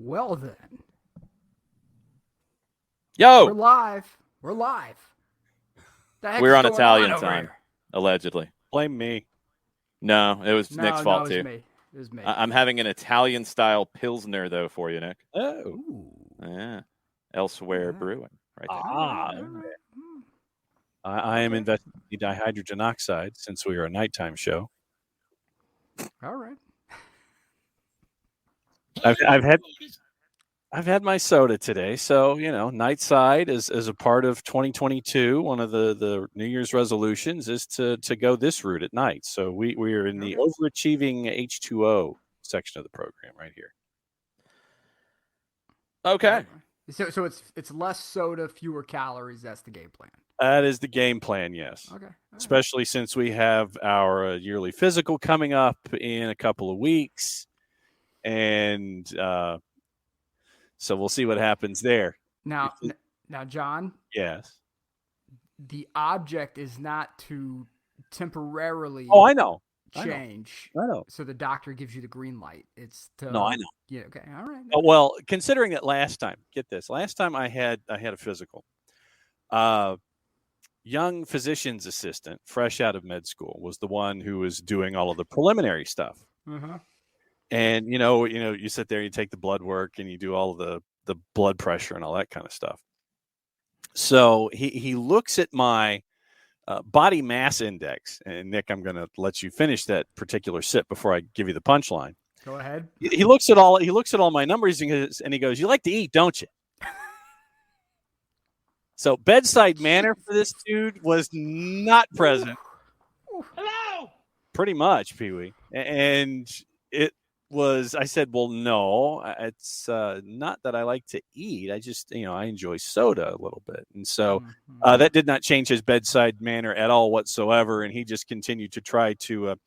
Well then. Yo! We're live. We're live. We're on Italian time, allegedly. Blame me. No, it was Nick's fault, it too. It was me. I'm having an Italian-style Pilsner, though, for you, Nick. Oh. Ooh. Yeah. Elsewhere Brewing, right there. Ah. I am investing in dihydrogen oxide since we are a nighttime show. All right. I've had my soda today, so night side is a part of 2022. One of the New Year's resolutions is to go this route at night. So we are in the overachieving H2O section of the program right here. Okay. So it's less soda, fewer calories. That's the game plan. That is the game plan, yes. Okay. Especially since we have our yearly physical coming up in a couple of weeks, and so we'll see what happens there. Now, John. Yes. The object is not to temporarily. Oh, I know. Change. I know. So the doctor gives you the green light. It's to. No, I know. Yeah. Okay. All right. Well, considering that last time, get this. Last time I had a physical. Young physician's assistant, fresh out of med school, was the one who was doing all of the preliminary stuff. Uh-huh. And you sit there, you take the blood work, and you do all of the blood pressure and all that kind of stuff. So he looks at my body mass index, and Nick, I'm going to let you finish that particular sip before I give you the punchline. Go ahead. He looks at all my numbers, and he goes, "You like to eat, don't you?" So bedside manner for this dude was not present. Hello. Pretty much, Pee-wee. And it was, I said, well, no, it's not that I like to eat. I just, I enjoy soda a little bit. And so that did not change his bedside manner at all whatsoever. And he just continued to try to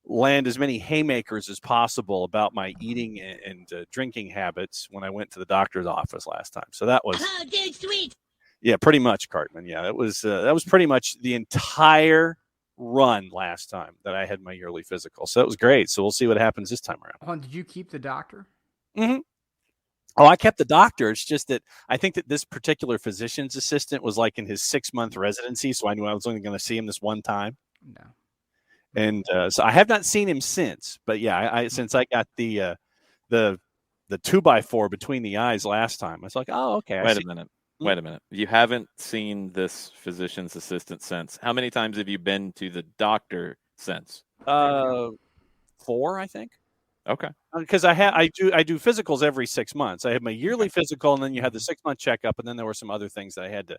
land as many haymakers as possible about my eating and drinking habits when I went to the doctor's office last time. So that was... Oh, dude, sweet. Yeah, pretty much, Cartman. Yeah, that was pretty much the entire run last time that I had my yearly physical. So it was great. So we'll see what happens this time around. Did you keep the doctor? Mm-hmm. Oh, I kept the doctor. It's just that I think that this particular physician's assistant was like in his 6-month residency, so I knew I was only going to see him this one time. No. And so I have not seen him since. But yeah, I since I got the 2x4 between the eyes last time, I was like, oh, okay. Wait a minute. You haven't seen this physician's assistant since. How many times have you been to the doctor since? 4, I think. Okay. Because I do physicals every 6 months. I have my yearly physical, and then you have the 6-month checkup, and then there were some other things that I had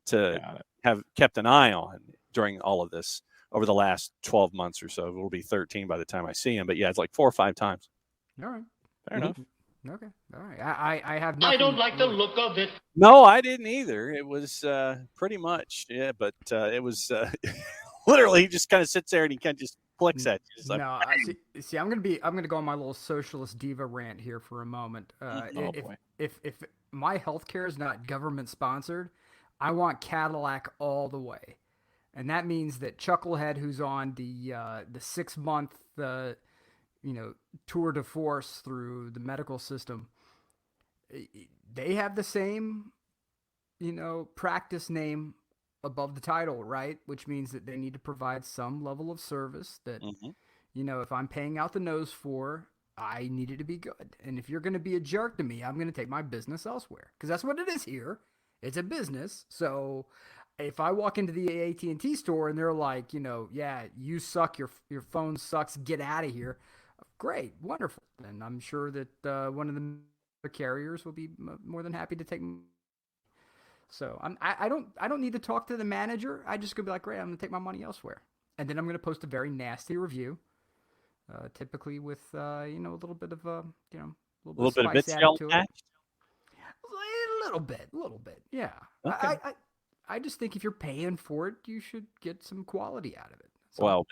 to have kept an eye on during all of this over the last 12 months or so. It will be 13 by the time I see him. But yeah, it's like 4 or 5 times. All right. Fair enough. Okay. All right. I have nothing. I don't like the look of it. No, I didn't either. It was pretty much, yeah, but it was literally he just kind of sits there and he kind of just clicks at you. Like, no, see, I'm gonna go on my little socialist diva rant here for a moment. If my healthcare is not government sponsored, I want Cadillac all the way, and that means that Chucklehead, who's on the 6-month tour de force through the medical system, they have the same, practice name above the title, right? Which means that they need to provide some level of service that, if I'm paying out the nose for, I need it to be good. And if you're going to be a jerk to me, I'm going to take my business elsewhere, because that's what it is here. It's a business. So if I walk into the AT&T store and they're like, yeah, you suck, your phone sucks, get out of here. Great, wonderful. And I'm sure that one of the carriers will be more than happy to take. So I don't need to talk to the manager. I just gonna be like, great, I'm gonna take my money elsewhere, and then I'm gonna post a very nasty review, typically with a little bit of a little bit of vitriol attached. A little bit, yeah. Okay. I just think if you're paying for it, you should get some quality out of it. Well,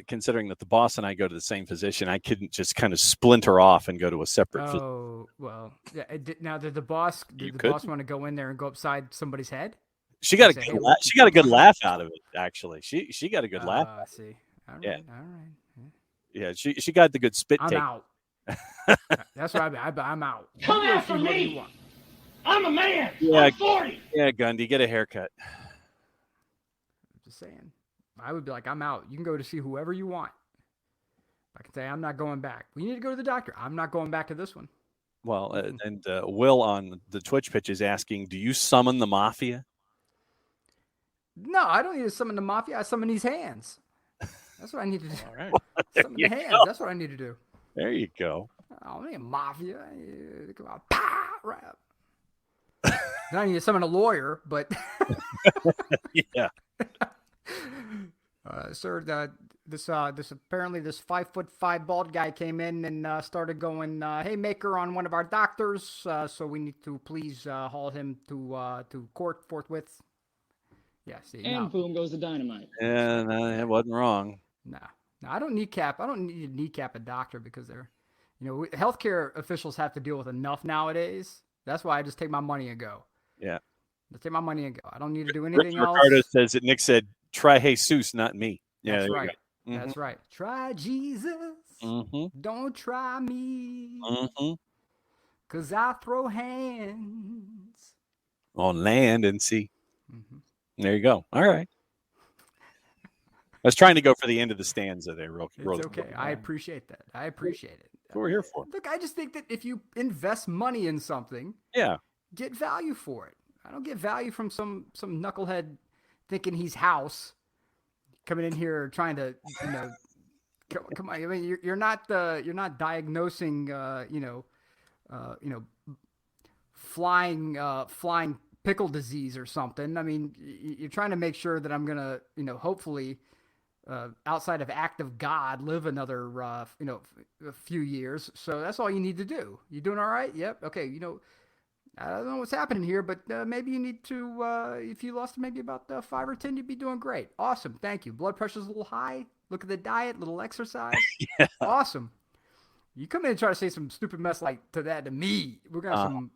considering that the boss and I go to the same physician, I couldn't just kind of splinter off and go to a separate physician. Oh, well. Yeah, now, did the boss want to go in there and go upside somebody's head? She got a good laugh out of it, actually. She got a good laugh. I see. All right. Yeah. All right. Yeah, she got the good spit take. I'm out. That's what I'm out. Come You go after see whoever you me. want. I'm a man. Yeah. I'm 40. Yeah, Gundy, get a haircut. Just saying. I would be like, I'm out. You can go to see whoever you want. I can say, I'm not going back. We need to go to the doctor. I'm not going back to this one. Well, and Will on the Twitch pitch is asking, do you summon the mafia? No, I don't need to summon the mafia. I summon these hands. That's what I need to do. All right. Summon you the hands. go. That's what I need to do. There you go. I don't need a mafia. Come on. Pow! Rap. Then I need to summon a lawyer, but Yeah. sir, this apparently this 5'5" bald guy came in and started going, "Hey, maker on one of our doctors, so we need to please haul him to court forthwith." Yeah, see, And boom goes the dynamite. Yeah, no, it wasn't wrong. no, I don't kneecap. I don't need to kneecap a doctor because they're, healthcare officials have to deal with enough nowadays. That's why I just take my money and go. Yeah. Just take my money and go. I don't need to do anything else. Ricardo says that Nick said, try Jesus, not me. Yeah, That's there you right. go. Mhm. That's right. Try Jesus. Mm-hmm. Don't try me. Mm-hmm. Cause I throw hands. On land and sea. Mm-hmm. There you go. All right. I was trying to go for the end of the stanza there. It's okay. I appreciate that. I appreciate it. That's what we're here for. Look, I just think that if you invest money in something, Yeah. get value for it. I don't get value from some knucklehead thinking he's house coming in here trying to, come on. I mean, you're not diagnosing, flying pickle disease or something. I mean, you're trying to make sure that I'm gonna, hopefully, outside of act of God, live another, a few years. So that's all you need to do. You doing all right? Yep. Okay. I don't know what's happening here, but maybe you need to, if you lost maybe about 5 or 10, you'd be doing great. Awesome. Thank you. Blood pressure's a little high. Look at the diet, little exercise. Yeah. Awesome. You come in and try to say some stupid mess like to me. We're going to have some,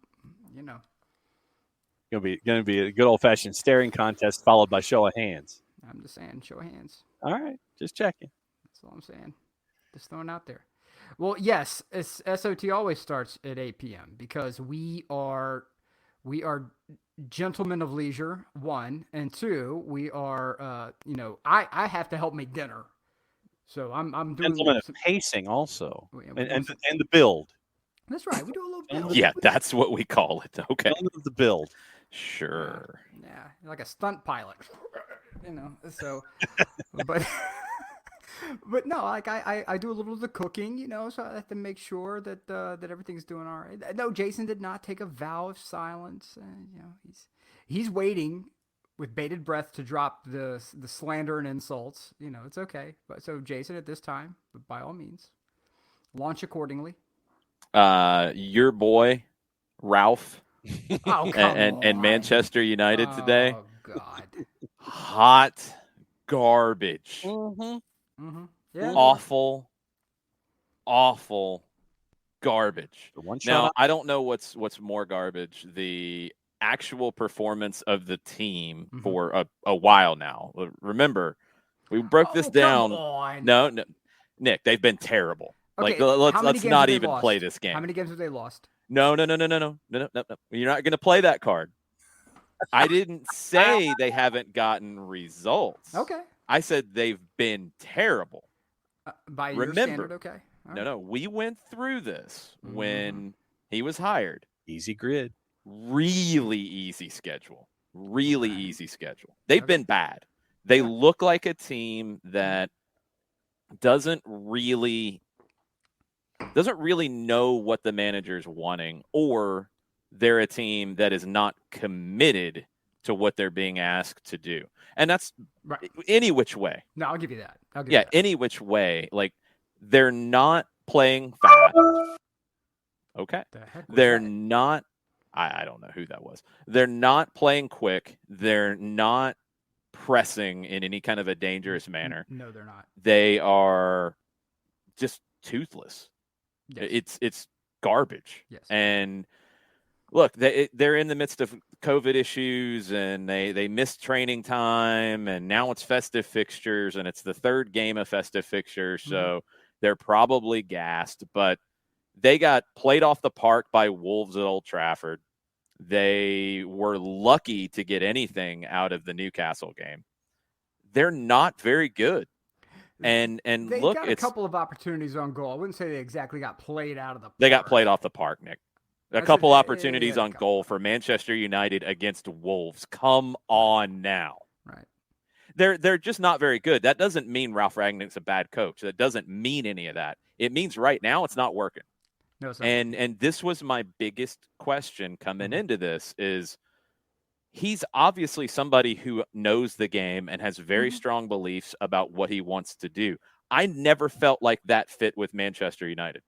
Gonna be a good old fashioned staring contest followed by show of hands. I'm just saying, show of hands. All right. Just checking. That's all I'm saying. Just throwing out there. Well, yes, SOT always starts at 8 p.m. because we are gentlemen of leisure, 1, and 2, we are, I have to help make dinner. So I'm doing Gentlemen of pacing also. Yeah, And the build. That's right. We do a little build. Yeah, that's what we call it. Okay. Gentlemen of the build. Sure. Yeah, like a stunt pilot. So, but but no, like I do a little of the cooking, so I have to make sure that that everything's doing all right. No, Jason did not take a vow of silence. He's waiting with bated breath to drop the slander and insults. It's okay. But so Jason, at this time, by all means, launch accordingly. Your boy, Ralph, Oh, come and on. Manchester United today. Oh God. Hot garbage. Mm-hmm. Yeah. Awful garbage. The one Now, shot. I don't know what's more garbage, the actual performance of the team Mhm. for a while now. Remember, we broke this Oh, down. Come on. No, Nick, they've been terrible. Okay, Like, how many let's games not have they even lost? play this game. How many games have they lost? No. You're not going to play that card. I didn't say they haven't gotten results. Okay. I said they've been terrible. By your Remember- standard, okay. All right. No, we went through this Mm-hmm. when he was hired. Easy grid. Really easy schedule. Really Okay. easy schedule. They've Okay. been bad. They look like a team that doesn't really know what the manager's wanting, or they're a team that is not committed to what they're being asked to do. And that's Right. any which way. No, I'll give you that. Yeah, any which way. Like, they're not playing fast. Okay. The heck was They're that? not, I don't know who that was. They're not playing quick. They're not pressing in any kind of a dangerous manner. No, they're not. They are just toothless. Yes. It's garbage. Yes. And look, they're in the midst of COVID issues, and they missed training time, and now it's festive fixtures, and it's the third game of festive fixtures, so they're probably gassed. But They got played off the park by Wolves at Old Trafford. They were lucky to get anything out of the Newcastle game. They're not very good. And They look, got a couple of opportunities on goal. I wouldn't say they exactly got played out of the park. They got played off the park, Nick. A couple opportunities on goal for Manchester United against Wolves. Come on now. Right. They're just not very good. That doesn't mean Ralf Rangnick's a bad coach. That doesn't mean any of that. It means right now it's not working. No, it's not. And this was my biggest question coming into this is he's obviously somebody who knows the game and has very strong beliefs about what he wants to do. I never felt like that fit with Manchester United.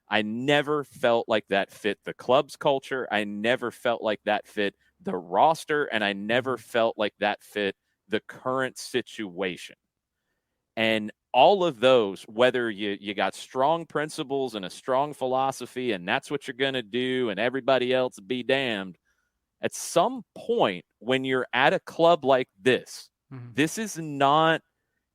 I never felt like that fit the club's culture. I never felt like that fit the roster, and I never felt like that fit the current situation. And all of those, whether you got strong principles and a strong philosophy, and that's what you're going to do, and everybody else be damned, at some point when you're at a club like this, this is not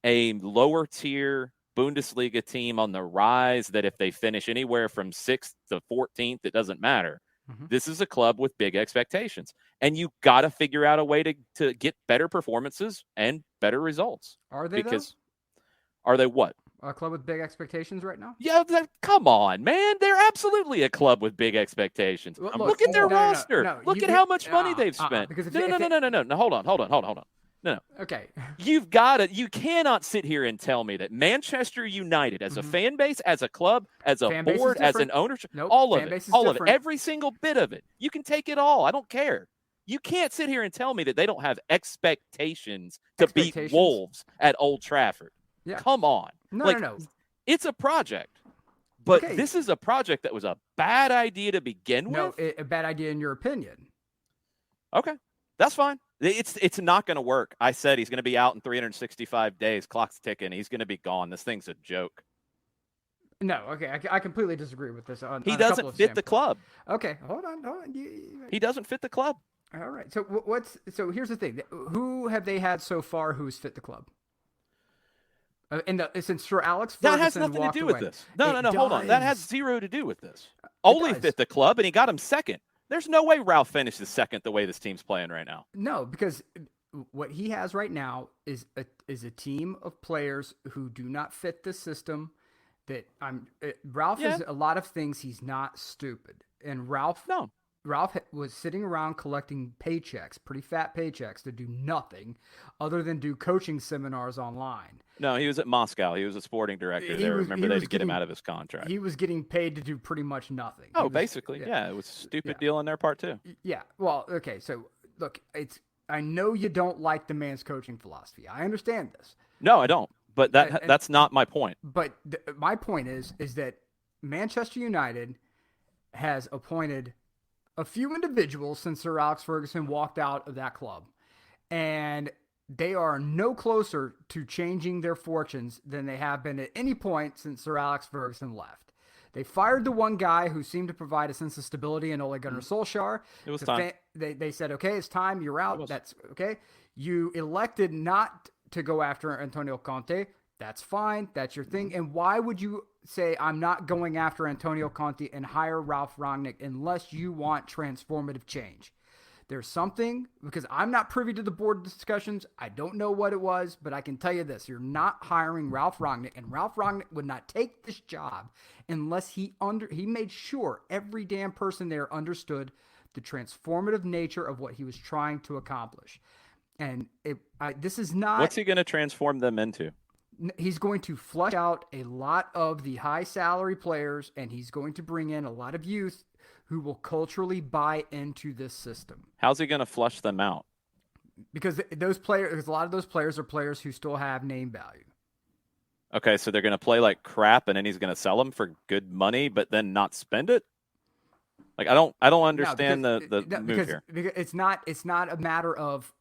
a lower tier Bundesliga team on the rise that if they finish anywhere from 6th to 14th, it doesn't matter. This is a club with big expectations, and you got to figure out a way to get better performances and better results. Are they, Are they what? A club with big expectations right now? Yeah, come on, man. They're absolutely a club with big expectations. Look at their roster. Look at how much money they've spent. No. Hold on. No. Okay. You cannot sit here and tell me that Manchester United as a fan base, as a club, as a board, as an ownership, all of it, every single bit of it. You can take it all. I don't care. You can't sit here and tell me that they don't have expectations to beat Wolves at Old Trafford. Yeah. Come on. No. It's a project. But this is a project that was a bad idea to begin with. No, a bad idea in your opinion. Okay. That's fine. It's not going to work. I said he's going to be out in 365 days. Clock's ticking. He's going to be gone. This thing's a joke. No, okay. I completely disagree with this. He doesn't fit the club. Okay, hold on. He doesn't fit the club. All right. So here's the thing. Who have they had so far who's fit the club? Since Sir Alex Ferguson that has nothing to do with this. No. Hold on. That has zero to do with this. Ole fit the club, and he got him second. There's no way Ralf finishes second the way this team's playing right now. No, because what he has right now is a team of players who do not fit the system. Ralf is a lot of things. He's not stupid, and Ralf was sitting around collecting paychecks, pretty fat paychecks, to do nothing other than do coaching seminars online. No, he was at Moscow. He was a sporting director there. Remember, they had to get him out of his contract. He was getting paid to do pretty much nothing. Oh, basically, yeah. It was a stupid deal on their part, too. Yeah. Well, okay. So, look, I know you don't like the man's coaching philosophy. I understand this. No, I don't. But that's not my point. But my point is that Manchester United has appointed a few individuals since Sir Alex Ferguson walked out of that club. And they are no closer to changing their fortunes than they have been at any point since Sir Alex Ferguson left. They fired the one guy who seemed to provide a sense of stability in Ole Gunnar Solskjaer. It was time. They said, okay, it's time. You're out. That's okay. You elected not to go after Antonio Conte. That's fine. That's your thing. And why would you say I'm not going after Antonio Conte and hire Ralf Rangnick unless you want transformative change? There's something, because I'm not privy to the board discussions. I don't know what it was, but I can tell you this. You're not hiring Ralf Rangnick, and Ralf Rangnick would not take this job unless he made sure every damn person there understood the transformative nature of what he was trying to accomplish. And this is not... What's he going to transform them into? He's going to flush out a lot of the high salary players, and he's going to bring in a lot of youth who will culturally buy into this system. How's he going to flush them out? Because a lot of those players are players who still have name value. Okay, so they're going to play like crap, and then he's going to sell them for good money, but then not spend it. Like I don't understand the move here. Because it's not a matter of.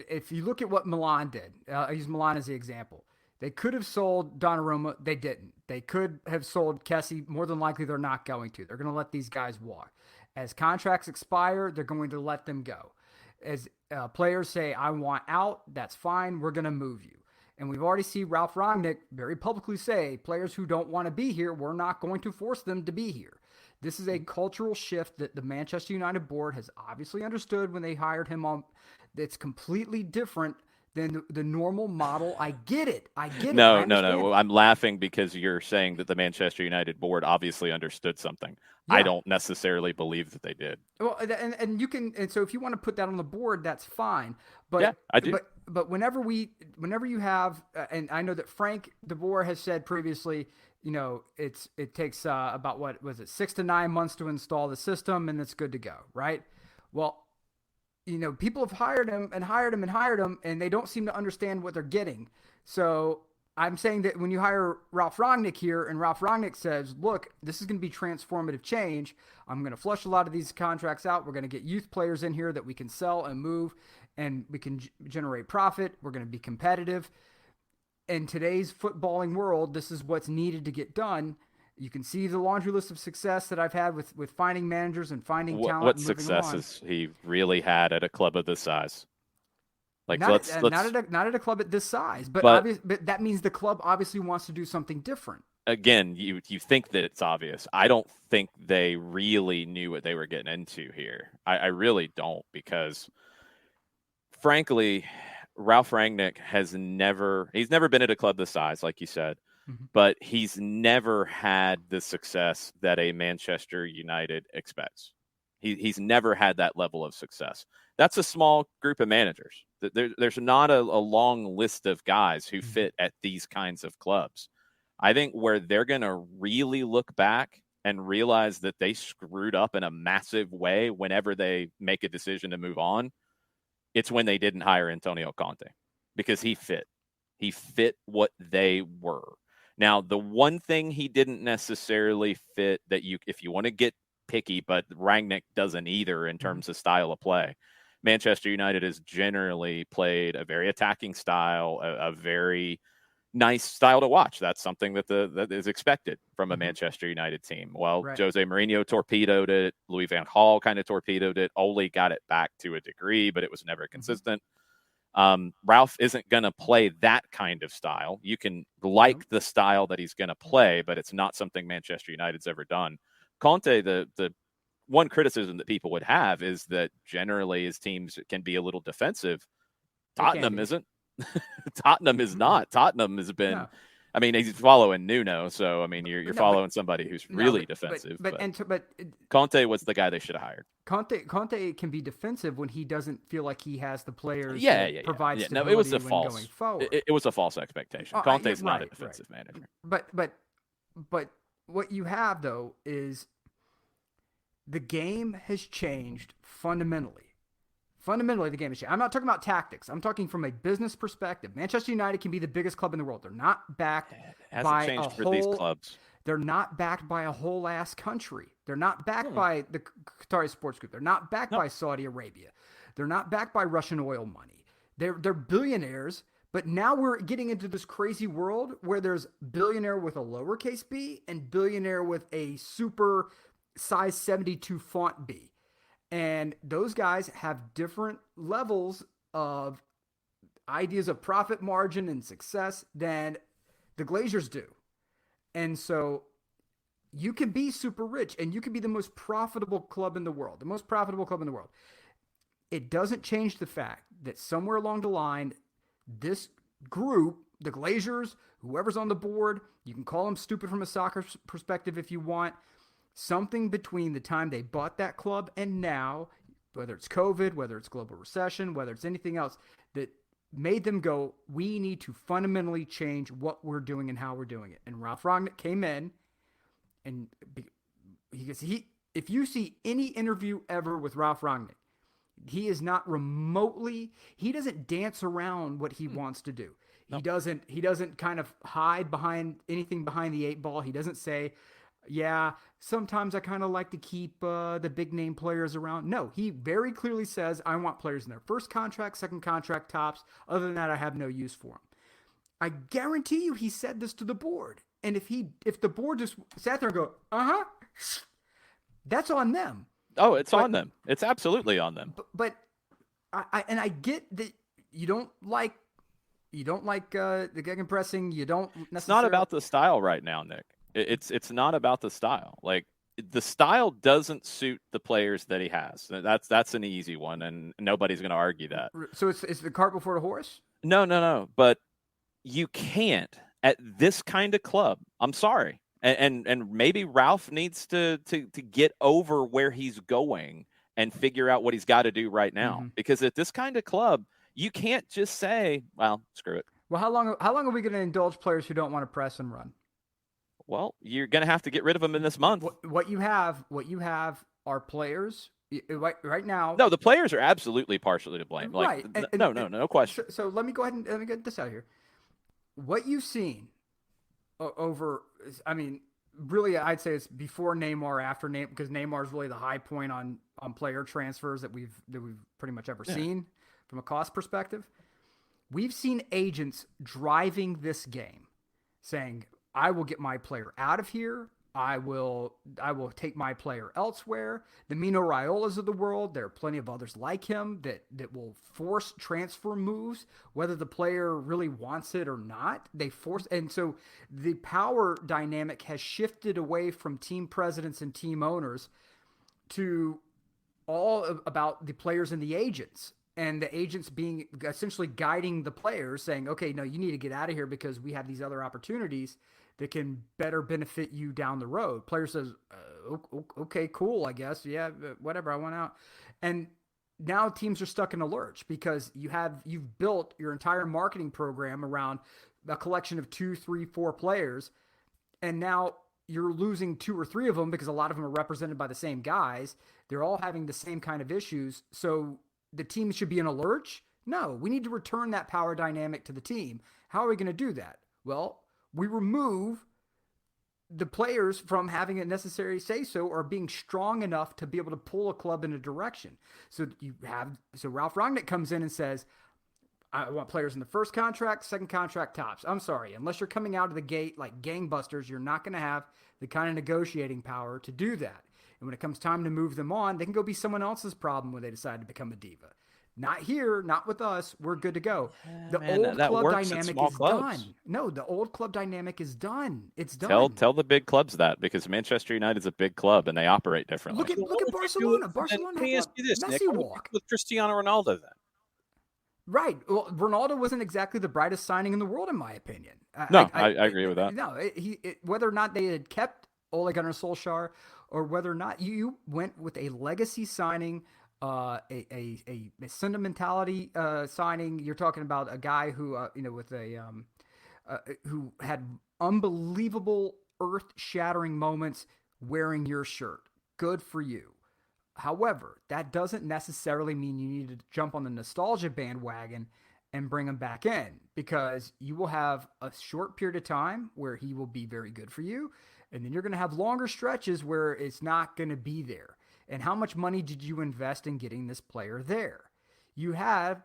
If you look at what Milan did, I use Milan as the example. They could have sold Donnarumma. They didn't. They could have sold Kessie. More than likely, they're not going to. They're going to let these guys walk. As contracts expire, they're going to let them go. As players say, I want out, that's fine. We're going to move you. And we've already seen Ralf Rangnick very publicly say, players who don't want to be here, we're not going to force them to be here. This is a cultural shift that the Manchester United board has obviously understood when they hired him on. That's completely different than the normal model. I get it. No. Well, I'm laughing because you're saying that the Manchester United board obviously understood something. Yeah. I don't necessarily believe that they did. Well, and you can, and so if you want to put that on the board, that's fine. But yeah, I do. But whenever you have, and I know that Frank de Boer has said previously, it takes about, what was it, 6 to 9 months to install the system, and it's good to go, right? Well, people have hired him, and they don't seem to understand what they're getting. So I'm saying that when you hire Ralf Rangnick here, and Ralf Rangnick says, look, this is going to be transformative change. I'm going to flush a lot of these contracts out. We're going to get youth players in here that we can sell and move, and we can generate profit. We're going to be competitive. In today's footballing world, this is what's needed to get done. You can see the laundry list of success that I've had with finding managers and finding talent. What and successes he really had at a club of this size? Like not at a club at this size, but that means the club obviously wants to do something different. Again, you think that it's obvious. I don't think they really knew what they were getting into here. I really don't, because frankly, Ralf Rangnick he's never been at a club this size, like you said, but he's never had the success that a Manchester United expects. He's never had that level of success. That's a small group of managers. There's not a long list of guys who fit at these kinds of clubs. I think where they're going to really look back and realize that they screwed up in a massive way whenever they make a decision to move on, it's when they didn't hire Antonio Conte, because he fit. He fit what they were. Now, the one thing he didn't necessarily fit that if you want to get picky, but Rangnick doesn't either in terms of style of play. Manchester United has generally played a very attacking style, a very nice style to watch. That's something that is expected from a Manchester United team. Well, right. Jose Mourinho torpedoed it. Louis van Gaal kind of torpedoed it. Ole got it back to a degree, but it was never consistent. Ralf isn't going to play that kind of style. You can like the style that he's going to play, but it's not something Manchester United's ever done. Conte, the one criticism that people would have is that generally his teams can be a little defensive. Tottenham isn't. Tottenham is not. Tottenham has been. No. I mean, he's following Nuno, so I mean, you're following somebody who's really defensive. But Conte was the guy they should have hired. Conte can be defensive when he doesn't feel like he has the players. Provide stability. No, it was a false. Going forward. It was a false expectation. Conte's not a defensive manager. But what you have though is the game has changed fundamentally. Fundamentally, the game has changed. I'm not talking about tactics. I'm talking from a business perspective. Manchester United can be the biggest club in the world. They're not backed these clubs. They're not backed by a whole ass country. They're not backed by the Qatari Sports Group. They're not backed by Saudi Arabia. They're not backed by Russian oil money. They're billionaires. But now we're getting into this crazy world where there's billionaire with a lowercase b and billionaire with a super size 72 font B. And those guys have different levels of ideas of profit margin and success than the Glazers do. And so you can be super rich and you can be the most profitable club in the world, It doesn't change the fact that somewhere along the line, this group, the Glazers, whoever's on the board, you can call them stupid from a soccer perspective if you want, something between the time they bought that club and now, whether it's COVID, whether it's global recession, whether it's anything else, that made them go, we need to fundamentally change what we're doing and how we're doing it. And Ralf Rangnick came in, and if you see any interview ever with Ralf Rangnick, he is not remotely, he doesn't dance around what he wants to do. Nope. He doesn't kind of hide behind anything behind the eight ball. He doesn't say, yeah, sometimes I kind of like to keep the big name players around. No, he very clearly says, I want players in their first contract, second contract, tops. Other than that, I have no use for them. I guarantee you he said this to the board. And if the board just sat there and go, that's on them. Oh, it's on them. It's absolutely on them. But I get that you don't like You don't like the gegenpressing. You don't necessarily. It's not about the style right now, Nick. It's not about the style. Like the style doesn't suit the players that he has. That's an easy one, and nobody's going to argue that. So it's the cart before the horse. No. But you can't at this kind of club. I'm sorry, and maybe Ralf needs to get over where he's going and figure out what he's got to do right now. Because at this kind of club, you can't just say, "Well, screw it." Well, how long are we going to indulge players who don't want to press and run? Well, you're going to have to get rid of them in this month. What you have are players right now. No, the players are absolutely partially to blame. Like, right? No question. So let me go ahead and let me get this out here. What you've seen over, I mean, really, I'd say it's before Neymar, after Neymar, because Neymar is really the high point on player transfers that we've pretty much ever seen from a cost perspective. We've seen agents driving this game, saying, "I will get my player out of here. I will take my player elsewhere." The Mino Raiolas of the world, there are plenty of others like him that will force transfer moves, whether the player really wants it or not. They force, and so the power dynamic has shifted away from team presidents and team owners to all about the players and the agents. And the agents being essentially guiding the players, saying, "Okay, no, you need to get out of here because we have these other opportunities that can better benefit you down the road." Player says, "Okay, cool, I guess. Yeah, whatever, I want out." And now teams are stuck in a lurch because you've built your entire marketing program around a collection of 2, 3, 4 players. And now you're losing 2 or 3 of them because a lot of them are represented by the same guys. They're all having the same kind of issues. So the team should be in a lurch? No, we need to return that power dynamic to the team. How are we going to do that? Well, we remove the players from having a necessary say-so or being strong enough to be able to pull a club in a direction. So Ralf Rangnick comes in and says, "I want players in the first contract, second contract tops." I'm sorry, unless you're coming out of the gate like gangbusters, you're not going to have the kind of negotiating power to do that. And when it comes time to move them on, they can go be someone else's problem when they decide to become a diva. Not here, not with us. We're good to go. The old club dynamic is done. No, the old club dynamic is done. It's done. Tell the big clubs that, because Manchester United is a big club and they operate differently. Look at Barcelona. Barcelona has a Messi walk with Cristiano Ronaldo then. Right. Well, Ronaldo wasn't exactly the brightest signing in the world, in my opinion. I agree with that. No, whether or not they had kept Ole Gunnar Solskjaer, or whether or not you went with a legacy signing, a sentimentality signing. You're talking about a guy who with who had unbelievable earth-shattering moments wearing your shirt. Good for you. However, that doesn't necessarily mean you need to jump on the nostalgia bandwagon and bring him back in, because you will have a short period of time where he will be very good for you, and then you're going to have longer stretches where it's not going to be there. And how much money did you invest in getting this player there? You have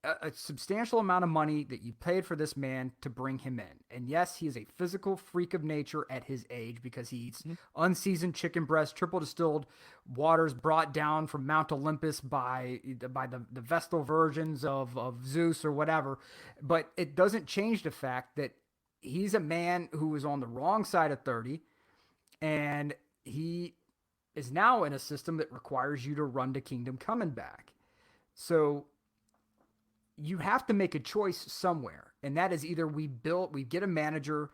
a substantial amount of money that you paid for this man to bring him in. And yes, he is a physical freak of nature at his age, because he eats unseasoned chicken breast, triple distilled waters brought down from Mount Olympus by the Vestal virgins of Zeus or whatever. But it doesn't change the fact that he's a man who is on the wrong side of 30, and he is now in a system that requires you to run to kingdom coming back. So you have to make a choice somewhere, and that is either we get a manager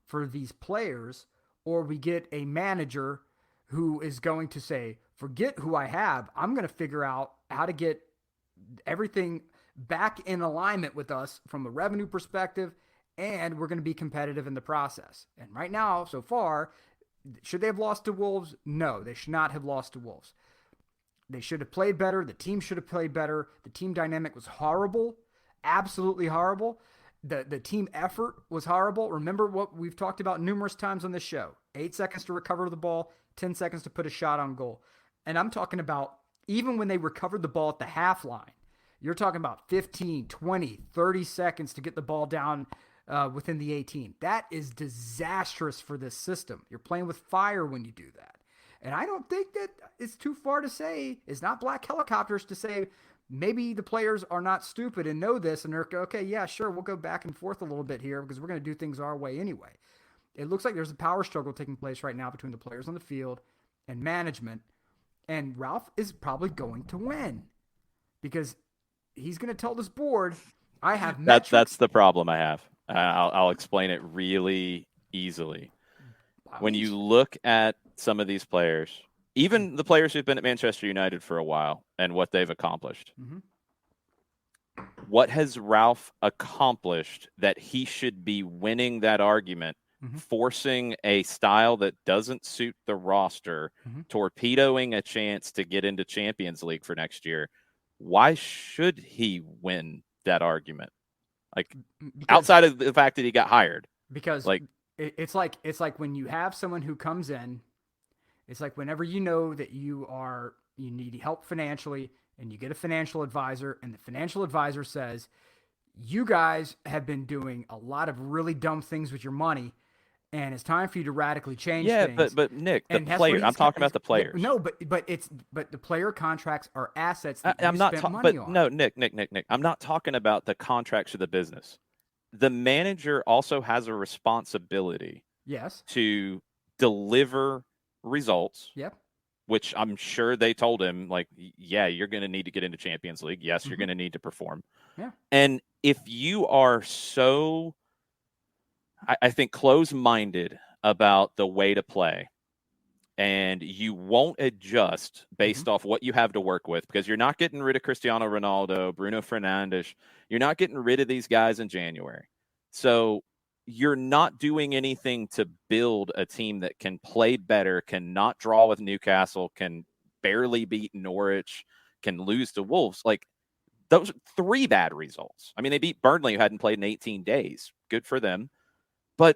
for these players, or we get a manager who is going to say, "Forget who I have. I'm going to figure out how to get everything back in alignment with us from a revenue perspective, and we're going to be competitive in the process." And right now, so far, should they have lost to Wolves? No, they should not have lost to Wolves. They should have played better. The team should have played better. The team dynamic was horrible, absolutely horrible. The team effort was horrible. Remember what we've talked about numerous times on this show: 8 seconds to recover the ball, 10 seconds to put a shot on goal. And I'm talking about even when they recovered the ball at the half line, you're talking about 15, 20, 30 seconds to get the ball down within the 18. That is disastrous for this system. You're playing with fire when you do that. And I don't think that it's too far to say, it's not black helicopters to say, maybe the players are not stupid and know this, and they're okay. Yeah, sure, we'll go back and forth a little bit here because we're going to do things our way anyway. It looks like there's a power struggle taking place right now between the players on the field and management, and Ralf is probably going to win because he's going to tell this board, I have metrics. That's the problem I have. I'll explain it really easily. When you look at some of these players, even the players who've been at Manchester United for a while and what they've accomplished, what has Ralf accomplished that he should be winning that argument, forcing a style that doesn't suit the roster, torpedoing a chance to get into Champions League for next year? Why should he win that argument? Like, outside of the fact that he got hired, because like it's like when you have someone who comes in, it's like whenever you know that you need help financially and you get a financial advisor and the financial advisor says, you guys have been doing a lot of really dumb things with your money and it's time for you to radically change things. Yeah, but Nick, the player, I'm talking about the players. No, but the player contracts are assets that I'm not spent money on. No, Nick. I'm not talking about the contracts of the business. The manager also has a responsibility. Yes. To deliver results. Yep. Which I'm sure they told him, like, yeah, you're going to need to get into Champions League. Yes, you're going to need to perform. Yeah. And if you are so, I think, close-minded about the way to play, and you won't adjust based off what you have to work with, because you're not getting rid of Cristiano Ronaldo, Bruno Fernandes. You're not getting rid of these guys in January. So you're not doing anything to build a team that can play better, can not draw with Newcastle, can barely beat Norwich, can lose to Wolves. Like, those are 3 bad results. I mean, they beat Burnley, who hadn't played in 18 days. Good for them. But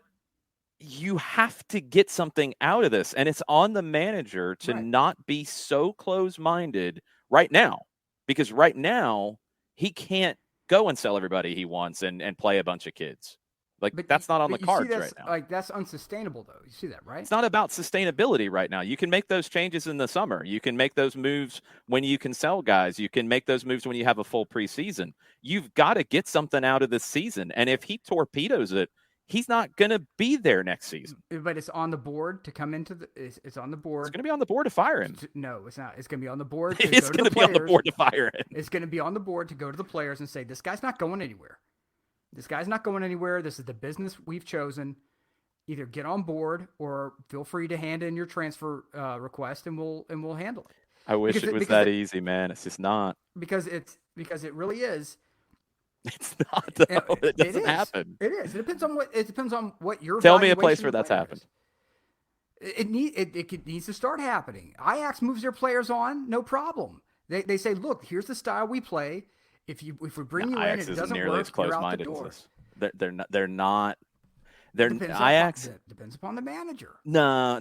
you have to get something out of this. And it's on the manager to not be so close-minded right now. Because right now, he can't go and sell everybody he wants and play a bunch of kids. Like, that's not on the cards right now. Like, that's unsustainable, though. You see that, right? It's not about sustainability right now. You can make those changes in the summer. You can make those moves when you can sell guys. You can make those moves when you have a full preseason. You've got to get something out of this season. And if he torpedoes it, he's not going to be there next season. But it's on the board to come into the. It's on the board. It's going to be on the board to fire him. No, it's not. It's going to be on the board. It's going to be on the board to fire him. It's going to be on the board to go to the players and say, "This guy's not going anywhere. This guy's not going anywhere. This is the business we've chosen. Either get on board or feel free to hand in your transfer request, and we'll handle it." I wish it was that easy, man. It's just not. Because it really is. It's not, though. It doesn't happen. It is. It depends on what your. Tell me a place where that's happened. It needs to start happening. Ajax moves their players on, no problem. They say, look, here's the style we play. If we bring you in, it doesn't work. As close-minded as this. They're not. Ajax depends upon the manager. No.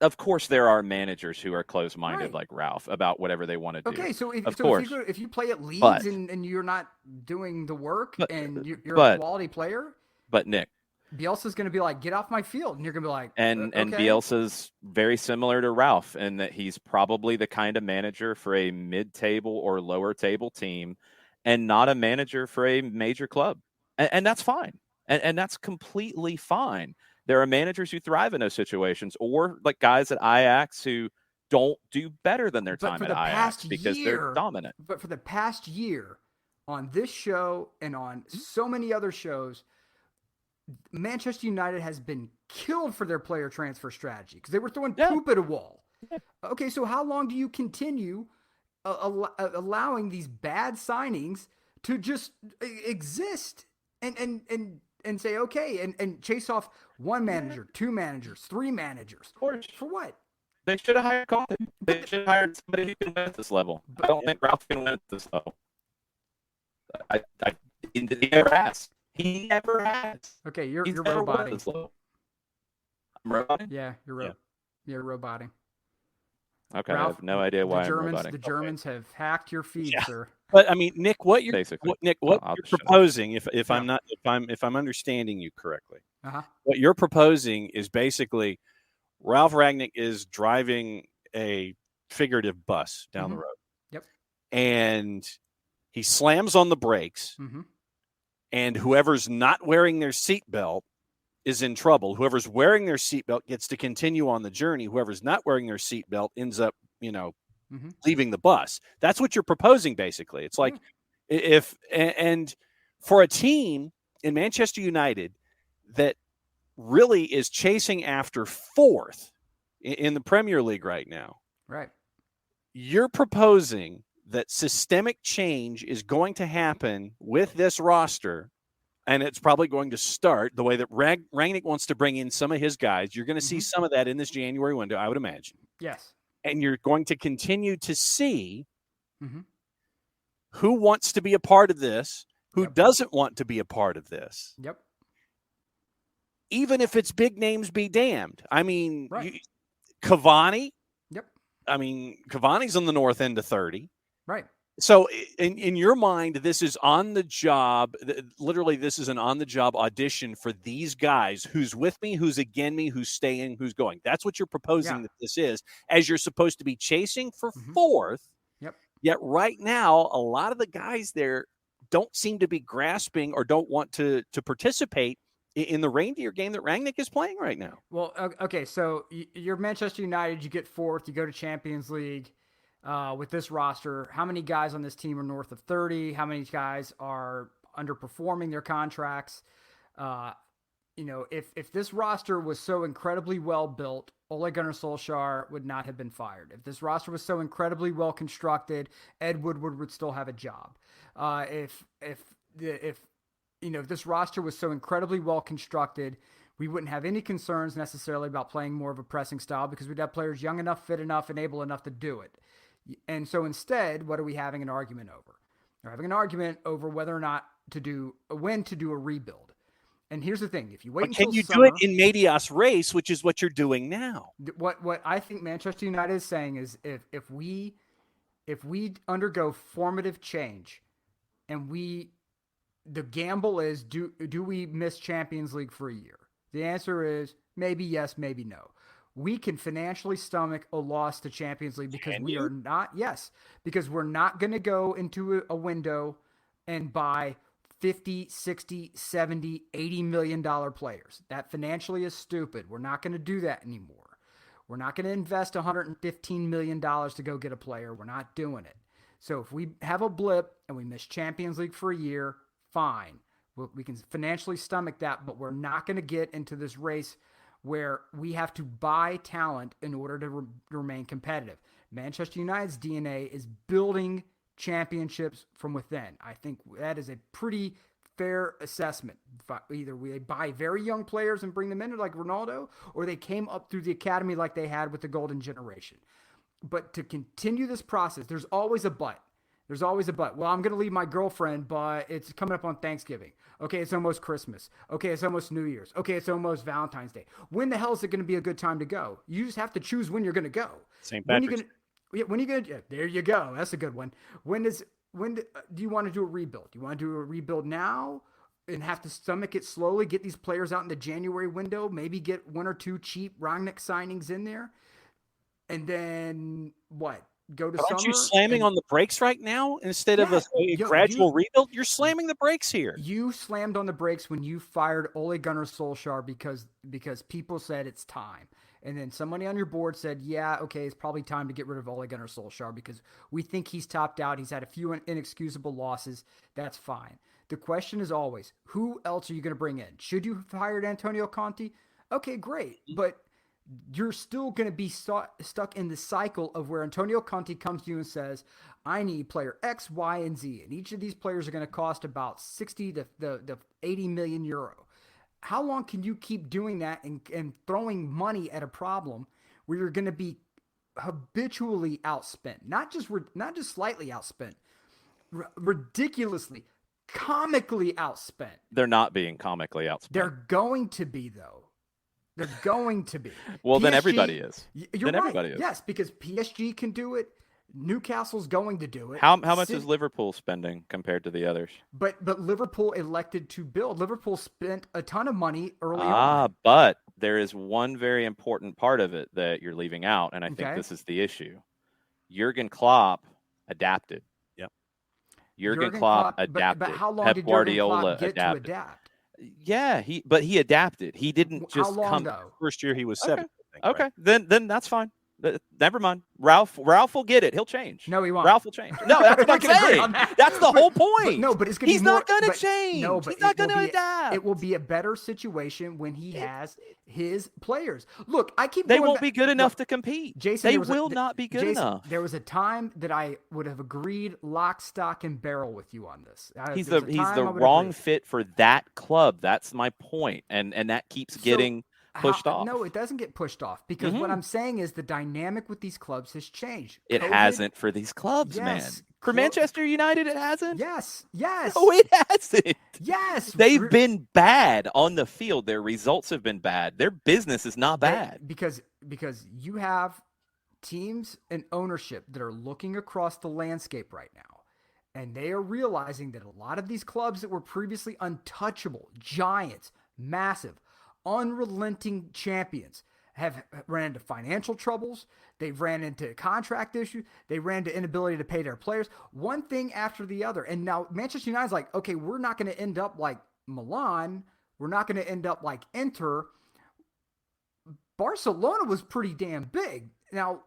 Of course, there are managers who are close-minded, like Ralf, about whatever they want to do. Okay, so if you play at Leeds and you're not doing the work and you're a quality player, but Nick, Bielsa's going to be like, get off my field, and you're going to be like, and okay. Bielsa's very similar to Ralf in that he's probably the kind of manager for a mid-table or lower-table team, and not a manager for a major club, and that's fine. And that's completely fine. There are managers who thrive in those situations, or like guys at Ajax who don't do better than their time at Ajax because they're dominant. But for the past year, on this show and on so many other shows, Manchester United has been killed for their player transfer strategy because they were throwing poop at a wall. Okay, so how long do you continue allowing these bad signings to just exist and say, okay, and chase off one manager, 2 managers, 3 managers? Of course. For what? They should have hired Conte. They should have hired somebody who can win at this level. I don't think Ralf can win at this level. He never has. He never has. Okay, you're roboting. I'm roboting? Yeah, you're roboting. Okay, Ralf, I have no idea why I'm roboting. The Germans have hacked your feed, sir. But I mean, Nick, what you're proposing, if I'm understanding you correctly, what you're proposing is basically Ralf Rangnick is driving a figurative bus down the road. Yep. and he slams on the brakes, and whoever's not wearing their seatbelt is in trouble. Whoever's wearing their seatbelt gets to continue on the journey. Whoever's not wearing their seatbelt ends up, leaving the bus. That's what you're proposing, basically. It's like and for a team in Manchester United that really is chasing after fourth in the Premier League right now. Right. You're proposing that systemic change is going to happen with this roster, and it's probably going to start the way that Rangnick wants to bring in some of his guys. You're going to see some of that in this January window, I would imagine. Yes. And you're going to continue to see who wants to be a part of this, who doesn't want to be a part of this. Yep. Even if it's big names be damned. I mean, right. Cavani. Yep. I mean, Cavani's on the north end of 30. Right. So in your mind, this is on the job. Literally, this is an on the job audition for these guys. Who's with me? Who's against me? Who's staying? Who's going? That's what you're proposing that this is, as you're supposed to be chasing for fourth. Yep. Yet right now, a lot of the guys there don't seem to be grasping or don't want to participate in the reindeer game that Rangnick is playing right now. Well, okay, so you're Manchester United. You get fourth. You go to Champions League. With this roster, how many guys on this team are north of 30? How many guys are underperforming their contracts? If this roster was so incredibly well built, Ole Gunnar Solskjaer would not have been fired. If this roster was so incredibly well constructed, Ed Woodward would still have a job. If this roster was so incredibly well constructed, we wouldn't have any concerns necessarily about playing more of a pressing style because we'd have players young enough, fit enough, and able enough to do it. And so instead, what are we having an argument over? We're having an argument over whether or not when to do a rebuild. And here's the thing: if you wait until can you summer, do it in medias res, which is what you're doing now? What I think Manchester United is saying is if we undergo formative change, and the gamble is do we miss Champions League for a year? The answer is maybe yes, maybe no. We can financially stomach a loss to Champions League because because we're not going to go into a window and buy 50, 60, 70, 80 million dollar players. That financially is stupid. We're not going to do that anymore. We're not going to invest $115 million to go get a player. We're not doing it. So if we have a blip and we miss Champions League for a year, fine. We can financially stomach that, but we're not going to get into this race where we have to buy talent in order to remain competitive. Manchester United's DNA is building championships from within. I think that is a pretty fair assessment. Either we buy very young players and bring them in like Ronaldo, or they came up through the academy like they had with the Golden Generation. But to continue this process, there's always a but. There's always a but. Well, I'm going to leave my girlfriend, but it's coming up on Thanksgiving. Okay, it's almost Christmas. Okay, it's almost New Year's. Okay, it's almost Valentine's Day. When the hell is it going to be a good time to go? You just have to choose when you're going to go. St. Patrick's. When are you going to? There you go. That's a good one. When do you want to do a rebuild? Do you want to do a rebuild now and have to stomach it slowly, get these players out in the January window, maybe get one or two cheap Rangnick signings in there, and then what? Go to summer. Aren't you slamming on the brakes right now instead of a gradual rebuild? You're slamming the brakes here. You slammed on the brakes when you fired Ole Gunnar Solskjaer because people said it's time. And then somebody on your board said, yeah, okay, it's probably time to get rid of Ole Gunnar Solskjaer because we think he's topped out. He's had a few inexcusable losses. That's fine. The question is always, who else are you going to bring in? Should you have hired Antonio Conte? Okay, great. But you're still going to be stuck in the cycle of where Antonio Conte comes to you and says, I need player X, Y, and Z. And each of these players are going to cost about 60 to 80 million euro. How long can you keep doing that and throwing money at a problem where you're going to be habitually outspent? Not just slightly outspent, ridiculously, comically outspent. They're not being comically outspent. They're going to be, though. They're going to be. Well, PSG, then everybody is. You're right. Everybody is. Yes, because PSG can do it. Newcastle's going to do it. How much is Liverpool spending compared to the others? But Liverpool elected to build. Liverpool spent a ton of money early on. But there is one very important part of it that you're leaving out, and I think this is the issue. Jurgen Klopp adapted. Jurgen Klopp but adapted. how long Pep did Jurgen Guardiola Klopp get adapted. to adapt? Yeah, he adapted. He didn't How just long come. though? First year he was Okay. 7. I think, Okay, right? then that's fine. Never mind. Ralph will get it. He'll change. No, he won't. Ralph will change. No, that's what We I'm can agree saying. on that. That's the whole point. But it's going to He's be more. not going to but- change. No, but He's not it will going to be- adapt. It will be a better situation when he has his players. Look, I keep. They going won't back- be good enough Look, to compete. Jason, They there was will not be good Jason, enough. There was a time that I would have agreed lock, stock, and barrel with you on this. He's There was the a time I would wrong agree. fit for that club. That's my point, and that keeps getting pushed off. No, it doesn't get pushed off because what I'm saying is the dynamic with these clubs has changed. It COVID- hasn't for these clubs, man. Yes, For Manchester United, it hasn't. Yes. No, it hasn't. Yes. They've been bad on the field. Their results have been bad. Their business is not bad. Because you have teams and ownership that are looking across the landscape right now, and they are realizing that a lot of these clubs that were previously untouchable, giants, massive, unrelenting champions have ran into financial troubles. They've ran into contract issues. They ran into inability to pay their players. One thing after the other. And now Manchester United's like, okay, we're not going to end up like Milan. We're not going to end up like Inter. Barcelona was pretty damn big. Now,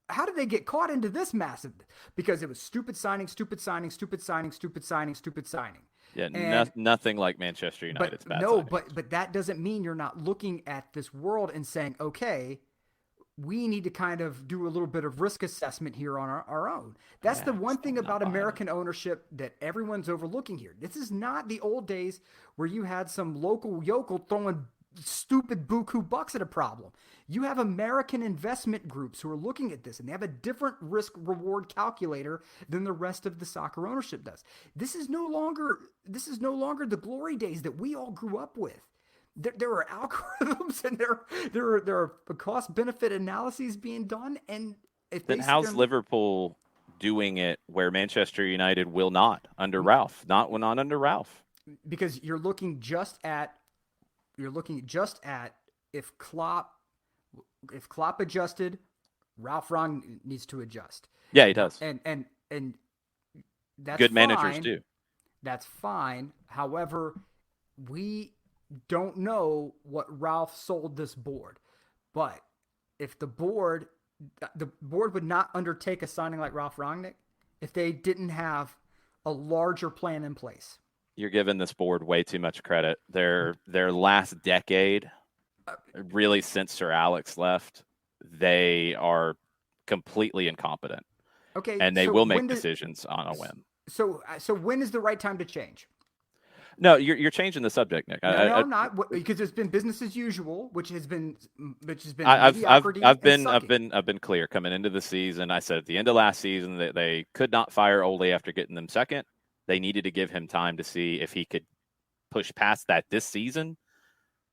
how did they get caught into this massive? Because it was stupid signing, stupid signing, stupid signing, stupid signing, stupid signing. Yeah, nothing like Manchester United's bad signings. but that doesn't mean you're not looking at this world and saying, okay, we need to kind of do a little bit of risk assessment here on our own. That's the one thing about American ownership that everyone's overlooking here. This is not the old days where you had some local yokel throwing stupid buku bucks at a problem. You have American investment groups who are looking at this, and they have a different risk reward calculator than the rest of the soccer ownership does. This is no longer the glory days that we all grew up with. There are algorithms and there are cost benefit analyses being done, and if then how's Liverpool doing it where Manchester United will not under Ralph? Not under Ralph. Because you're looking just at if Klopp adjusted, Ralph Rang needs to adjust. Yeah, he does. And that's good fine. managers do. That's fine. However, we don't know what Ralph sold this board. But if the board would not undertake a signing like Ralph Rangnick if they didn't have a larger plan in place. You're giving this board way too much credit. Their last decade, really since Sir Alex left, they are completely incompetent. Okay, and they will make decisions on a whim. So when is the right time to change? No, you're changing the subject, Nick. No, I'm not, because it's been business as usual, which has been I've been clear coming into the season. I said at the end of last season that they could not fire Ole after getting them second. They needed to give him time to see if he could push past that this season.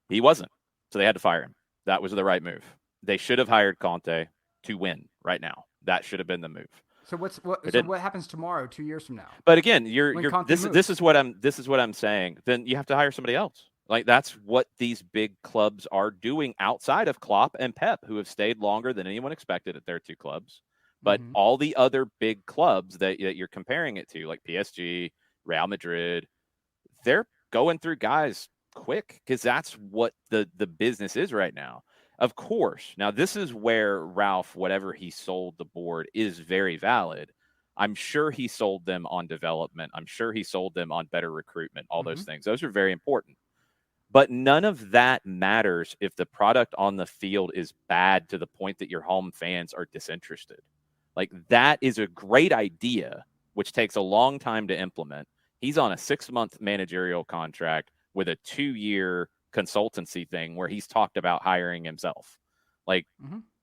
He wasn't, so they had to fire him. That was the right move. They should have hired Conte to win right now. That should have been the move. So what happens tomorrow, 2 years from now? But again, this is what I'm saying. Then you have to hire somebody else. Like that's what these big clubs are doing outside of Klopp and Pep, who have stayed longer than anyone expected at their two clubs. But all the other big clubs that you're comparing it to, like PSG, Real Madrid, they're going through guys quick because that's what the business is right now. Of course. Now, this is where Ralph, whatever he sold the board, is very valid. I'm sure he sold them on development. I'm sure he sold them on better recruitment, all those things. Those are very important. But none of that matters if the product on the field is bad to the point that your home fans are disinterested. Like, that is a great idea, which takes a long time to implement. He's on a 6-month managerial contract with a 2-year consultancy thing where he's talked about hiring himself. Like,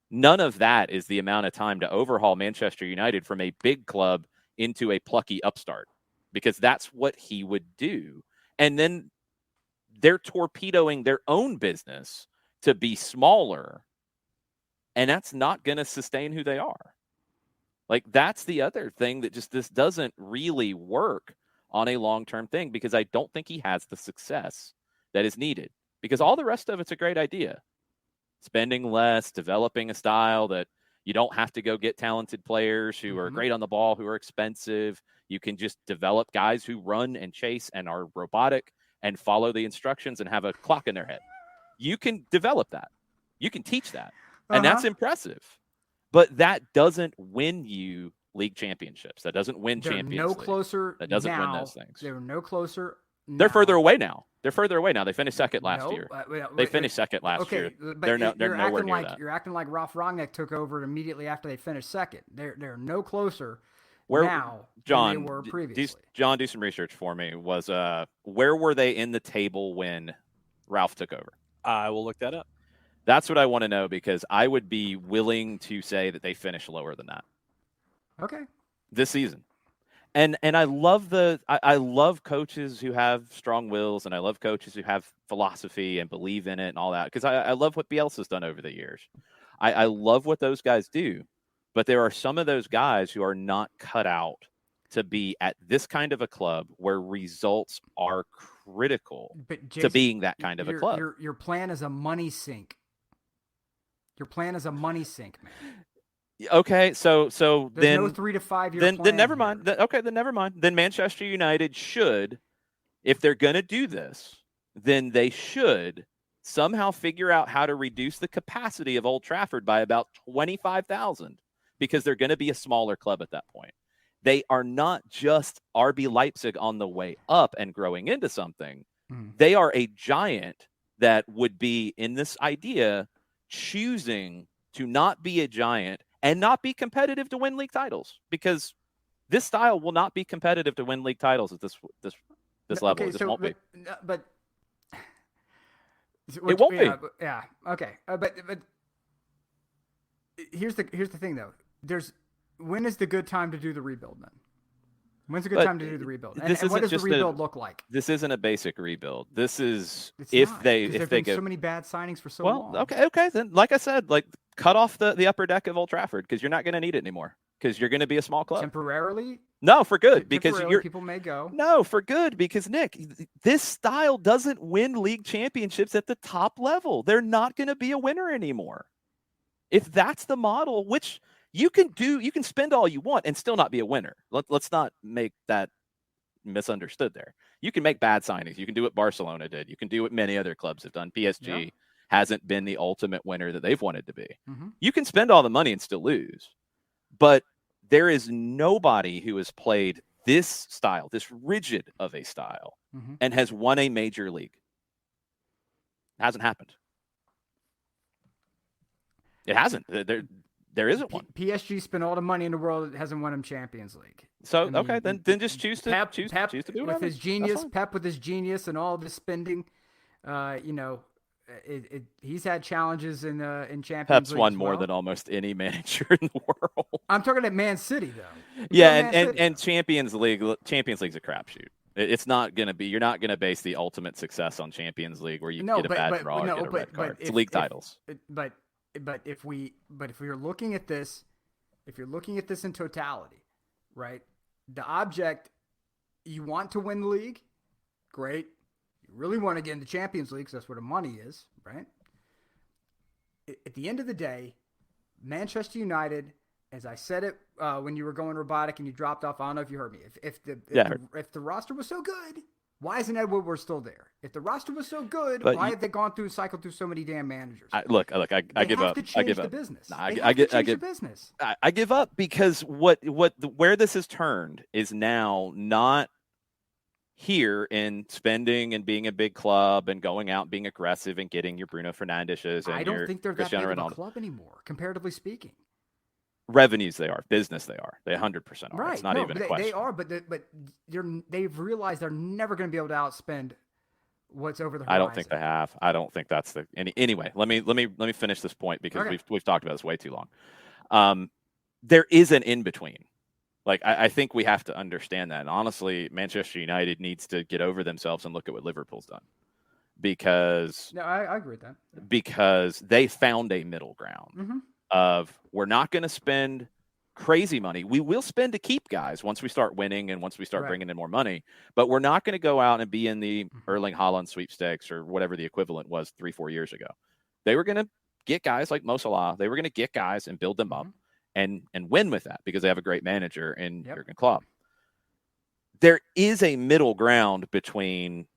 none of that is the amount of time to overhaul Manchester United from a big club into a plucky upstart, because that's what he would do. And then they're torpedoing their own business to be smaller, and that's not going to sustain who they are. Like, that's the other thing that just this doesn't really work on a long-term thing, because I don't think he has the success that is needed, because all the rest of it's a great idea. Spending less, developing a style that, You don't have to go get talented players who are great on the ball, who are expensive. You can just develop guys who run and chase and are robotic and follow the instructions and have a clock in their head. You can develop that. You can teach that. And that's impressive. But that doesn't win you league championships. That doesn't win They're Champions no League. closer. That doesn't now. win those things. They're no closer. They're now. further away now. They finished second last No, year. wait, They finished second last year. But They're nowhere acting near like that. you're acting like Ralf Rangnick took over immediately after they finished second. They're no closer Where, now John, than they were previously. John, do some research for me. Was where were they in the table when Ralph took over? I will look that up. That's what I want to know, because I would be willing to say that they finished lower than that. Okay. This season. And I love I love coaches who have strong wills, and I love coaches who have philosophy and believe in it and all that, because I love what Bielsa's done over the years. I love what those guys do, but there are some of those guys who are not cut out to be at this kind of a club where results are critical Jason, to being that kind of a club. Your plan is a money sink. Your plan is a money sink, man. Okay, so There's then no 3 to 5 year then plan never here. mind. Then never mind. Then Manchester United should, if they're going to do this, then they should somehow figure out how to reduce the capacity of Old Trafford by about 25,000, because they're going to be a smaller club at that point. They are not just RB Leipzig on the way up and growing into something. They are a giant that would be, in this idea, choosing to not be a giant and not be competitive to win league titles, because this style will not be competitive to win league titles at this level. Okay, It just won't be. But It won't be. Yeah. Okay. But here's the thing though. When is the good time to do the rebuild then? When's a good time to do the rebuild? And what does the rebuild look like? This isn't a basic rebuild. This is There've been so many bad signings for so long. Okay. Then, like I said, cut off the upper deck of Old Trafford, because you're not going to need it anymore, because you're going to be a small club Temporarily. No, for good, because people may go. No, for good, because Nick, this style doesn't win league championships at the top level. They're not going to be a winner anymore. If that's the model, which you can spend all you want and still not be a winner. Let's not make that misunderstood there. You can make bad signings. You can do what Barcelona did. You can do what many other clubs have done. PSG hasn't been the ultimate winner that they've wanted to be. You can spend all the money and still lose. But there is nobody who has played this style, this rigid of a style, and has won a major league. It hasn't happened. It hasn't. There isn't one. PSG spent all the money in the world, hasn't won him Champions League. So then just choose to Pep, choose to do with whatever. his genius. Pep with his genius and all this spending. He's had challenges in Champions League. Pep's won as more well. than almost any manager in the world. I'm talking about Man City though. And Champions League's a crapshoot. It's not going to be. You're not going to base the ultimate success on Champions League, where you get a bad draw or get a red card. It's league titles. But if you're looking at this, in totality, right? The object, you want to win the league, great. You really want to get in the Champions League, 'cause that's where the money is, right? At the end of the day, Manchester United, as I said it when you were going robotic and you dropped off, I don't know if you heard me. If the roster was so good, why isn't Ed Woodward still there? If the roster was so good, why have they cycled through so many damn managers? I give up. I give up. Business. I give up, because where this has turned is now not here in spending and being a big club and going out and being aggressive and getting your Bruno Fernandes's and I don't think they're that Cristiano big of Ronaldo. a club anymore, comparatively speaking. Revenues they are, business they are. They 100% are. Right. It's not even a question. They are, but they've realized they're never going to be able to outspend what's over the horizon. I don't think they have. I don't think that's the anyway. Let me finish this point, because we've talked about this way too long. There is an in between. I think we have to understand that. And honestly, Manchester United needs to get over themselves and look at what Liverpool's done, because I agree with that. Because they found a middle ground of, we're not going to spend crazy money. We will spend to keep guys once we start winning and once we start bringing in more money, but we're not going to go out and be in the Erling Haaland sweepstakes or whatever the equivalent was 3-4 years ago. They were going to get guys like Mo Salah. They were going to get guys and build them up and win with that because they have a great manager in Jurgen Klopp. There is a middle ground between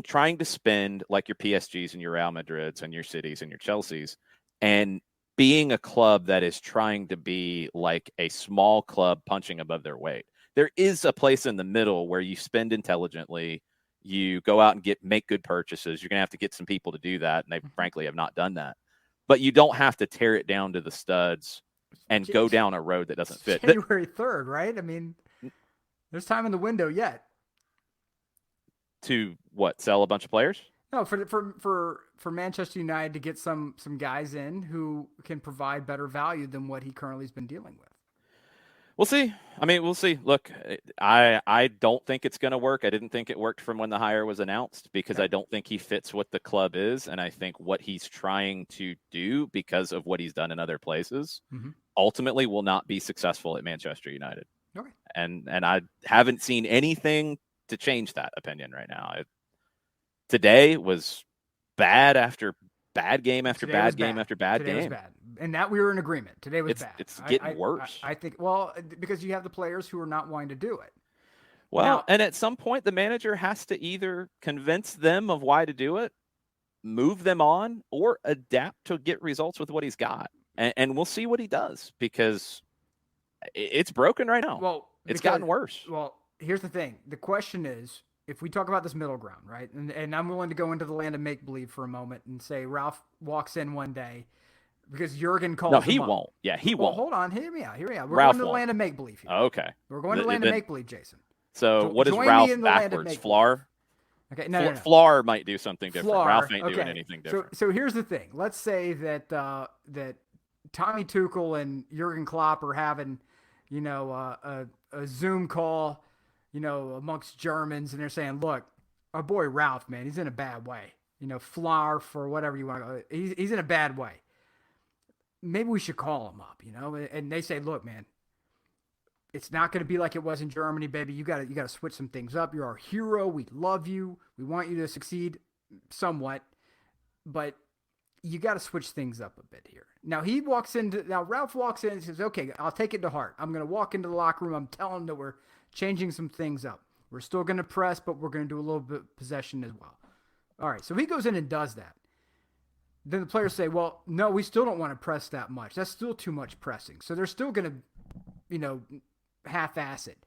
trying to spend like your PSGs and your Real Madrids and your Cities and your Chelseas, and being a club that is trying to be like a small club punching above their weight. There is a place in the middle where you spend intelligently, you go out and make good purchases. You're going to have to get some people to do that, and they frankly have not done that. But you don't have to tear it down to the studs and go down a road that doesn't fit. January 3rd, right? I mean, there's time in the window yet. To what? Sell a bunch of players? No, for Manchester United to get some guys in who can provide better value than what he currently has been dealing with. We'll see. I mean, we'll see. Look, I don't think it's going to work. I didn't think it worked from when the hire was announced because I don't think he fits what the club is, and I think what he's trying to do because of what he's done in other places ultimately will not be successful at Manchester United. Okay. And I haven't seen anything to change that opinion right now. Today was bad after bad game after bad game after bad game. Today was bad. And that we were in agreement. Today was bad. It's getting worse. I think, because you have the players who are not wanting to do it. Well, and at some point, the manager has to either convince them of why to do it, move them on, or adapt to get results with what he's got. And we'll see what he does because it's broken right now. Well, it's gotten worse. Well, here's the thing. The question is, if we talk about this middle ground, right, and I'm willing to go into the land of make-believe for a moment and say Ralf walks in one day because Jurgen calls him up. No, he won't. Yeah, he won't. Hold on. Hear me out. We're Ralf going to the won't. land of make-believe here. Okay. We're going to the land of make-believe, Jason. So what is join me Ralf in the land of backwards? make-believe. Flar? Okay, no. Flar might do something different. Flar, Ralf ain't doing anything different. So here's the thing. Let's say that that Tommy Tuchel and Jurgen Klopp are having, a Zoom call, amongst Germans, and they're saying, look, our boy Ralf, man, he's in a bad way. Flar for whatever you want to go. He's in a bad way. Maybe we should call him up, and they say, look, man, it's not going to be like it was in Germany, baby. You got to switch some things up. You're our hero. We love you. We want you to succeed somewhat, but you got to switch things up a bit here. Now Ralf walks in and says, okay, I'll take it to heart. I'm going to walk into the locker room. I'm telling them that we're changing some things up. We're still going to press, but we're going to do a little bit of possession as well. All right. So he goes in and does that. Then the players say, well, no, we still don't want to press that much. That's still too much pressing. So they're still going to, half-ass it.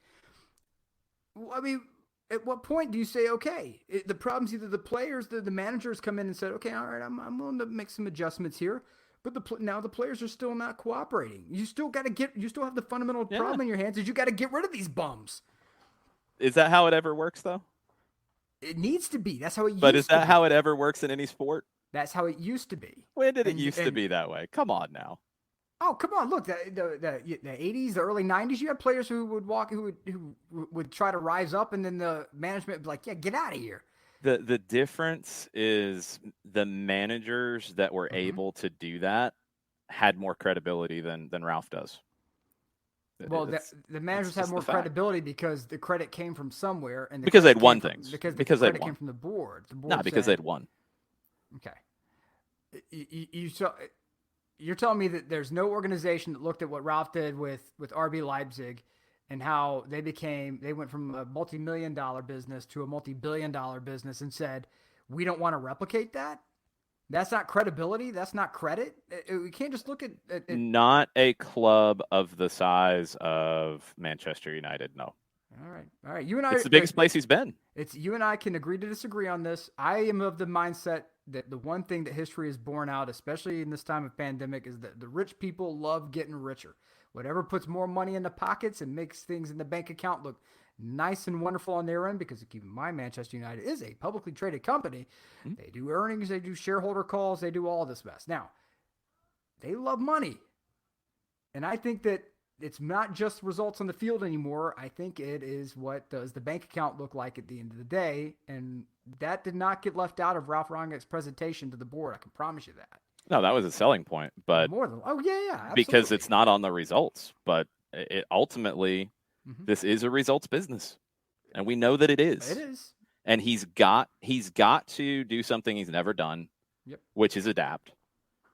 I mean, at what point do you say, okay, the problem's either the players, the managers come in and said, okay, all right, I'm willing to make some adjustments here, but now the players are still not cooperating. You still have the fundamental problem in your hands is you got to get rid of these bums. Is that how it ever works, though? It needs to be. That's how it used to be. But is that how it ever works in any sport? That's how it used to be. When did it used to be that way? Come on now. Oh, come on! Look, the 80s, the early 90s, you had players who would try to rise up, and then the management would be like, "Yeah, get out of here." The difference is the managers that were able to do that had more credibility than Ralf does. Well, the managers have more credibility because the credit came from somewhere, and because they'd won things. Because the credit won. came from the board. Not because they'd won. Okay. You're telling me that there's no organization that looked at what Ralf did with RB Leipzig and how they went from a multi-million-dollar business to a multi-billion-dollar business and said, we don't want to replicate that? That's not credibility. That's not credit. We can't just look at Not a club of the size of Manchester United, no. All right. You and I. It's the biggest place he's been. It's you and I can agree to disagree on this. I am of the mindset that the one thing that history has borne out, especially in this time of pandemic, is that the rich people love getting richer. Whatever puts more money in the pockets and makes things in the bank account look nice and wonderful on their end, because keep in mind, Manchester United is a publicly traded company. Mm-hmm. They do earnings, they do shareholder calls, they do all this mess. Now, they love money. And I think that it's not just results on the field anymore. I think it is what does the bank account look like at the end of the day. And that did not get left out of Ralf Rangnick's presentation to the board. I can promise you that. No, that was a selling point, but more than absolutely. Because it's not on the results, but it ultimately, this is a results business, and we know that it is. It is, and he's got to do something he's never done, which is adapt.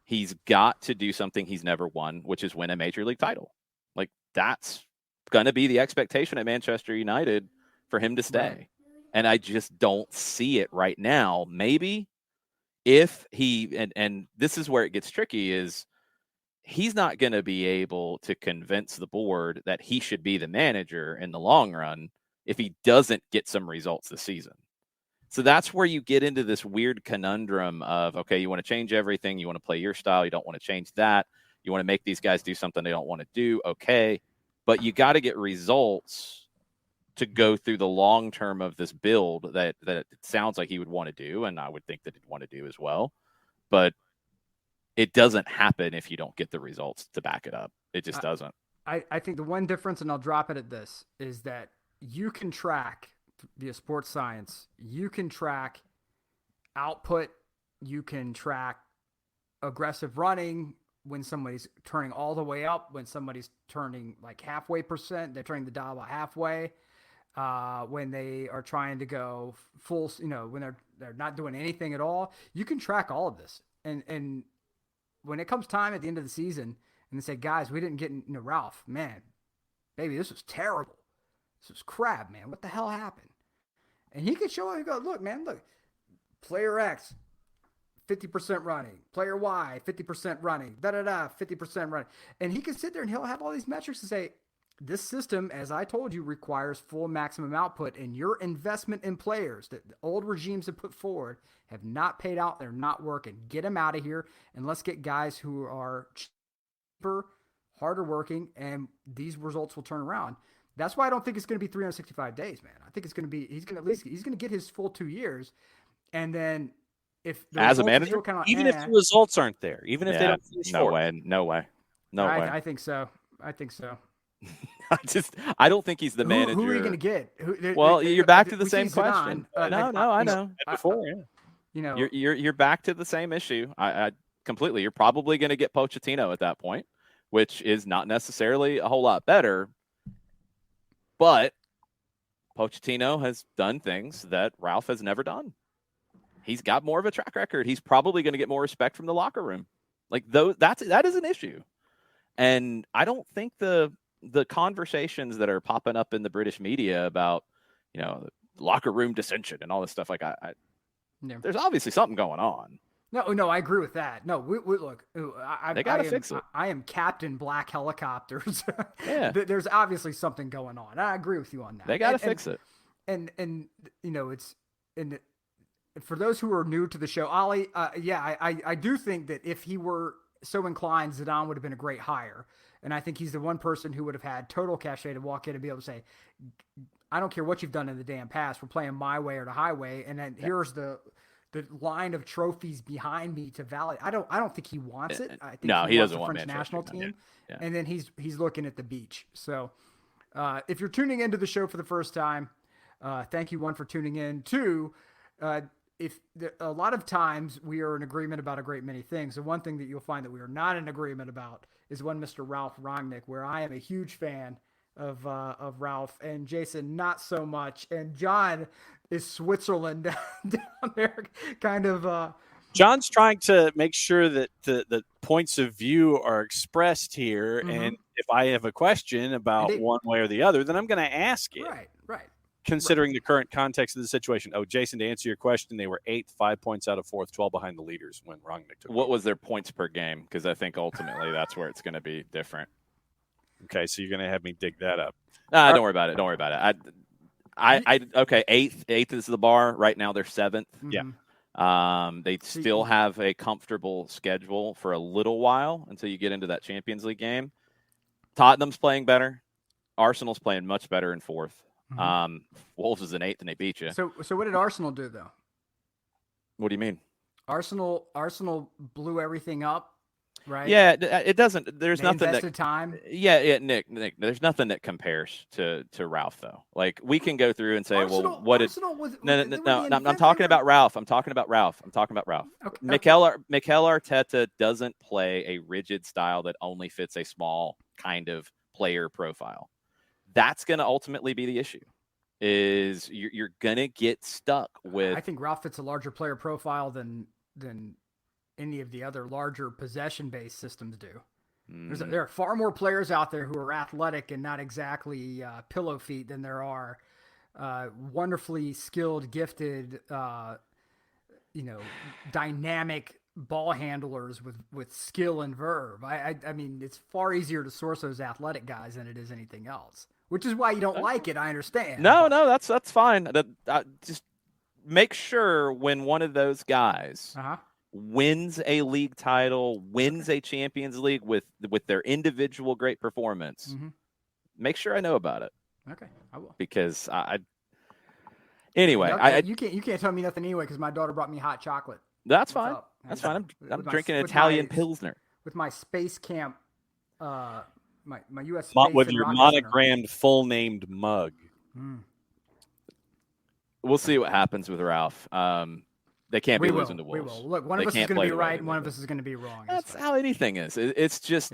he's got to do something he's never won, which is win a major league title. Like, that's going to be the expectation at Manchester United for him to stay. Right. And I just don't see it right now. Maybe if he, and this is where it gets tricky, is he's not going to be able to convince the board that he should be the manager in the long run if he doesn't get some results this season. So that's where you get into this weird conundrum of, okay, you want to change everything. You want to play your style. You don't want to change that. You want to make these guys do something they don't want to do. Okay. But you got to get results to go through the long term of this build that it sounds like he would want to do. And I would think that he'd want to do as well. But it doesn't happen if you don't get the results to back it up. It just doesn't. I think the one difference, and I'll drop it at this, is that you can track via sports science, you can track output, you can track aggressive running when somebody's turning all the way up, when somebody's turning like halfway percent, they're turning the dial about halfway, when they are trying to go full, when they're not doing anything at all. You can track all of this. And when it comes time at the end of the season and they say, guys, we didn't get, Ralf, man, baby, this was terrible. This was crap, man. What the hell happened? And he could show up and go, look, player X, 50% running. Player Y, 50% running. 50% running. And he can sit there and he'll have all these metrics to say, this system, as I told you, requires full maximum output, and your investment in players that the old regimes have put forward have not paid out. They're not working. Get them out of here, and let's get guys who are cheaper, harder working, and these results will turn around. That's why I don't think it's going to be 365 days, man. I think it's going to be, he's going to get his full 2 years. And then if the as a manager, even if the results aren't there, even if they don't finish no way. I think so. I don't think he's the manager. Who are you going to get? You're back to the same question. No, I know. Before, You're back to the same issue. I completely. You're probably going to get Pochettino at that point, which is not necessarily a whole lot better. But Pochettino has done things that Ralf has never done. He's got more of a track record. He's probably going to get more respect from the locker room. Like, that is an issue. And I don't think the conversations that are popping up in the British media about, locker room dissension and all this stuff, like there's obviously something going on. No, I agree with that. No, we look. They got to fix it. I am Captain Black Helicopters. Yeah, there's obviously something going on. I agree with you on that. They got to fix it. And it's for those who are new to the show, Ollie. I do think that if he were so inclined, Zidane would have been a great hire. And I think he's the one person who would have had total cachet to walk in and be able to say, I don't care what you've done in the damn past. We're playing my way or the highway. And then here's the line of trophies behind me to validate. I don't think he wants it. I think he doesn't the want French national team. Yeah. And then he's looking at the beach. So if you're tuning into the show for the first time, thank you, one, for tuning in. Two, a lot of times we are in agreement about a great many things. The one thing that you'll find that we are not in agreement about is one Mr. Ralf Rangnick, where I am a huge fan of Ralf, and Jason not so much, and John is Switzerland down there, kind of. John's trying to make sure that the points of view are expressed here, and if I have a question about one way or the other, then I'm going to ask it. Right. Considering the current context of the situation. Oh, Jason, to answer your question, they were 8th, 5 points out of 4th, 12 behind the leaders when Rangnick took. What was their points per game? Because I think ultimately that's where it's going to be different. Okay, so you're going to have me dig that up. Don't worry about it. Okay, 8th is the bar. Right now they're 7th. Yeah. They still have a comfortable schedule for a little while until you get into that Champions League game. Tottenham's playing better. Arsenal's playing much better in 4th. Wolves is in 8th and they beat you. So what did Arsenal do though? What do you mean? Arsenal blew everything up, right? Yeah, it doesn't. There's they nothing invested time. Yeah, Nick. There's nothing that compares to Ralf though. Like, we can go through and say, Arsenal, what did? No. I'm talking about Ralf. Okay. Mikel Arteta doesn't play a rigid style that only fits a small kind of player profile. That's going to ultimately be the issue. Is you're going to get stuck with. I think Ralf fits a larger player profile than any of the other larger possession-based systems do. Mm. There are far more players out there who are athletic and not exactly pillow feet than there are wonderfully skilled, gifted, dynamic ball handlers with skill and verve. I mean, it's far easier to source those athletic guys than it is anything else, which is why you don't like it. I understand. No, that's fine. Just make sure when one of those guys wins a league title, wins a Champions League with their individual great performance, make sure I know about it. Okay, I will. Because anyway, you can't tell me nothing anyway because my daughter brought me hot chocolate. That's fine. That's fine. I'm drinking Italian Pilsner with my space camp. My U.S. Space Space with and your Rocket monogrammed full named mug. We'll see what happens with Ralph. They can't be losing to Wolves. We will. Look, one of us is going to be right and one of us is going to be wrong. That's how anything is. It's just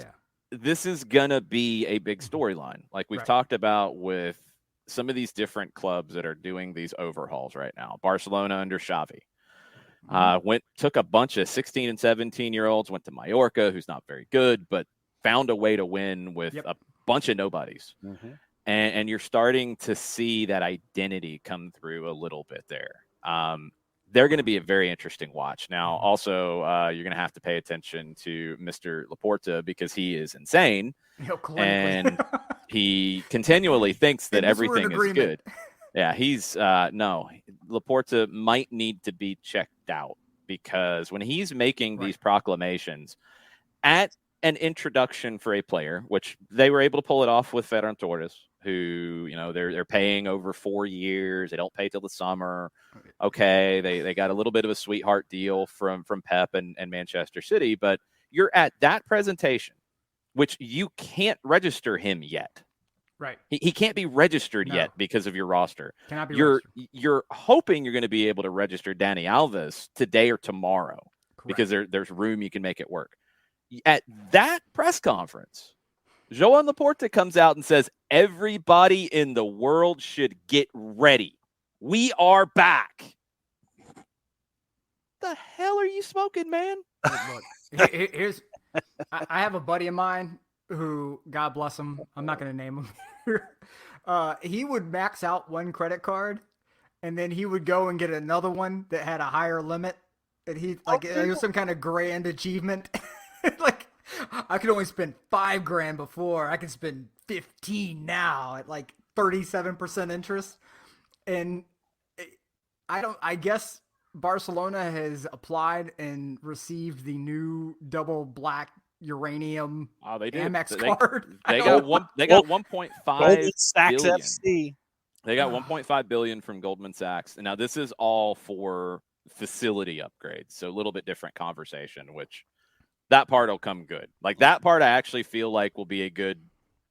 this is going to be a big storyline. Like we've talked about with some of these different clubs that are doing these overhauls right now. Barcelona under Xavi. Took a bunch of 16 and 17-year-olds, went to Mallorca, who's not very good, but found a way to win with a bunch of nobodies. And you're starting to see that identity come through a little bit there. They're going to be a very interesting watch. Now, also, you're going to have to pay attention to Mr. Laporta because he is insane. And he continually thinks that everything is good. Yeah, he's no. Laporta might need to be checked out because when he's making these proclamations at an introduction for a player, which they were able to pull it off with Ferran Torres, who, they're paying over 4 years. They don't pay till the summer. Okay, they got a little bit of a sweetheart deal from Pep and Manchester City, but you're at that presentation, which you can't register him yet. Right. He can't be registered yet because of your roster. Cannot be registered. You're hoping you're going to be able to register Dani Alves today or tomorrow because there's room you can make it work. At that press conference, Joan Laporta comes out and says, everybody in the world should get ready. We are back. The hell are you smoking, man? Look, here's I have a buddy of mine who, God bless him, I'm not going to name him here. He would max out one credit card, and then he would go and get another one that had a higher limit. And it was some kind of grand achievement. Like, I could only spend $5,000 before. I can spend 15 now at like 37% interest. And I guess Barcelona has applied and received the new double black uranium Amex card. They got 1.5 Sachs billion. FC. They got 1.5 billion from Goldman Sachs. And now this is all for facility upgrades. So a little bit different conversation, which that part will come good. Like that part I actually feel like will be a good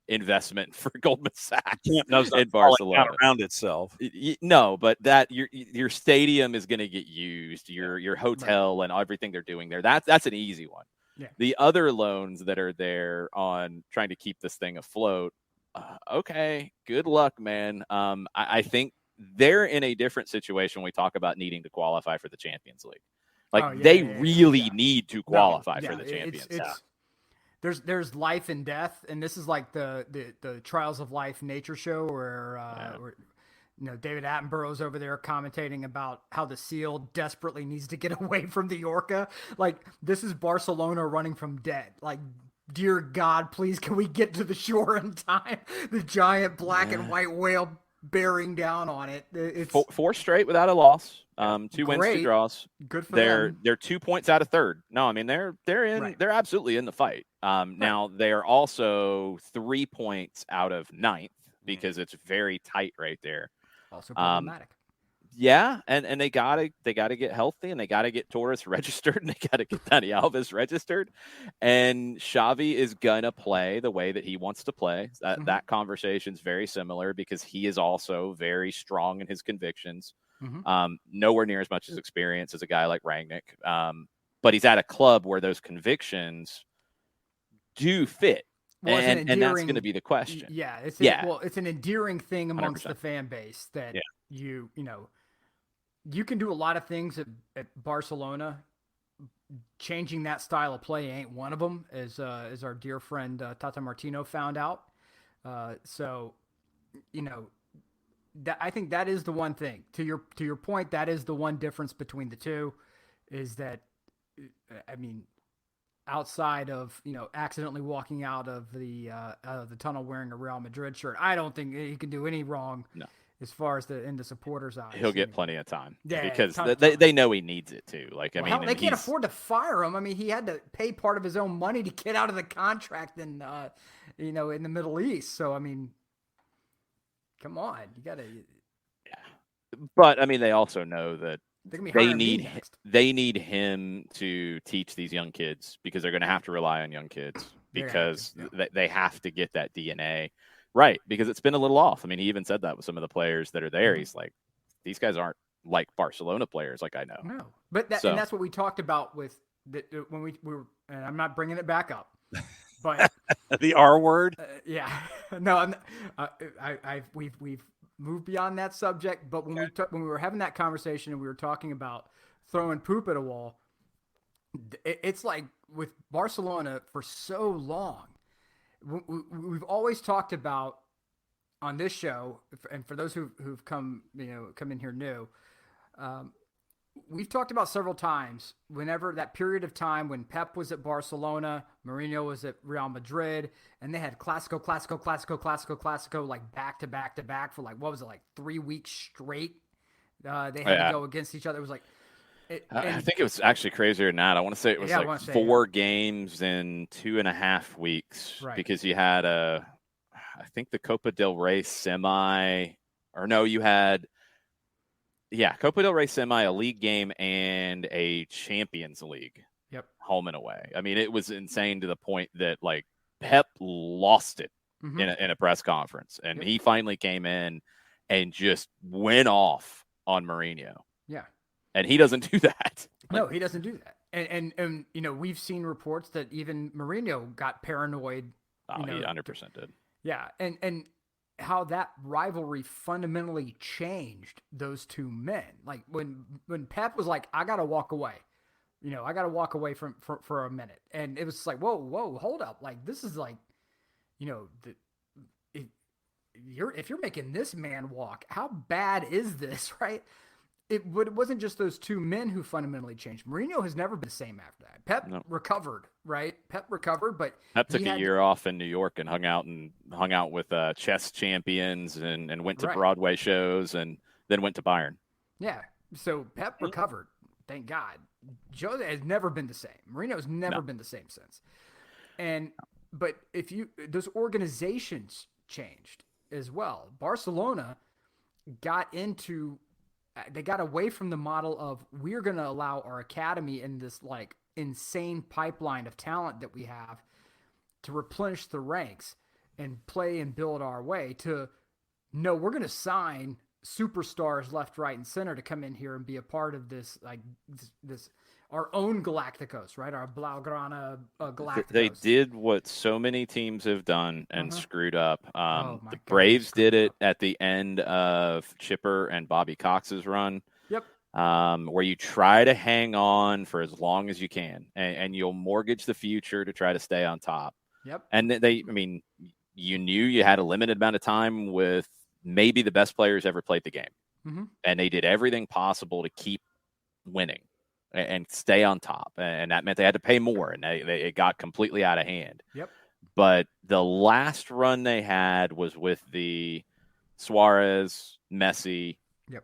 investment for Goldman Sachs in Barcelona around itself. No, but that your stadium is going to get used, your hotel and everything they're doing there. That's an easy one. Yeah. The other loans that are there on trying to keep this thing afloat, okay, good luck, man. I think they're in a different situation when we talk about needing to qualify for the Champions League. Like they really need to qualify for the Champions League. There's life and death, and this is like the Trials of Life nature show where David Attenborough's over there commentating about how the seal desperately needs to get away from the orca. Like, this is Barcelona running from dead. Like, dear God, please, can we get to the shore in time? The giant black and white whale bearing down on it. It's 4 straight without a loss. 2 wins, 2 draws. Good for them. They're 2 points out of third. No, I mean they're they're absolutely in the fight. Now they are also 3 points out of ninth because it's very tight right there. Also problematic. Yeah, and they gotta get healthy, and they gotta get Torres registered, and they gotta get Dani Alves registered, and Xavi is gonna play the way that he wants to play. That conversation's very similar because he is also very strong in his convictions. Nowhere near as much as experience as a guy like Rangnick, but he's at a club where those convictions do fit. Well, and that's going to be the question. Yeah, it's an endearing thing amongst 100%. The fan base that you can do a lot of things at Barcelona, changing that style of play ain't one of them, as our dear friend Tata Martino found out. So, you know, I think that is the one thing. To your point, that is the one difference between the two, is that, I mean, outside of, you know, accidentally walking out of the tunnel wearing a Real Madrid shirt, I don't think he can do any wrong. No. As far as in the supporters' eyes, He'll get plenty of time. Yeah, because ton of time. they know he needs it too. Like, I Well, mean, hell, they can't he's- afford to fire him. I mean, he had to pay part of his own money to get out of the contract in, you know, in the Middle East. So, I mean, come on, you gotta. But I mean, they also know that They're gonna be they hiring me need next. they need him to teach these young kids, because they're going to have to rely on young kids, They're gonna have because to, they have to get that DNA right, because it's been a little off. I mean, he even said that with some of the players that are there. He's like, these guys aren't like Barcelona players, like I know. No, but So- and that's what we talked about with when we were. And I'm not bringing it back up, but The R word. yeah, no, I'm not, we've moved beyond that subject. But when when we were having that conversation and we were talking about throwing poop at a wall, it's like with Barcelona for so long, we've always talked about on this show, and for those who've come in here new, we've talked about several times, whenever that period of time when Pep was at Barcelona, Mourinho was at Real Madrid, and they had Clasico, like back to back to back for like, what was it, like 3 weeks straight? They had to go against each other. It was like, I think it was actually crazier than that. I want to say it was like 4 games in 2.5 weeks, Right. because you had I think the Copa del Rey semi, or no, you had, Copa del Rey semi, a league game, and a Champions League. Yep. Home and away. I mean, it was insane to the point that like Pep lost it in a press conference, and he finally came in and just went off on Mourinho. Yeah. And he doesn't do that. No, he doesn't do that. And you know, we've seen reports that even Mourinho got paranoid. He 100% did. Yeah, and how that rivalry fundamentally changed those two men. Like when Pep was like, I gotta walk away. You know, I gotta walk away for a minute. And it was like, whoa, hold up. Like, this is like, you know, if you're making this man walk, how bad is this, right? It wasn't just those two men who fundamentally changed. Mourinho has never been the same after that. Pep recovered, right? Pep recovered, but Pep took a year off in New York and hung out with chess champions and went to Broadway shows, and then went to Bayern. Yeah, so Pep recovered, thank God. Jose has never been the same. Mourinho's never been the same since. But those organizations changed as well. Barcelona they got away from the model of, we're going to allow our academy in this like insane pipeline of talent that we have to replenish the ranks and play and build our way, to, no, we're going to sign superstars left, right, and center to come in here and be a part of this, like this our own Galacticos, right? Our Blaugrana Galacticos. They did what so many teams have done and screwed up. The goodness, Braves did it at the end of Chipper and Bobby Cox's run. Yep. Where you try to hang on for as long as you can, and you'll mortgage the future to try to stay on top. Yep. And you knew you had a limited amount of time with maybe the best players ever played the game. And they did everything possible to keep winning and stay on top. And that meant they had to pay more, and it got completely out of hand. Yep. But the last run they had was with the Suarez, Messi,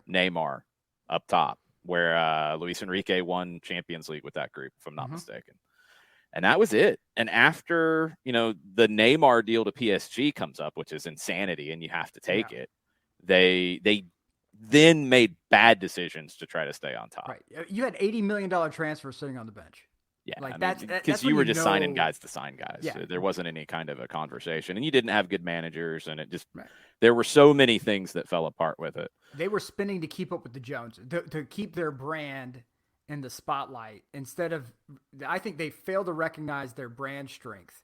Neymar up top, where Luis Enrique won Champions League with that group, if I'm not mistaken. And that was it. And after, the Neymar deal to PSG comes up, which is insanity, and you have to take it, they then made bad decisions to try to stay on top. Right. You had $80 million transfer sitting on the bench. Yeah, like because you were just signing guys to sign guys. Yeah. There wasn't any kind of a conversation, and you didn't have good managers, and it just there were so many things that fell apart with it. They were spinning to keep up with the Joneses, to keep their brand in the spotlight, instead of, I think they failed to recognize their brand strength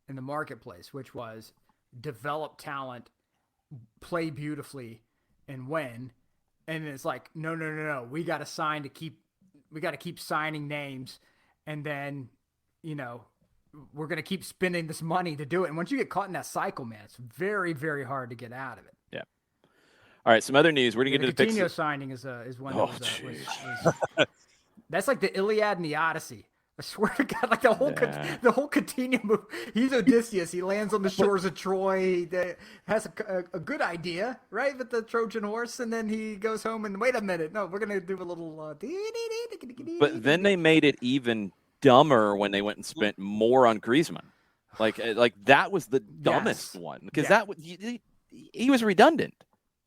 in the marketplace, which was develop talent, play beautifully, and win. And it's like, no, we got to keep signing names and then, we're going to keep spending this money to do it. And once you get caught in that cycle, man, it's very, very hard to get out of it. Yeah. All right, some other news. We're going to The get into the Coutinho picks. signing is one Oh, that was that's like the Iliad and the Odyssey. I swear to God, like the whole Coutinho move. He's Odysseus. He lands on the shores of Troy. He has a good idea, right, with the Trojan horse, and then he goes home and wait a minute. No, we're gonna do a little. But then they made it even dumber when they went and spent more on Griezmann. Like that was the dumbest one because he was redundant.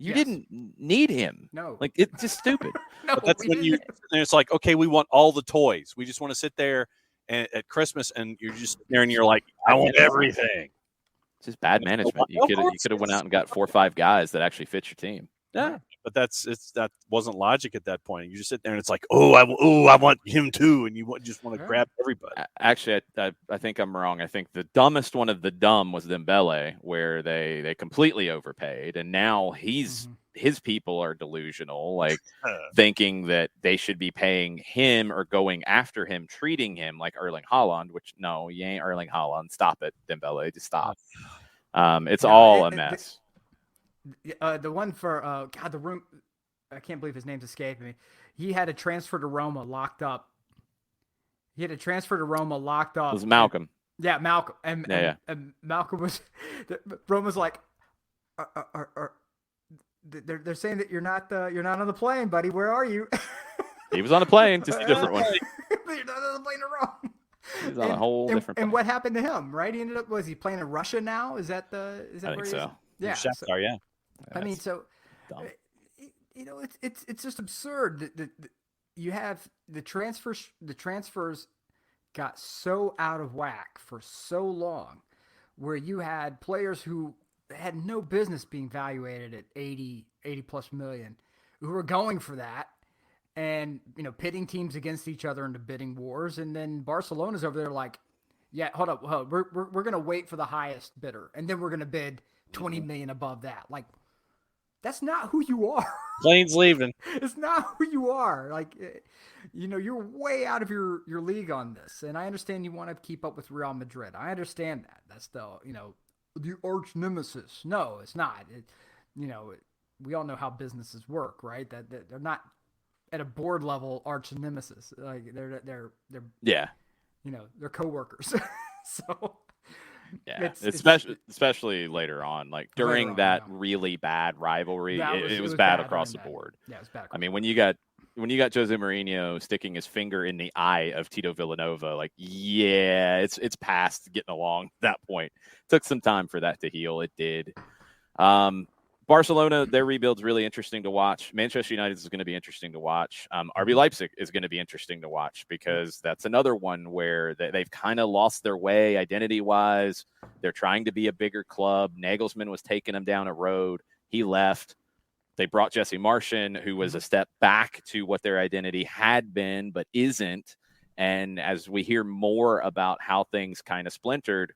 You didn't need him. No. Like, it's just stupid. No, but that's when it's like, okay, we want all the toys. We just want to sit there at Christmas and you're just sitting there and you're like, I want everything. It's just bad management. You could have went out and got 4 or 5 guys that actually fit your team. Yeah. But that wasn't logic at that point. You just sit there and it's like, I want him too, and you just want to grab everybody. Actually, I think I'm wrong. I think the dumbest one of the dumb was Dembele, where they completely overpaid, and now his people are delusional, like thinking that they should be paying him or going after him, treating him like Erling Haaland. Which no, you ain't Erling Haaland. Stop it, Dembele. Just stop. It's all a mess. The one for the room, I can't believe his name's escaping me. He had a transfer to Roma locked up. It was Malcolm. Malcolm. And Malcolm was. Roma's like, they're saying that you're not on the plane, buddy. Where are you? He was on a plane, just a different one. You're not on the plane in Rome. He's on a whole different plane. And what happened to him? Right? He ended up. Was he playing in Russia now? Is that I think so. Yeah. Shakhtar, yeah. I mean, so it's just absurd that you have the transfers got so out of whack for so long, where you had players who had no business being valuated at 80 plus million, who were going for that, and pitting teams against each other in the bidding wars, and then Barcelona's over there like, yeah, hold up, we're gonna wait for the highest bidder, and then we're gonna bid 20 million above that. Like, that's not who you are. Plane's leaving. It's not who you are. Like, you're way out of your league on this. And I understand you want to keep up with Real Madrid. I understand that. That's the arch nemesis. No, it's not. We all know how businesses work, right? That they're not at a board level arch nemesis. Like, they're they're coworkers. So. Yeah, especially later on, like during that really bad rivalry, it was bad across the board. Yeah, it was bad. I mean, when you got Jose Mourinho sticking his finger in the eye of Tito Villanova, like, it's past getting along at that point. Took some time for that to heal. It did. Barcelona, their rebuild's really interesting to watch. Manchester United is going to be interesting to watch. RB Leipzig is going to be interesting to watch because that's another one where they've kind of lost their way identity-wise. They're trying to be a bigger club. Nagelsmann was taking them down a road. He left. They brought Jesse Martian, who was a step back to what their identity had been but isn't. And as we hear more about how things kind of splintered,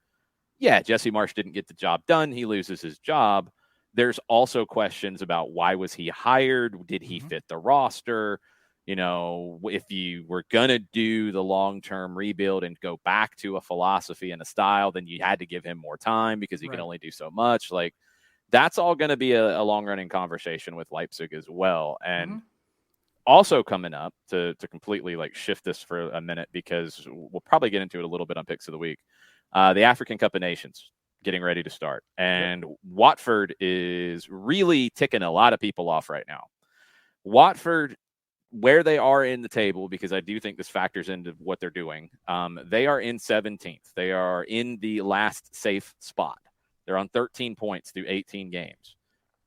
Jesse Marsh didn't get the job done. He loses his job. There's also questions about why was he hired? Did he fit the roster? If you were going to do the long-term rebuild and go back to a philosophy and a style, then you had to give him more time because he can only do so much. Like, that's all going to be a long-running conversation with Leipzig as well. And also coming up to completely like shift this for a minute, because we'll probably get into it a little bit on Picks of the Week. The African Cup of Nations getting ready to start. And Watford is really ticking a lot of people off right now. Watford, where they are in the table, because I do think this factors into what they're doing, they are in 17th. They are in the last safe spot. They're on 13 points through 18 games.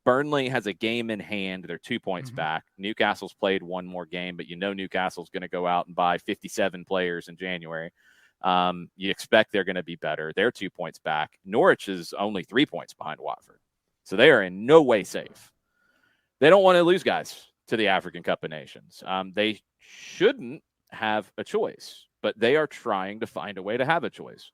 Burnley has a game in hand. They're 2 points back. Newcastle's played one more game, but Newcastle's going to go out and buy 57 players in January. You expect they're going to be better. They're 2 points back. Norwich is only 3 points behind Watford. So they are in no way safe. They don't want to lose guys to the African Cup of Nations. They shouldn't have a choice, but they are trying to find a way to have a choice.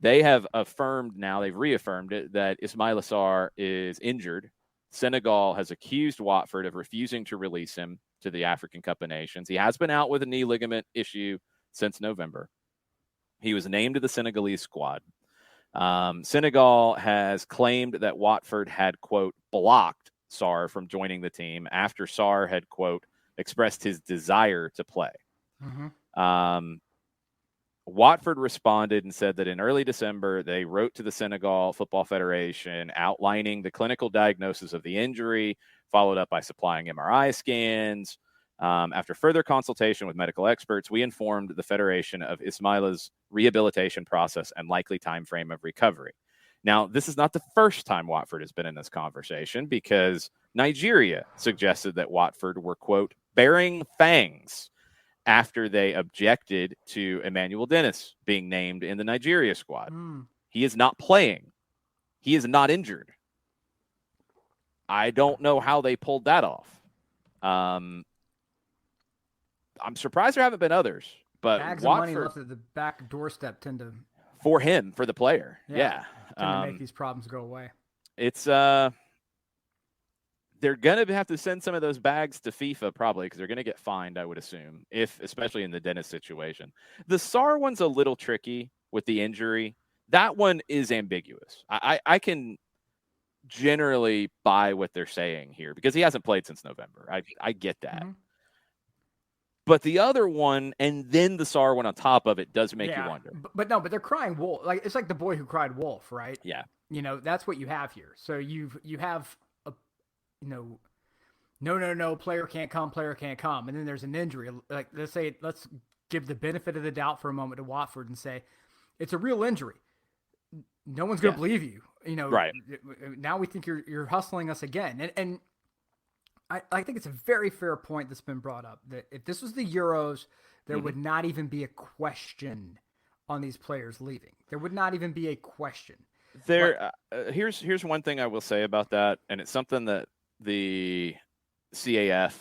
They have they've reaffirmed it, that Ismail Assar is injured. Senegal has accused Watford of refusing to release him to the African Cup of Nations. He has been out with a knee ligament issue since November. He was named to the Senegalese squad. Senegal has claimed that Watford had, quote, blocked Sarr from joining the team after Sarr had, quote, expressed his desire to play. Watford responded and said that in early December, they wrote to the Senegal Football Federation outlining the clinical diagnosis of the injury, followed up by supplying MRI scans. After further consultation with medical experts, we informed the Federation of Ismaila's rehabilitation process and likely time frame of recovery. Now, this is not the first time Watford has been in this conversation, because Nigeria suggested that Watford were, quote, bearing fangs after they objected to Emmanuel Dennis being named in the Nigeria squad. He is not playing. He is not injured. I don't know how they pulled that off. I'm surprised there haven't been others, but bags Watford, of money left at the back doorstep tend to for the player. Yeah. Tend to make these problems go away. It's they're going to have to send some of those bags to FIFA probably, because they're going to get fined, I would assume, especially in the Dennis situation. The Sarr one's a little tricky with the injury. That one is ambiguous. I can generally buy what they're saying here, because he hasn't played since November. I get that. But the other one, and then the Sarr one on top of it, does make you wonder. But they're crying wolf. Like, it's like the boy who cried wolf, right? Yeah. That's what you have here. So you have a, no, player can't come, and then there's an injury. Like, let's give the benefit of the doubt for a moment to Watford and say it's a real injury. No one's going to believe you. Right. Now we think you're hustling us again, and I think it's a very fair point that's been brought up, that if this was the Euros, there would not even be a question on these players leaving. There would not even be a question. Here's one thing I will say about that, and it's something that the CAF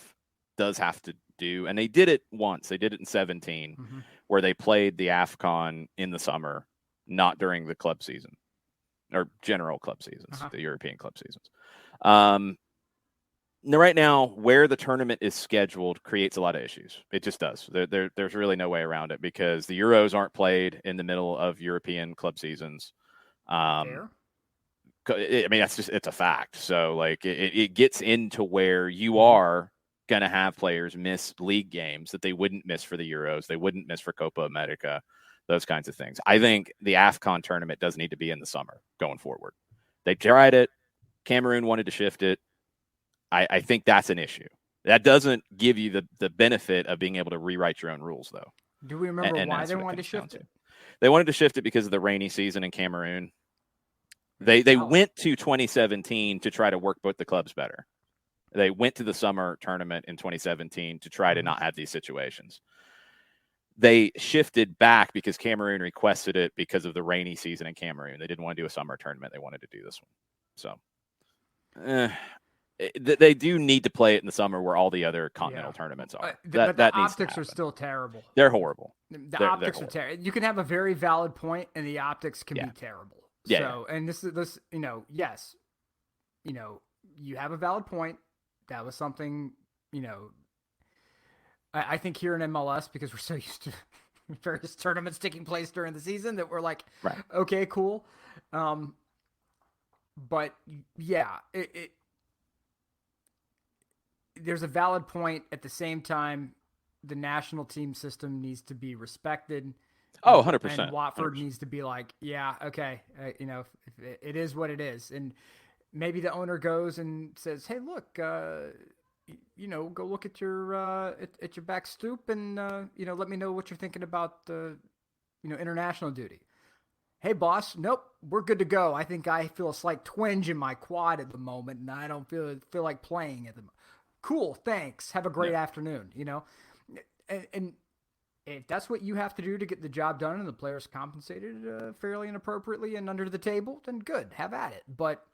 does have to do, and they did it once. They did it in 2017, where they played the AFCON in the summer, not during the club season or general club seasons, the European club seasons. Right now, where the tournament is scheduled creates a lot of issues. It just does. There's really no way around it, because the Euros aren't played in the middle of European club seasons. It's a fact. So, like, it gets into where you are going to have players miss league games that they wouldn't miss for the Euros. They wouldn't miss for Copa America, those kinds of things. I think the AFCON tournament does need to be in the summer going forward. They tried it. Cameroon wanted to shift it. I think that's an issue. That doesn't give you the benefit of being able to rewrite your own rules, though. Do we remember why they wanted to shift it? They wanted to shift it because of the rainy season in Cameroon. They went to 2017 to try to work both the clubs better. They went to the summer tournament in 2017 to try to not have these situations. They shifted back because Cameroon requested it because of the rainy season in Cameroon. They didn't want to do a summer tournament. They wanted to do this one. So they do need to play it in the summer where all the other continental tournaments are. But the optics are still terrible. They're horrible. The optics are terrible. You can have a very valid point, and the optics can be terrible. So, and this, yes, you have a valid point. That was something, I think here in MLS, because we're so used to various tournaments taking place during the season, that we're like, okay, cool. But yeah, there's a valid point. At the same time, the national team system needs to be respected. 100%. And Watford 100%. needs to be like, yeah, okay, it is what it is. And maybe the owner goes and says, hey, look, go look at your back stoop, and let me know what you're thinking about international duty. Hey, boss, nope, we're good to go. I think I feel a slight twinge in my quad at the moment, and I don't feel like playing at the moment. Cool, thanks. Have a great afternoon. And if that's what you have to do to get the job done, and the players compensated fairly and appropriately and under the table, then good, have at it. But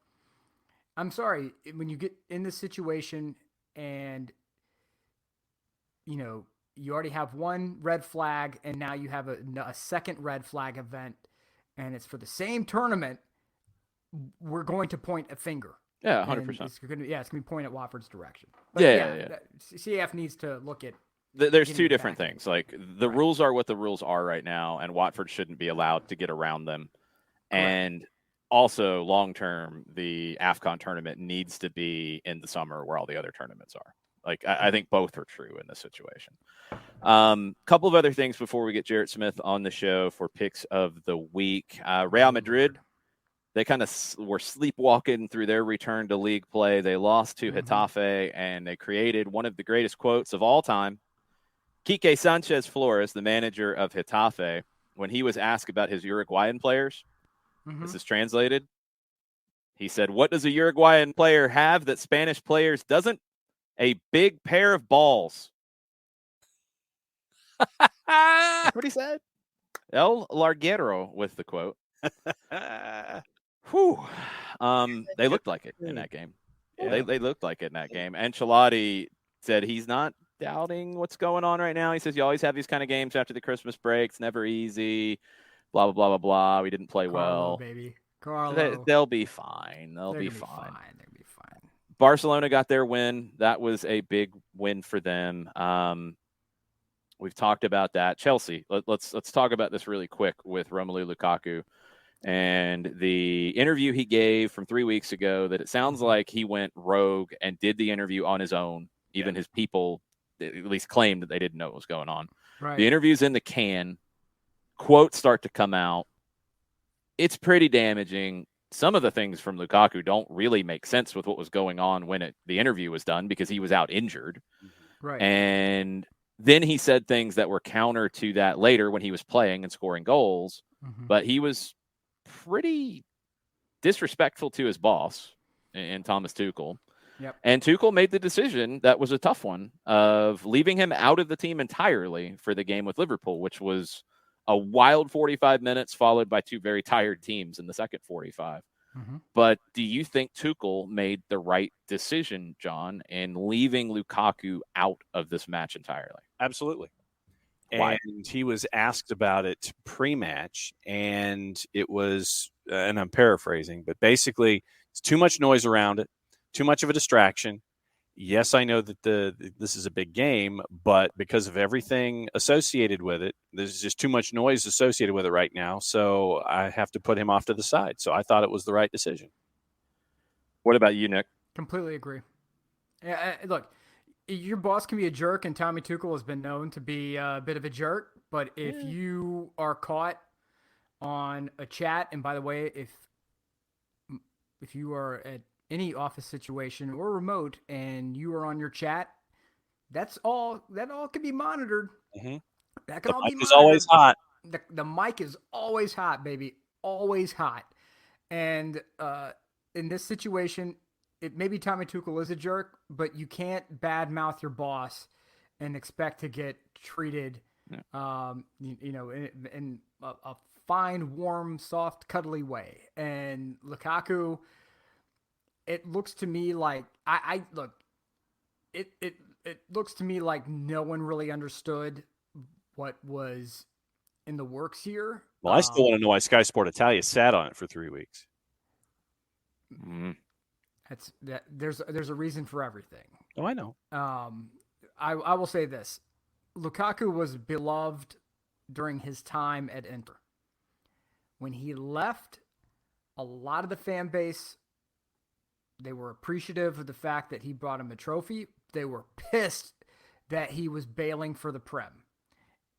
I'm sorry, when you get in this situation and you already have one red flag, and now you have a second red flag event, and it's for the same tournament, we're going to point a finger. Yeah, 100%. It's going to be pointed at Watford's direction. But CAF needs to look at There's getting two it different back in. things. Like the Right. rules are what the rules are right now, and Watford shouldn't be allowed to get around them. And also, long term, the AFCON tournament needs to be in the summer where all the other tournaments are. Like I think both are true in this situation. Couple of other things before we get Jarrett Smith on the show for picks of the week. Real Madrid, they kind of were sleepwalking through their return to league play. They lost to Getafe, and they created one of the greatest quotes of all time. Quique Sanchez Flores, the manager of Getafe, when he was asked about his Uruguayan players, this is translated. He said, "What does a Uruguayan player have that Spanish players doesn't? A big pair of balls." That's what he said. El Larguero with the quote. Whew. They looked like it in that game. Yeah. They looked like it in that game. Ancelotti said he's not doubting what's going on right now. He says you always have these kind of games after the Christmas break. It's never easy. Blah, blah, blah, blah, blah. We didn't play well. Baby. Carlo. They'll be fine. They'll be fine. They'll be fine. Barcelona got their win. That was a big win for them. We've talked about that. Chelsea. Let's talk about this really quick with Romelu Lukaku and the interview he gave from 3 weeks ago. That it sounds like he went rogue and did the interview on his own. Even his people at least claimed that they didn't know what was going on. Right. The interview's in the can. Quotes start to come out. It's pretty damaging. Some of the things from Lukaku don't really make sense with what was going on when the interview was done because he was out injured. Right. And then he said things that were counter to that later when he was playing and scoring goals. But he was pretty disrespectful to his boss in Thomas Tuchel. Yep. And Tuchel made the decision that was a tough one of leaving him out of the team entirely for the game with Liverpool, which was a wild 45 minutes followed by two very tired teams in the second 45. But do you think Tuchel made the right decision, John, in leaving Lukaku out of this match entirely? Absolutely. Why? And he was asked about it pre-match, and it was, and I'm paraphrasing, but basically it's too much noise around it, too much of a distraction. Yes, I know that this is a big game, but because of everything associated with it, there's just too much noise associated with it right now. So I have to put him off to the side. So I thought it was the right decision. What about you, Nick? Completely agree. Yeah, look, your boss can be a jerk, and Tommy Tuchel has been known to be a bit of a jerk. But if you are caught on a chat, and by the way, if you are at any office situation or remote and you are on your chat, that all can be monitored. That can all be monitored. The mic is always hot. The mic is always hot, baby. Always hot. And in this situation, maybe Tommy Tuchel is a jerk, but you can't badmouth your boss and expect to get treated, in a fine, warm, soft, cuddly way. And Lukaku, it looks to me like it looks to me like no one really understood what was in the works here. Well, I still want to know why Sky Sport Italia sat on it for 3 weeks. There's a reason for everything. Oh, I know. I will say this: Lukaku was beloved during his time at Inter. When he left, a lot of the fan base, they were appreciative of the fact that he brought him a trophy. They were pissed that he was bailing for the Prem.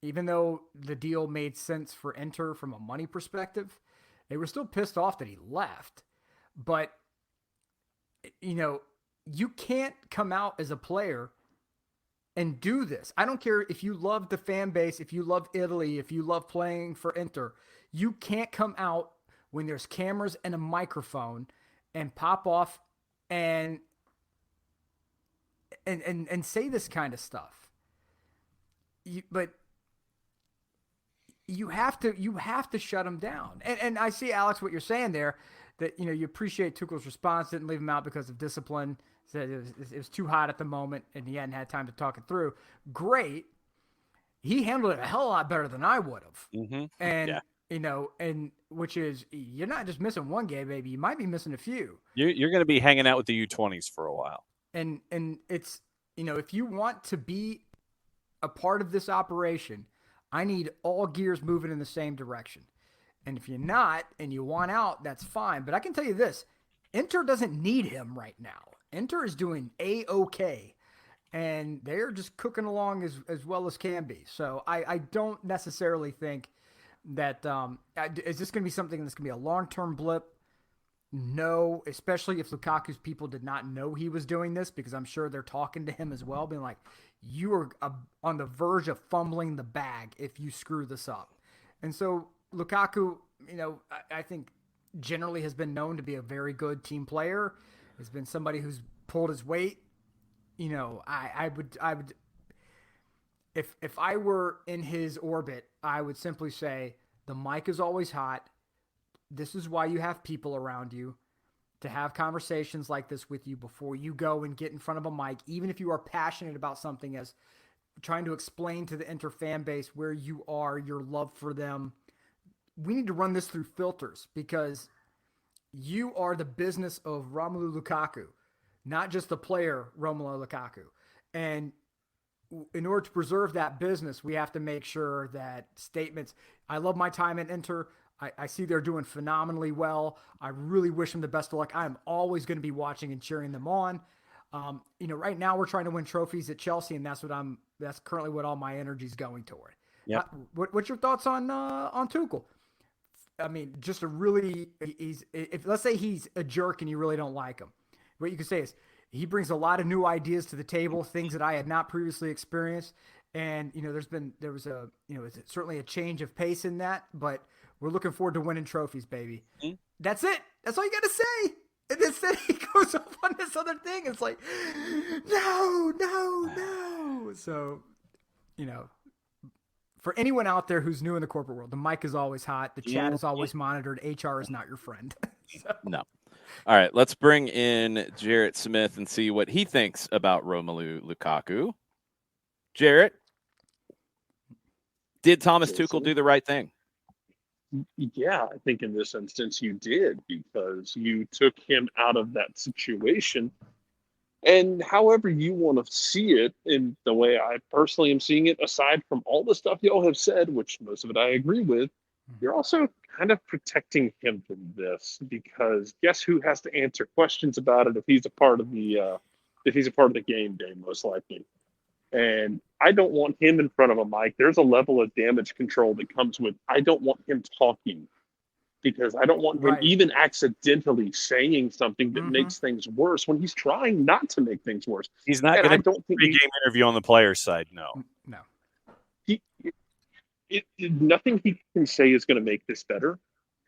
Even though the deal made sense for Inter from a money perspective, they were still pissed off that he left. But, you can't come out as a player and do this. I don't care if you love the fan base, if you love Italy, if you love playing for Inter. You can't come out when there's cameras and a microphone and pop off and say this kind of stuff. But you have to shut him down. And I see, Alex, what you're saying there, that you appreciate Tuchel's response, didn't leave him out because of discipline. Said it was too hot at the moment and he hadn't had time to talk it through. Great. He handled it a hell of a lot better than I would have. And and which is, you're not just missing one game, baby. You might be missing a few. You're going to be hanging out with the U20s for a while. And it's, if you want to be a part of this operation, I need all gears moving in the same direction. And if you're not and you want out, that's fine. But I can tell you this, Inter doesn't need him right now. Inter is doing A-OK. And they're just cooking along as well as can be. So I don't necessarily think that is this going to be something that's going to be a long-term blip? No, especially if Lukaku's people did not know he was doing this, because I'm sure they're talking to him as well, being like, you are on the verge of fumbling the bag if you screw this up. And so Lukaku, I think generally has been known to be a very good team player, has been somebody who's pulled his weight. I would, if I were in his orbit, I would simply say the mic is always hot. This is why you have people around you to have conversations like this with you before you go and get in front of a mic, even if you are passionate about something, as trying to explain to the Inter fan base where you are, your love for them. We need to run this through filters, because you are the business of Romelu Lukaku, not just the player Romelu Lukaku. And in order to preserve that business, we have to make sure that statements, I love my time at Inter, I see they're doing phenomenally well, I really wish them the best of luck, I'm always going to be watching and cheering them on. Right now we're trying to win trophies at Chelsea, and that's currently what all my energy is going toward. Yep. What's your thoughts on Tuchel? I mean, just if let's say he's a jerk and you really don't like him, what you could say is he brings a lot of new ideas to the table, things that I had not previously experienced. And, there was certainly a change of pace in that, but we're looking forward to winning trophies, baby. Mm-hmm. That's it. That's all you got to say. And then he goes off on this other thing. It's like, no. So, for anyone out there who's new in the corporate world, the mic is always hot. The chat is always monitored. HR is not your friend. So. No. All right, let's bring in Jarrett Smith and see what he thinks about Romelu Lukaku. Jarrett, did Thomas Tuchel do the right thing? Yeah, I think in this instance you did, because you took him out of that situation. And however you want to see it, in the way I personally am seeing it, aside from all the stuff y'all have said, which most of it I agree with, you're also kind of protecting him from this, because guess who has to answer questions about it if he's a part of the game day, most likely. And I don't want him in front of a mic. There's a level of damage control that comes with, I don't want him talking, because I don't want him even accidentally saying something that makes things worse when he's trying not to make things worse. He's not going to do a game interview on the player's side. No. Nothing he can say is going to make this better.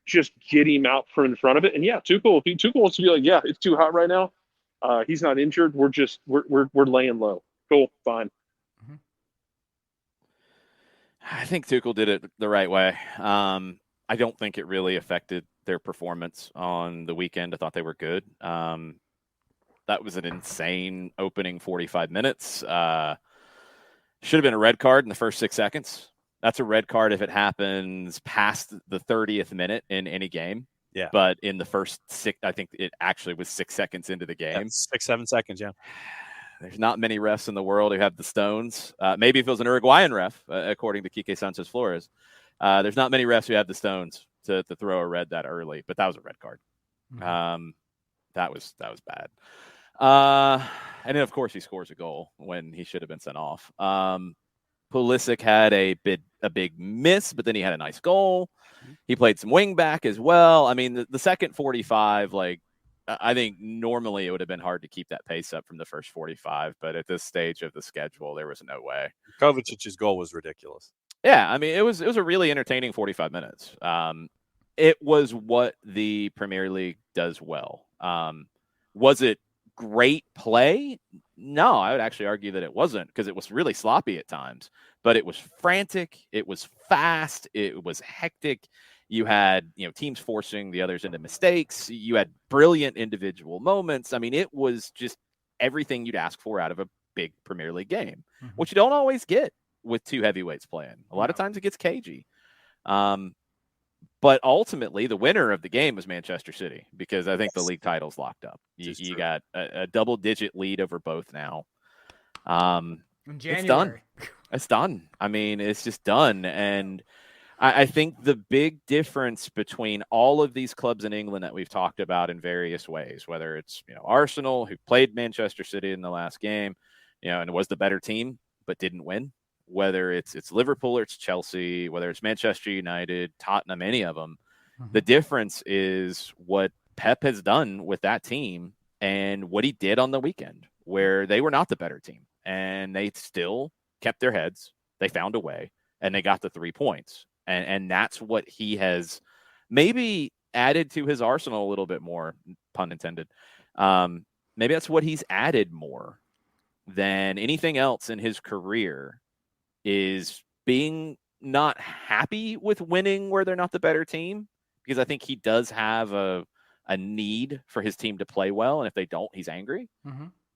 Just get him out in front of it. And yeah, Tuchel, if Tuchel wants to be like, yeah, it's too hot right now, he's not injured, we're laying low. Cool, fine. I think Tuchel did it the right way. I don't think it really affected their performance on the weekend. I thought they were good. That was an insane opening 45 minutes. Should have been a red card in the first 6 seconds. That's a red card if it happens past the 30th minute in any game. Yeah. But in the first 6, I think it actually was 6 seconds into the game. 6-7 seconds, yeah. There's not many refs in the world who have the stones. Maybe if it was an Uruguayan ref, according to Quique Sanchez Flores, there's not many refs who have the stones to throw a red that early. But that was a red card. That was bad. And then of course he scores a goal when he should have been sent off. Pulisic had a big miss, but then he had a nice goal. He played some wing back as well. I mean, the second 45, I think normally it would have been hard to keep that pace up from the first 45, but at this stage of the schedule, there was no way. Kovacic's goal was ridiculous. Yeah, I mean, it was a really entertaining 45 minutes. It was what the Premier League does well. Was it great play? No, I would actually argue that it wasn't, because it was really sloppy at times, but it was frantic. It was fast. It was hectic. You had, teams forcing the others into mistakes. You had brilliant individual moments. I mean, it was just everything you'd ask for out of a big Premier League game, which you don't always get with two heavyweights playing. A lot of times it gets cagey. But ultimately, the winner of the game was Manchester City, because I think the league title's locked up. You got a double-digit lead over both now. In January. It's done. It's done. I mean, it's just done. And I think the big difference between all of these clubs in England that we've talked about in various ways, whether it's Arsenal, who played Manchester City in the last game, and was the better team but didn't win, whether it's Liverpool or it's Chelsea, whether it's Manchester United, Tottenham, any of them, the difference is what Pep has done with that team and what he did on the weekend, where they were not the better team and they still kept their heads. They found a way and they got the 3 points. And that's what he has maybe added to his arsenal a little bit more, pun intended. Maybe that's what he's added more than anything else in his career, is being not happy with winning where they're not the better team, because I think he does have a need for his team to play well. And if they don't, he's angry.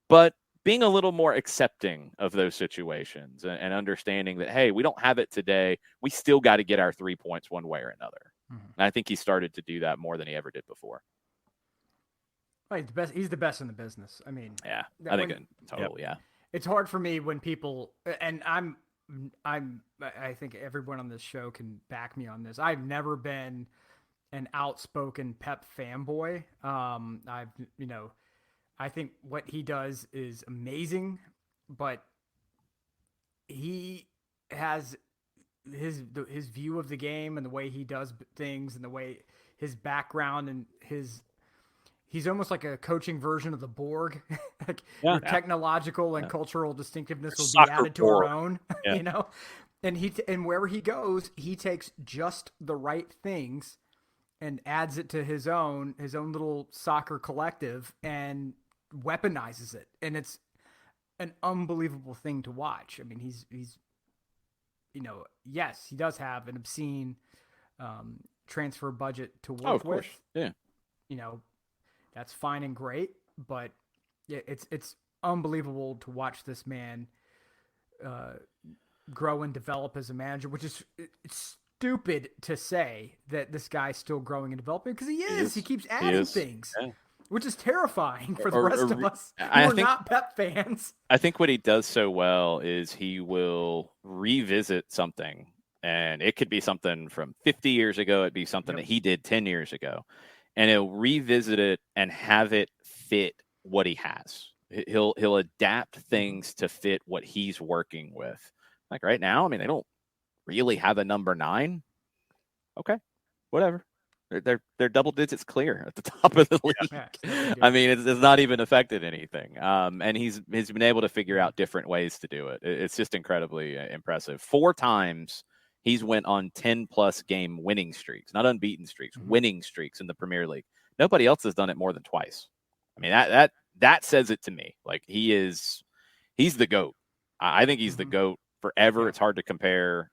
But being a little more accepting of those situations and understanding that, hey, we don't have it today. We still got to get our 3 points one way or another. And I think he started to do that more than he ever did before. Right, the best. He's the best in the business. I mean, yeah, I think totally. Yeah, it's hard for me when people, and I think everyone on this show can back me on this. I've never been an outspoken Pep fanboy. I think what he does is amazing, but he has his view of the game and the way he does things and the way his background and he's almost like a coaching version of the Borg. Like your technological and cultural distinctiveness will be added to our own, and wherever he goes, he takes just the right things and adds it to his own little soccer collective and weaponizes it. And it's an unbelievable thing to watch. I mean, he's yes, he does have an obscene transfer budget to work with. Yeah. That's fine and great, but it's unbelievable to watch this man grow and develop as a manager, which is it's stupid to say that this guy's still growing and developing, because he is. He keeps adding things, which is terrifying for the rest of us who are not Pep fans. I think what he does so well is he will revisit something, and it could be something from 50 years ago. It'd be something that he did 10 years ago. And he'll revisit it and have it fit what he has. He'll adapt things to fit what he's working with. Like right now, I mean, they don't really have a number 9. Okay, whatever. They're double digits clear at the top of the league. Yeah, I mean, it's not even affected anything. And he's been able to figure out different ways to do it. It's just incredibly impressive. 4 times he's went on 10-plus game winning streaks, not unbeaten streaks, winning streaks in the Premier League. Nobody else has done it more than twice. I mean, that says it to me. Like he's the GOAT. I think he's the GOAT forever. Yeah. It's hard to compare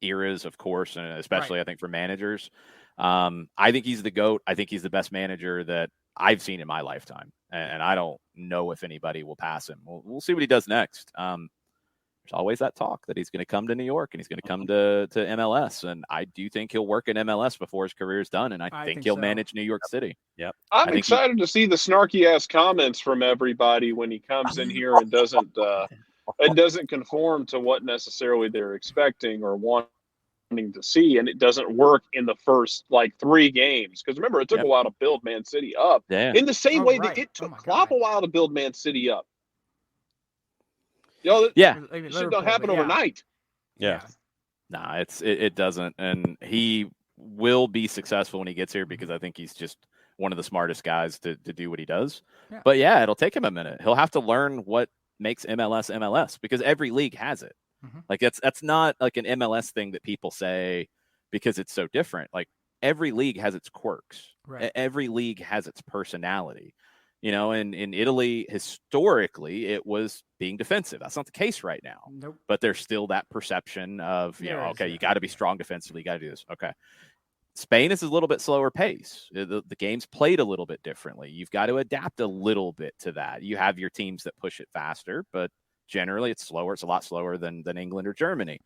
eras, of course, and especially I think for managers. I think he's the GOAT. I think he's the best manager that I've seen in my lifetime, and I don't know if anybody will pass him. We'll see what he does next. There's always that talk that he's going to come to New York and he's going to come to MLS. And I do think he'll work in MLS before his career is done. And I think he'll manage New York City. Yep. I'm excited to see the snarky ass comments from everybody when he comes in here and doesn't conform to what necessarily they're expecting or wanting to see. And it doesn't work in the first 3 games. Because remember, it took a while to build Man City up in the same way that it took Klopp a while to build Man City up. It shit don't happen overnight. Yeah. Nah, it doesn't. And he will be successful when he gets here because I think he's just one of the smartest guys to do what he does. Yeah. But it'll take him a minute. He'll have to learn what makes MLS because every league has it. Like that's not like an MLS thing that people say because it's so different. Like every league has its quirks. Right. Every league has its personality. In Italy, historically, it was being defensive. That's not the case right now. Nope. But there's still that perception of, you got to be strong defensively. You got to do this. Okay. Spain is a little bit slower pace. The game's played a little bit differently. You've got to adapt a little bit to that. You have your teams that push it faster, but generally it's slower. It's a lot slower than England or Germany.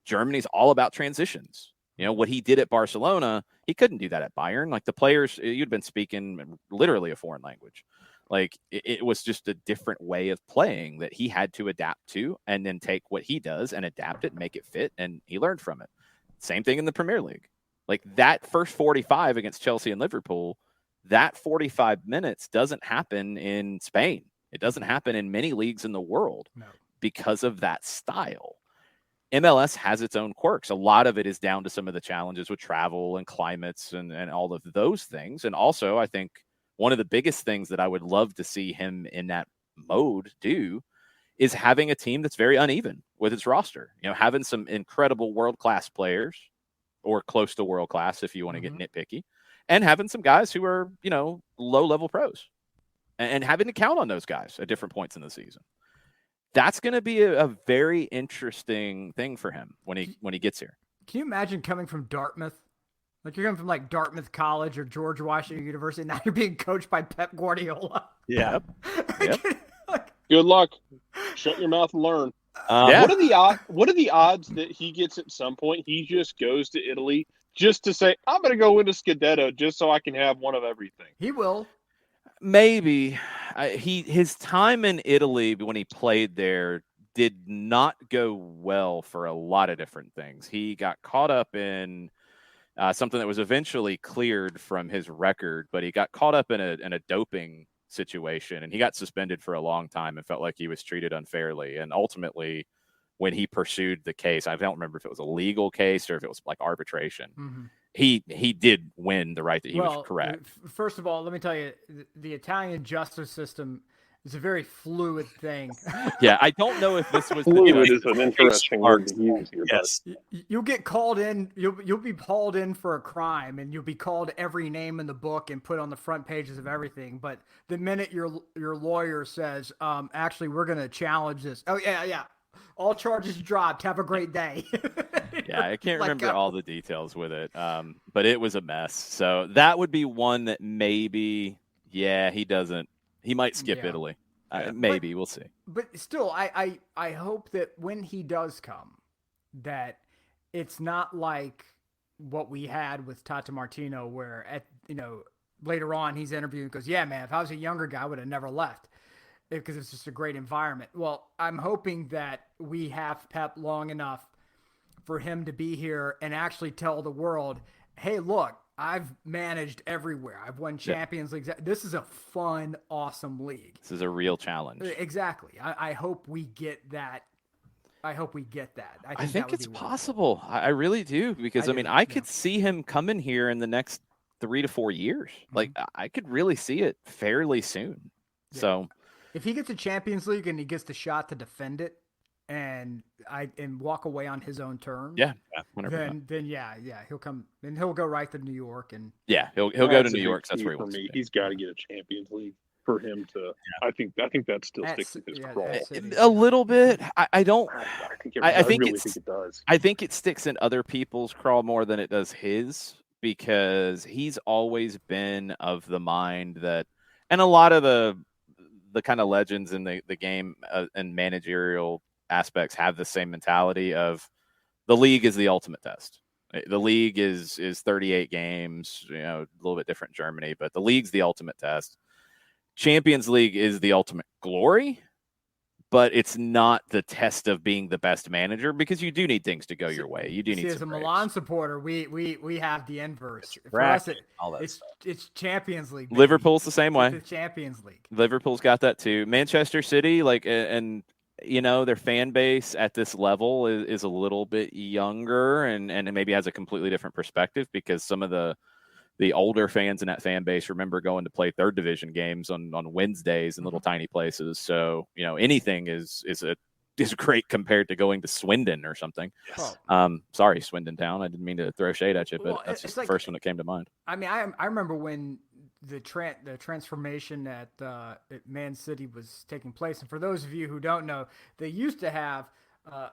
Germany's all about transitions. What he did at Barcelona, he couldn't do that at Bayern. Like the players, you'd been speaking literally a foreign language. Like it was just a different way of playing that he had to adapt to, and then take what he does and adapt it and make it fit. And he learned from it. Same thing in the Premier League. Like that first 45 against Chelsea and Liverpool, that 45 minutes doesn't happen in Spain. It doesn't happen in many leagues in the world because of that style. MLS has its own quirks. A lot of it is down to some of the challenges with travel and climates and all of those things. And also, I think one of the biggest things that I would love to see him in that mode do is having a team that's very uneven with its roster. You know, having some incredible world-class players, or close to world-class if you want to get nitpicky, and having some guys who are, you know, low-level pros, and having to count on those guys at different points in the season. That's going to be a very interesting thing for him when he gets here. Can you imagine coming from Dartmouth? Like you're coming from like Dartmouth College or George Washington University, and now you're being coached by Pep Guardiola. Yeah. Yep. Good luck. Shut your mouth and learn. Yeah. What are the odds that he gets at some point? He just goes to Italy just to say, "I'm going to go into Scudetto just so I can have one of everything." He will. Maybe his time in Italy when he played there did not go well for a lot of different things. He got caught up in something that was eventually cleared from his record, but he got caught up in a doping situation, and he got suspended for a long time and felt like he was treated unfairly. And ultimately, when he pursued the case, I don't remember if it was a legal case or if it was like arbitration. Mm-hmm. He did win the right that he was correct. First of all, let me tell you, the Italian justice system is a very fluid thing. Yeah, I don't know if this was Fluid is an interesting word to use here. Yes. You'll get called in. You'll be called in for a crime, and you'll be called every name in the book and put on the front pages of everything. But the minute your lawyer says, "Actually, we're going to challenge this," oh yeah, all charges dropped. Have a great day. Yeah, I can't remember all the details with it, but it was a mess. So that would be one that maybe, he might skip Italy. Maybe, we'll see. But still, I hope that when he does come, that it's not like what we had with Tata Martino, where later on he's interviewing and goes, "Yeah, man, if I was a younger guy, I would have never left." Because it's just a great environment. Well, I'm hoping that we have Pep long enough for him to be here and actually tell the world, "Hey, look, I've managed everywhere. I've won Champions League. This is a fun, awesome league. This is a real challenge." Exactly. I hope we get that. I think it's possible. I really do, because I could see him coming here in the next 3 to 4 years. Mm-hmm. Like I could really see it fairly soon. Yeah. So if he gets a Champions League and he gets the shot to defend it and walk away on his own terms, then he'll come and he'll go right to New York, and he'll go to New York. That's where he wants to be. He's got to get a Champions League for him to. Yeah. I think that still sticks in his crawl a little bit. I really think it does. I think it sticks in other people's crawl more than it does his, because he's always been of the mind that, and a lot of the kind of legends in the game and managerial aspects have the same mentality of the league is the ultimate test. The league is 38 games, a little bit different in Germany, but the league's the ultimate test. Champions League is the ultimate glory, but it's not the test of being the best manager, because you do need things to go your way. You do need. As a Milan supporter, we have the inverse. For us, it's Champions League. Baby. Liverpool's the same way. The Champions League. Liverpool's got that too. Manchester City, and their fan base at this level is a little bit younger and maybe has a completely different perspective, because some of the older fans in that fan base remember going to play third division games on Wednesdays in little tiny places. So, anything is great compared to going to Swindon or something. Yes. Sorry, Swindon Town. I didn't mean to throw shade at you, but that's just the first one that came to mind. I mean, I remember when the transformation at Man City was taking place. And for those of you who don't know, they used to have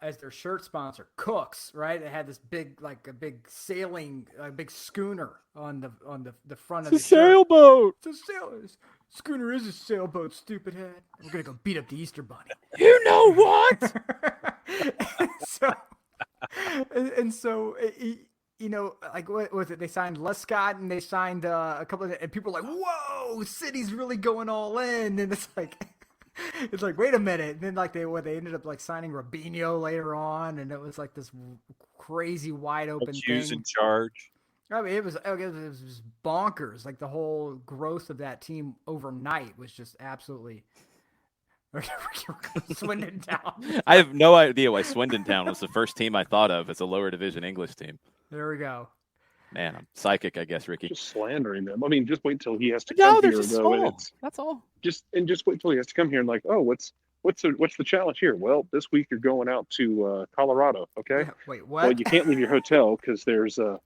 as their shirt sponsor Cook's, right? They had this big big schooner on the front of the sailboat. It's a sailboat. Schooner is a sailboat, stupid head. We're gonna go beat up the Easter Bunny. You know what? So like what was it? They signed Lescott and they signed a couple of, and people are like, "Whoa, City's really going all in," and it's like. It's like, wait a minute. And then like they ended up like signing Robinho later on, and it was like this crazy wide open Hughes thing. in charge. I mean, it was just bonkers. Like the whole growth of that team overnight was just absolutely Swindon Town. I have no idea why Swindon Town was the first team I thought of as a lower division English team. There we go. Man, I'm psychic, I guess, Ricky. Just slandering them. I mean, just wait till he has to No, come they're here, just though. And small. it's That's all. just wait till he has to come here and like, oh, what's the challenge here? Well, this week you're going out to Colorado. Okay. Yeah, wait, what? Well, you can't leave your hotel because there's the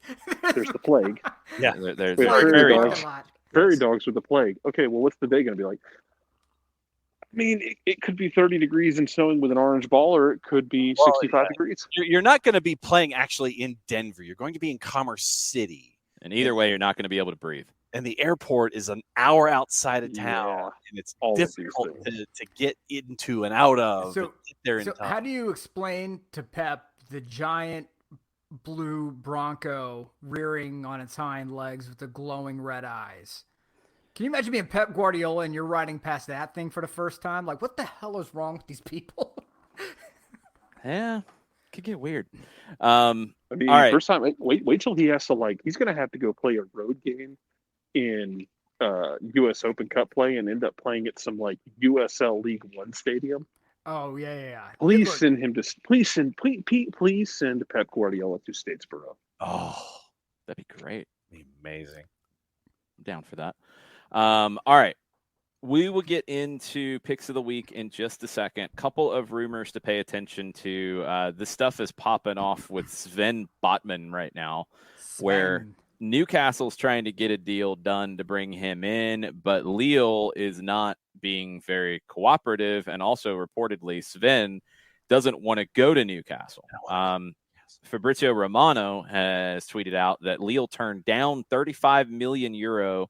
plague. Yeah. There's Wait, very, prairie very dogs. dark. Prairie dogs with the plague. Okay, well, what's the day going to be like? I mean, it could be 30 degrees and snowing with an orange ball, or it could be 65 degrees. You're not going to be playing actually in Denver. You're going to be in Commerce City. And either way, you're not going to be able to breathe. And the airport is an hour outside of town, Yeah, and it's all of these difficult things. to get into and out of. So- and get there in So time. how do you explain to Pep the giant blue Bronco rearing on its hind legs with the glowing red eyes? Can you imagine being Pep Guardiola and you're riding past that thing for the first time? Like, what the hell is wrong with these people? Yeah, could get weird. I mean, all right. first time. Wait till he has to he's going to have to go play a road game in U.S. Open Cup play and end up playing at some USL League One stadium. Oh yeah. Please send him to please send Pep Guardiola to Statesboro. Oh, That'd be great. amazing. I'm down for that. All right. We will get into picks of the week in just a second. Couple of rumors to pay attention to. This stuff is popping off with Sven Botman right now, where Newcastle's trying to get a deal done to bring him in, but Lille is not being very cooperative. And also reportedly, Sven doesn't want to go to Newcastle. Fabrizio Romano has tweeted out that Lille turned down 35 million euro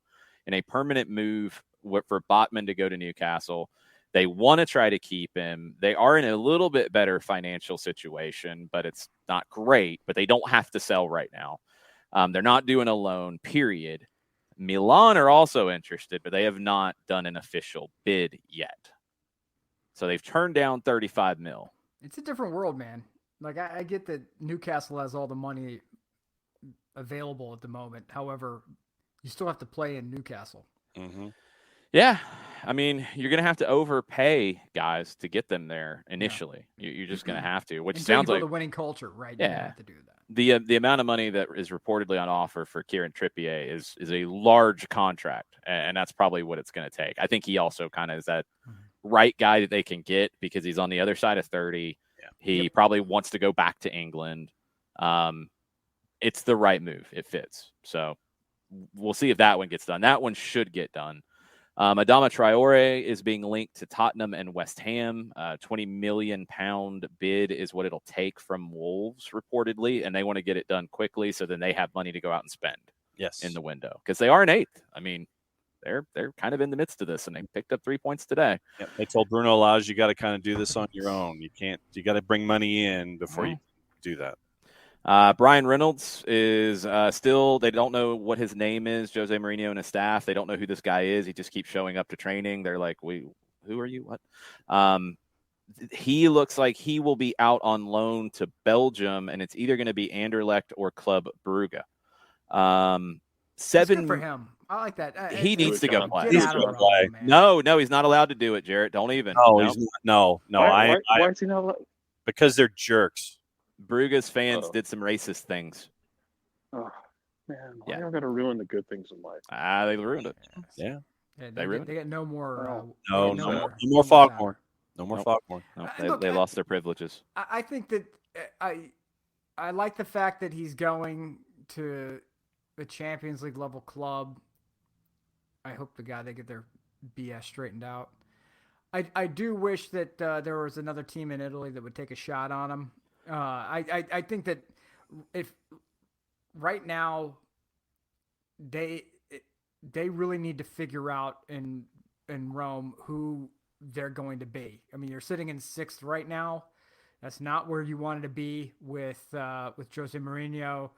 in a permanent move for Botman to go to Newcastle. They want to try to keep him. They are in a little bit better financial situation, but it's not great. But they don't have to sell right now. They're not doing a loan, period. Milan are also interested, but they have not done an official bid yet. So they've turned down 35 mil. It's a different world, man. Like, I get that Newcastle has all the money available at the moment. However, you still have to play in Newcastle. Mm-hmm. Yeah. I mean, you're going to have to overpay guys to get them there initially. Yeah. You're just going to have to, which Until sounds you like build a winning culture, right? Yeah. You have to do that. The amount of money that is reportedly on offer for Kieran Trippier is a large contract, and that's probably what it's going to take. I think he also kind of is that right guy that they can get because he's on the other side of 30. Yeah. He probably wants to go back to England. It's the right move. It fits. So we'll see if that one gets done. That one should get done. Adama Traore is being linked to Tottenham and West Ham. £20 million bid is what it'll take from Wolves, reportedly, and they want to get it done quickly so then they have money to go out and spend in the window because they are in 8th. I mean, they're kind of in the midst of this, and they picked up 3 points today. Yeah, they told Bruno Lage, you got to kind of do this on your own. You got to bring money in before you do that. Brian Reynolds is still, they don't know what his name is, Jose Mourinho and his staff. They don't know who this guy is. He just keeps showing up to training. They're like, who are you? What? He looks like he will be out on loan to Belgium, and it's either going to be Anderlecht or Club Brugge. That's good for him. I like that. He needs to go play. Get out of Rome, man. No, he's not allowed to do it, Jarrett. Don't even. No. Why is he not allowed? Because they're jerks. Brugge's fans did some racist things. Oh, man. Why y'all got to ruin the good things in life? They ruined it. Yeah. They get no more. No more Fogmore. No more Fogmore. No, they lost their privileges. I think that I like the fact that he's going to a Champions League level club. I hope they get their BS straightened out. I do wish that there was another team in Italy that would take a shot on him. I think that if right now they really need to figure out in Rome who they're going to be. I mean, you're sitting in 6th right now. That's not where you wanted to be with Jose Mourinho.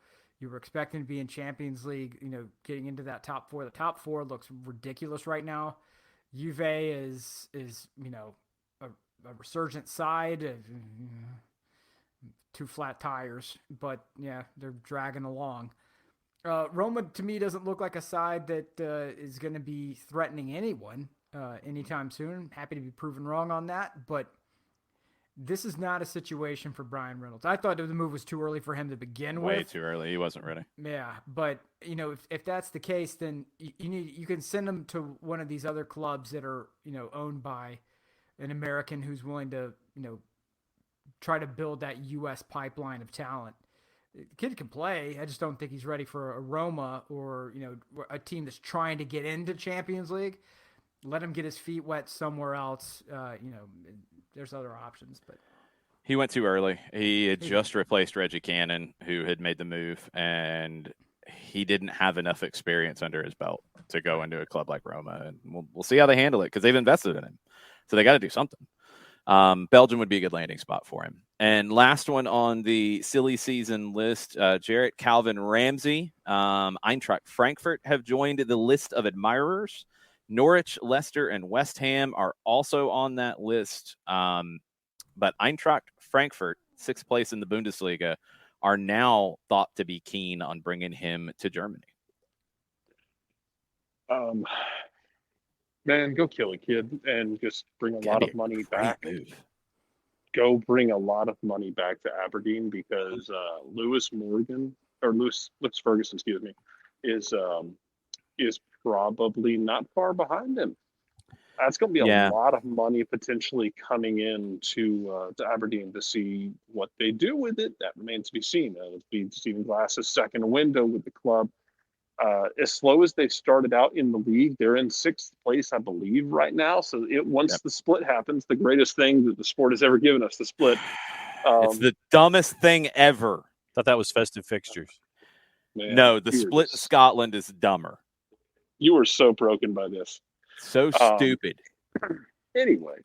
You were expecting to be in Champions League, getting into that top four. The top four looks ridiculous right now. Juve is a resurgent side. Two flat tires, but yeah, they're dragging along. Roma, to me, doesn't look like a side that is going to be threatening anyone anytime soon. Happy to be proven wrong on that, but this is not a situation for Brian Reynolds. I thought the move was too early for him to begin with. Way too early. He wasn't ready. Yeah, but if that's the case, then you can send him to one of these other clubs that are owned by an American who's willing to try to build that U.S. pipeline of talent. The kid can play. I just don't think he's ready for a Roma or a team that's trying to get into Champions League. Let him get his feet wet somewhere else. There's other options, but he went too early. He had just replaced Reggie Cannon, who had made the move, and he didn't have enough experience under his belt to go into a club like Roma. And we'll see how they handle it because they've invested in him, so they got to do something. Belgium would be a good landing spot for him. And last one on the silly season list, Jarrett Calvin Ramsey, Eintracht Frankfurt have joined the list of admirers. Norwich, Leicester, and West Ham are also on that list. But Eintracht Frankfurt, 6th place in the Bundesliga, are now thought to be keen on bringing him to Germany. Man, go kill a kid and just bring a lot of money back. Move. Go bring a lot of money back to Aberdeen because Lewis Ferguson, is probably not far behind him. That's going to be a lot of money potentially coming in to Aberdeen to see what they do with it. That remains to be seen. It'll be Stephen Glass's second window with the club. As slow as they started out in the league, they're in 6th place, I believe, right now. So once the split happens, the greatest thing that the sport has ever given us, the split. It's the dumbest thing ever. Thought that was festive fixtures. Man, no, the split in Scotland is dumber. You were so broken by this. So stupid. Anyway,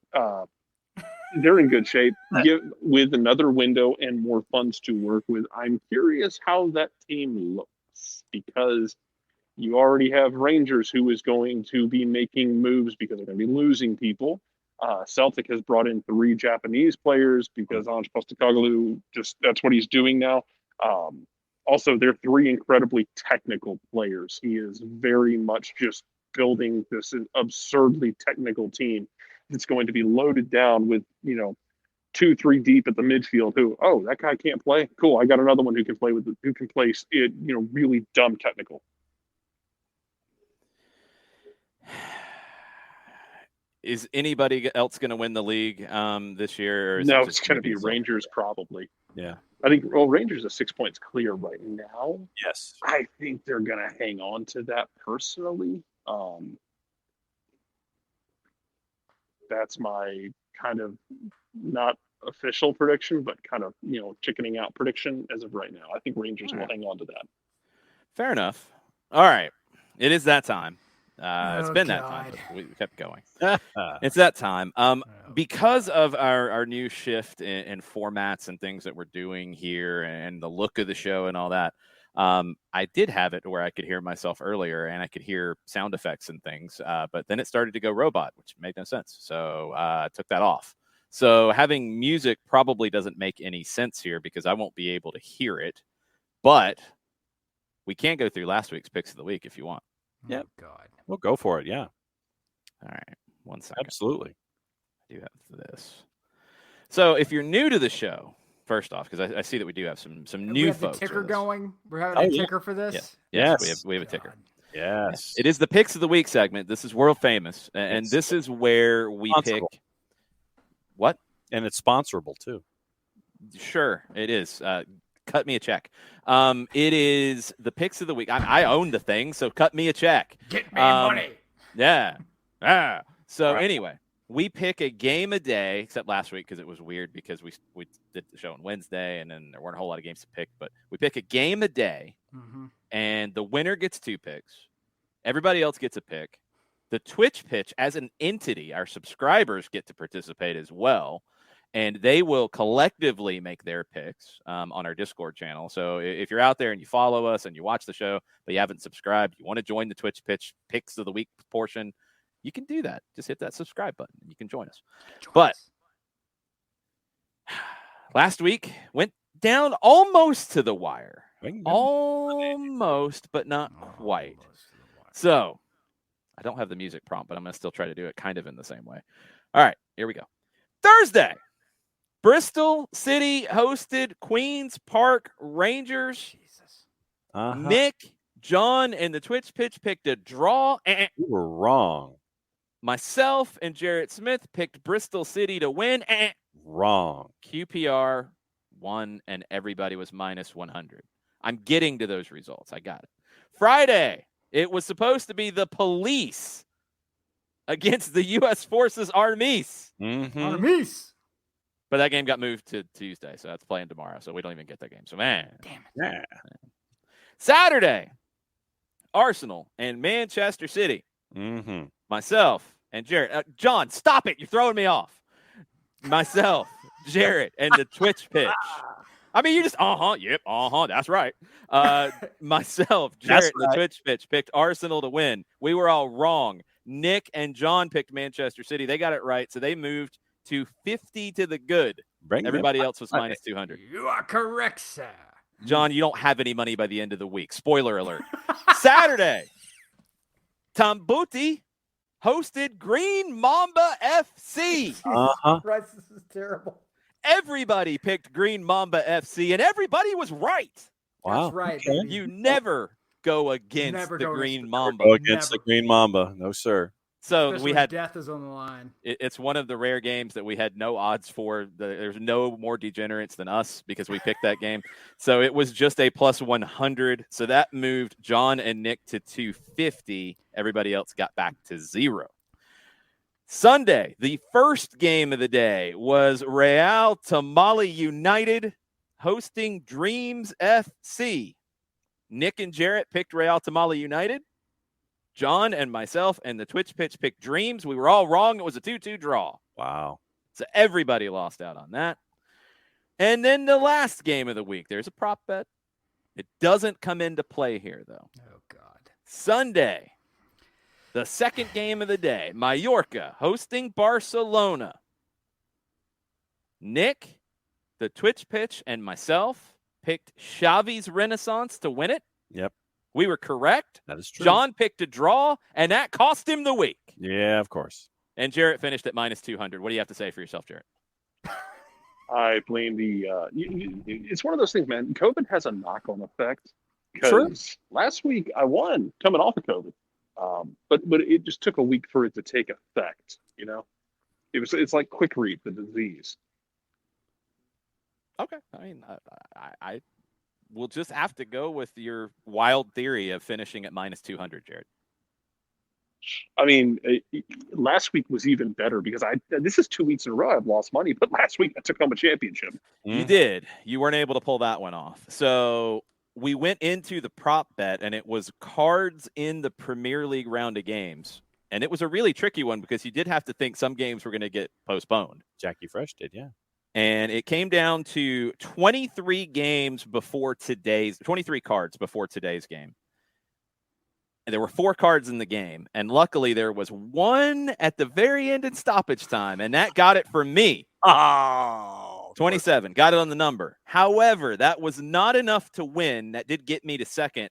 they're in good shape with another window and more funds to work with. I'm curious how that team looks because you already have Rangers who is going to be making moves because they're going to be losing people. Celtic has brought in 3 Japanese players because Ange Postecoglou that's what he's doing now. Also, they're 3 incredibly technical players. He is very much just building this absurdly technical team that's going to be loaded down with 2-3 deep at the midfield. That guy can't play. Cool, I got another one who can play it. Really dumb technical. Is anybody else going to win the league this year? Or no, it's going to be Rangers probably. Yeah. I think, Rangers are 6 points clear right now. Yes. I think they're going to hang on to that personally. That's my kind of not official prediction, but kind of, chickening out prediction as of right now. I think Rangers will hang on to that. Fair enough. All right. It is that time. It's been that time. We kept going. It's that time. Because of our new shift in formats and things that we're doing here and the look of the show and all that, I did have it where I could hear myself earlier and I could hear sound effects and things. But then it started to go robot, which made no sense. So I took that off. So having music probably doesn't make any sense here because I won't be able to hear it. But we can go through last week's picks of the week if you want. Yeah. Oh, God. We'll go for it. Yeah. All right. 1 second. Absolutely. I do have this. So if you're new to the show, first off, because I see that we do have some new folks. The ticker going. We're having a ticker for this. Yes. We have a ticker. Yes. It is the picks of the week segment. This is world famous, and this is where we pick. What? And it's sponsorable too. Sure, it is. Cut me a check. It is the picks of the week. I own the thing, so cut me a check. Get me money. Yeah. So anyway, we pick a game a day, except last week because it was weird because we did the show on Wednesday and then there weren't a whole lot of games to pick. But we pick a game a day, and the winner gets 2 picks. Everybody else gets a pick. The Twitch pitch as an entity, our subscribers get to participate as well. and they will collectively make their picks on our Discord channel. So if you're out there and you follow us and you watch the show, but you haven't subscribed, you want to join the Twitch Pitch Picks of the Week portion, you can do that. Just hit that subscribe button and you can join us. Last week went down almost to the wire. Almost, but not quite. So I don't have the music prompt, but I'm going to still try to do it kind of in the same way. All right, here we go. Thursday, Bristol City hosted Queens Park Rangers. Jesus. Nick, John, and the Twitch Pitch picked a draw. You were wrong. Myself and Jarrett Smith picked Bristol City to win. Wrong. QPR won, and everybody was minus 100. I'm getting to those results. I got it. Friday, it was supposed to be the Police against the U.S. Forces Armies. Mm-hmm. Armies. But that game got moved to Tuesday, so that's playing tomorrow. So we don't even get that game. So, man. Damn it. Yeah. Saturday, Arsenal and Manchester City. Mm-hmm. Myself and Jarrett. John, stop it. You're throwing me off. Myself, Jarrett, and the Twitch Pitch. I mean, you just, yep, that's right. Myself, Jarrett, and the Twitch Pitch picked Arsenal to win. We were all wrong. Nick and John picked Manchester City. They got it right, so they moved to 50 to the good. Everybody else was minus 200. You are correct, sir. John, you don't have any money by the end of the week. Spoiler alert. Saturday, Tambuti hosted Green Mamba FC. Christ, this is terrible. Everybody picked Green Mamba FC, and everybody was right. Wow. That's right. Okay. Baby. You never go against the Green Mamba. Go against the Green Mamba. No, sir. So Especially we when had death is on the line. It's one of the rare games that we had no odds for. There's no more degenerates than us because we picked that game. So it was just a plus 100. So that moved John and Nick to 250. Everybody else got back to 0. Sunday, the first game of the day was Real Tamale United hosting Dreams FC. Nick and Jarrett picked Real Tamale United. John and myself and the Twitch Pitch picked Dreams. We were all wrong. It was a 2-2 draw. Wow. So everybody lost out on that. And then the last game of the week, there's a prop bet. It doesn't come into play here, though. Oh, God. Sunday, the second game of the day, Mallorca hosting Barcelona. Nick, the Twitch Pitch, and myself picked Xavi's Renaissance to win it. Yep. We were correct. That is true. John picked a draw, and that cost him the week. Yeah, of course. And Jarrett finished at minus 200. What do you have to say for yourself, Jarrett? I blame the. It's one of those things, man. COVID has a knock-on effect. True. Because last week I won coming off of COVID, but it just took a week for it to take effect. You know, it's like quick read the disease. Okay, I mean, I will just have to go with your wild theory of finishing at minus 200, Jarrett. I mean, last week was even better because this is 2 weeks in a row I've lost money, but last week I took home a championship. You did. You weren't able to pull that one off. So we went into the prop bet, and it was cards in the Premier League round of games. And it was a really tricky one because you did have to think some games were going to get postponed. Jackie Fresh did, yeah. And it came down to 23 cards before today's game. And there were 4 cards in the game. And luckily there was one at the very end in stoppage time. And that got it for me. Oh, 27. Got it on the number. However, that was not enough to win. That did get me to second.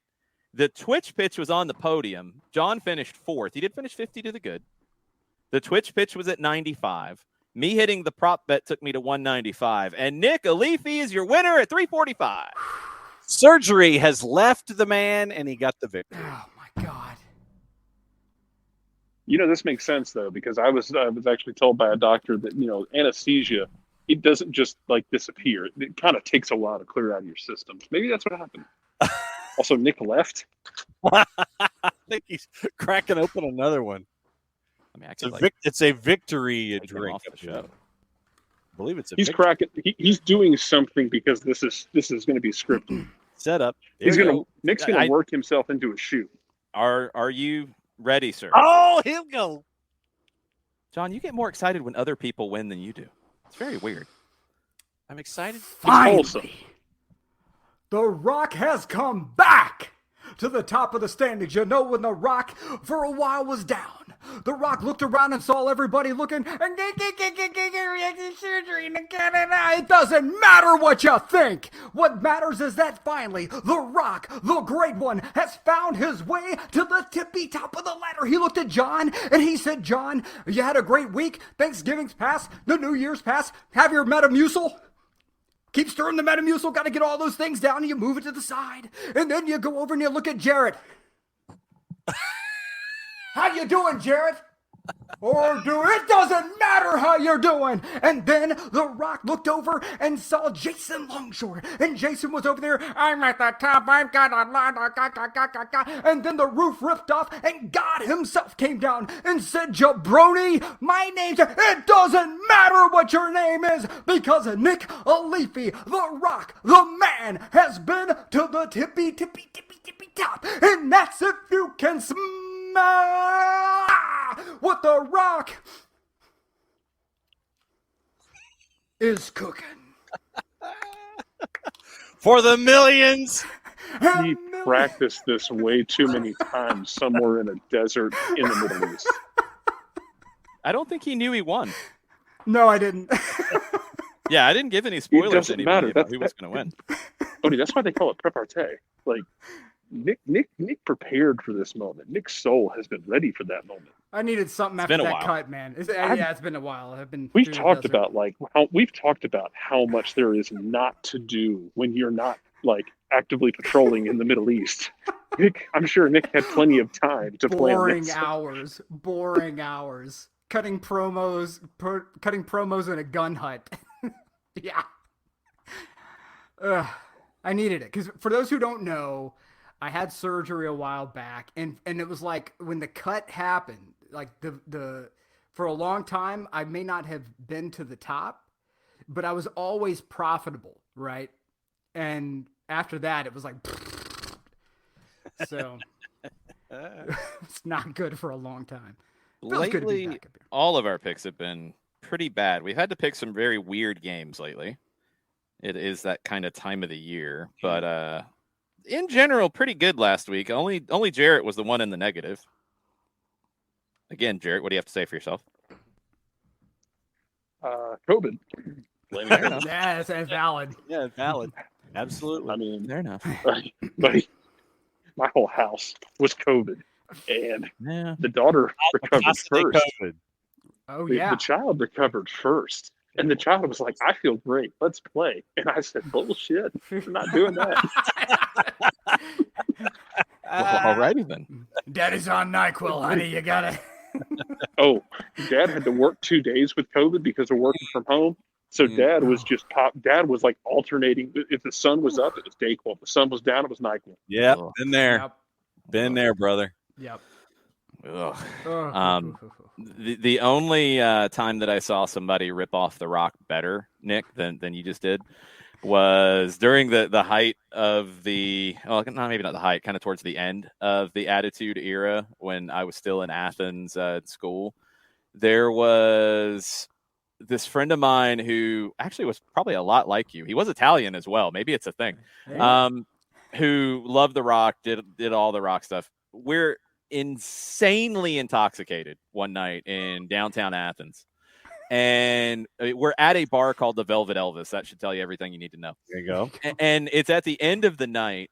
The Twitch Pitch was on the podium. John finished 4th. He did finish 50 to the good. The Twitch Pitch was at 95. Me hitting the prop bet took me to 195. And Nick Alifi is your winner at 345. Surgery has left the man, and he got the victory. Oh, my God. You know, this makes sense though because I was actually told by a doctor that anesthesia, it doesn't just like disappear. It kind of takes a while to clear out of your system. Maybe that's what happened. Also, Nick left. I think he's cracking open another one. I mean, It's a victory drink. Off the show. I believe it's a He's victory. cracking. He's doing something because this is going to be scripted. Set up. Nick's going to work himself into a shoot. Are you ready, sir? Oh, he'll go. John, you get more excited when other people win than you do. It's very weird. I'm excited. Finally, The Rock has come back to the top of the standings. You know, when The Rock for a while was down, The Rock looked around and saw everybody looking and surgery. It doesn't matter what you think. What matters is that finally The Rock, the great one, has found his way to the tippy top of the ladder. He looked at John and he said, John, you had a great week. Thanksgiving's passed. The New Year's passed. Have your Metamucil. Keep stirring the Metamucil. Got to get all those things down and you move it to the side. And then you go over and you look at Jarrett. How you doing, Jarrett? Or it doesn't matter how you're doing. And then The Rock looked over and saw Jason Longshore. And Jason was over there. I'm at the top. I've got a lot. And then the roof ripped off and God himself came down and said, Jabroni, my name's... It doesn't matter what your name is because Nick Alifi, The Rock, the man, has been to the tippy top. And that's if you can smell what The Rock is cooking. For the millions. He practiced this way too many times somewhere in a desert in the Middle East. I don't think he knew he won. No, I didn't. Yeah, I didn't give any spoilers to doesn't anybody matter. about who was going to win. Odie, that's why they call it prep-arte. Like, Nick prepared for this moment. Nick's soul has been ready for that moment. I needed something after that cut, man. It's been a while. We've talked about how much there is not to do when you're not like actively patrolling in the Middle East. I'm sure Nick had plenty of time to plan this. Boring hours. Cutting promos in a gun hut. Yeah. I needed it because for those who don't know, I had surgery a while back, and it was like when the cut happened, like the for a long time, I may not have been to the top, but I was always profitable, right? And after that, it was like, so it's not good for a long time. Feels good to be Lately, back up here. all of our picks have been pretty bad. We've had to pick some very weird games lately. It is that kind of time of the year, but in general, pretty good last week. Only Jarrett was the one in the negative. Again, Jarrett, what do you have to say for yourself? COVID. Yeah, that's valid. Yeah, valid. Absolutely. I mean, Fair enough. my whole house was COVID, and Yeah. the daughter recovered first. COVID. Oh The yeah. child recovered first. And the child was like, I feel great. Let's play. And I said, bullshit. We're not doing that. Well, alrighty then. Daddy's on NyQuil, honey. You gotta. Oh, Dad had to work 2 days with COVID because of working from home. So Dad was Dad was like alternating. If the sun was up, it was Dayquil. If the sun was down, it was NyQuil. Yep, Ugh. been there. Yep. Been there, brother. Yep. Ugh. Oh. The only time that I saw somebody rip off The Rock better, Nick, than you just did, was during the height of maybe not the height, kind of towards the end of the Attitude Era when I was still in Athens at school. There was this friend of mine who actually was probably a lot like you. He was Italian as well. Maybe it's a thing. Who loved The Rock, did all The Rock stuff. We're insanely intoxicated one night in downtown Athens, and we're at a bar called the Velvet Elvis. That should tell you everything you need to know. There you go. And it's at the end of the night,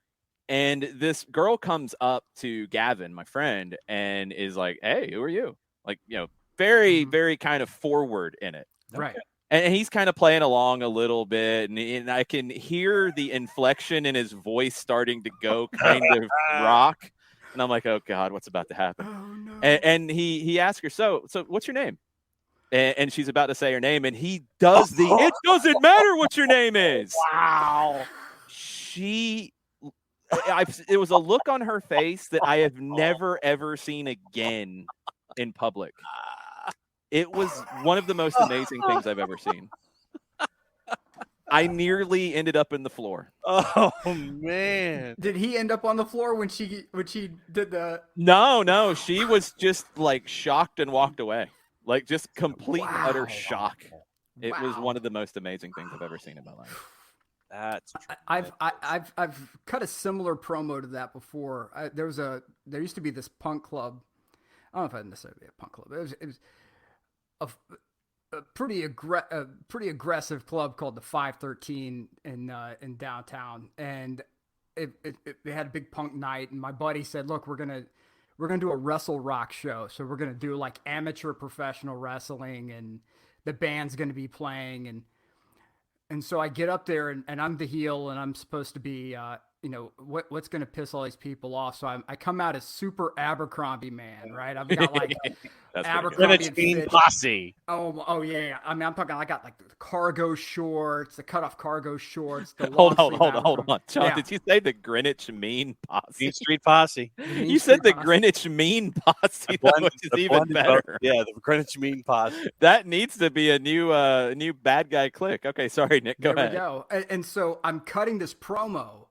and this girl comes up to Gavin, my friend, and is like, "Hey, who are you?" Like, very, very kind of forward in it. Right. And he's kind of playing along a little bit, and I can hear the inflection in his voice starting to go kind of rock. And I'm like, oh God, what's about to happen? Oh no. And he asks her, so what's your name? And she's about to say her name, and he does it doesn't matter what your name is. Wow. It was a look on her face that I have never, ever seen again in public. It was one of the most amazing things I've ever seen. I nearly ended up in the floor. Oh man. Did he end up on the floor when she did the? No, she was just like shocked and walked away, like just complete and utter shock. It was Wow. one of the most amazing things I've ever seen in my life. That's I've cut a similar promo to that before. There used to be this punk club. I don't know if I'd necessarily be a punk club. It was a pretty aggressive club called the 513 in downtown, and they had a big punk night. And my buddy said, "Look, we're gonna do a wrestle rock show. So we're gonna do like amateur professional wrestling, and the band's gonna be playing and so I get up there and I'm the heel and I'm supposed to be, what's going to piss all these people off. So I come out as super Abercrombie man, right? I've got like Abercrombie and Fitch. Posse. Oh yeah. I mean, I'm talking, I got like the cargo shorts, the cutoff cargo shorts. The Hold long sleeve on. John, Yeah. did you say the Greenwich Mean Posse? Mean Street Posse. You said the Greenwich Mean Posse, which is even better. Yeah, the Greenwich Mean Posse. That needs to be a new bad guy click. Okay, sorry, Nick. Go ahead. There we go. And so I'm cutting this promo,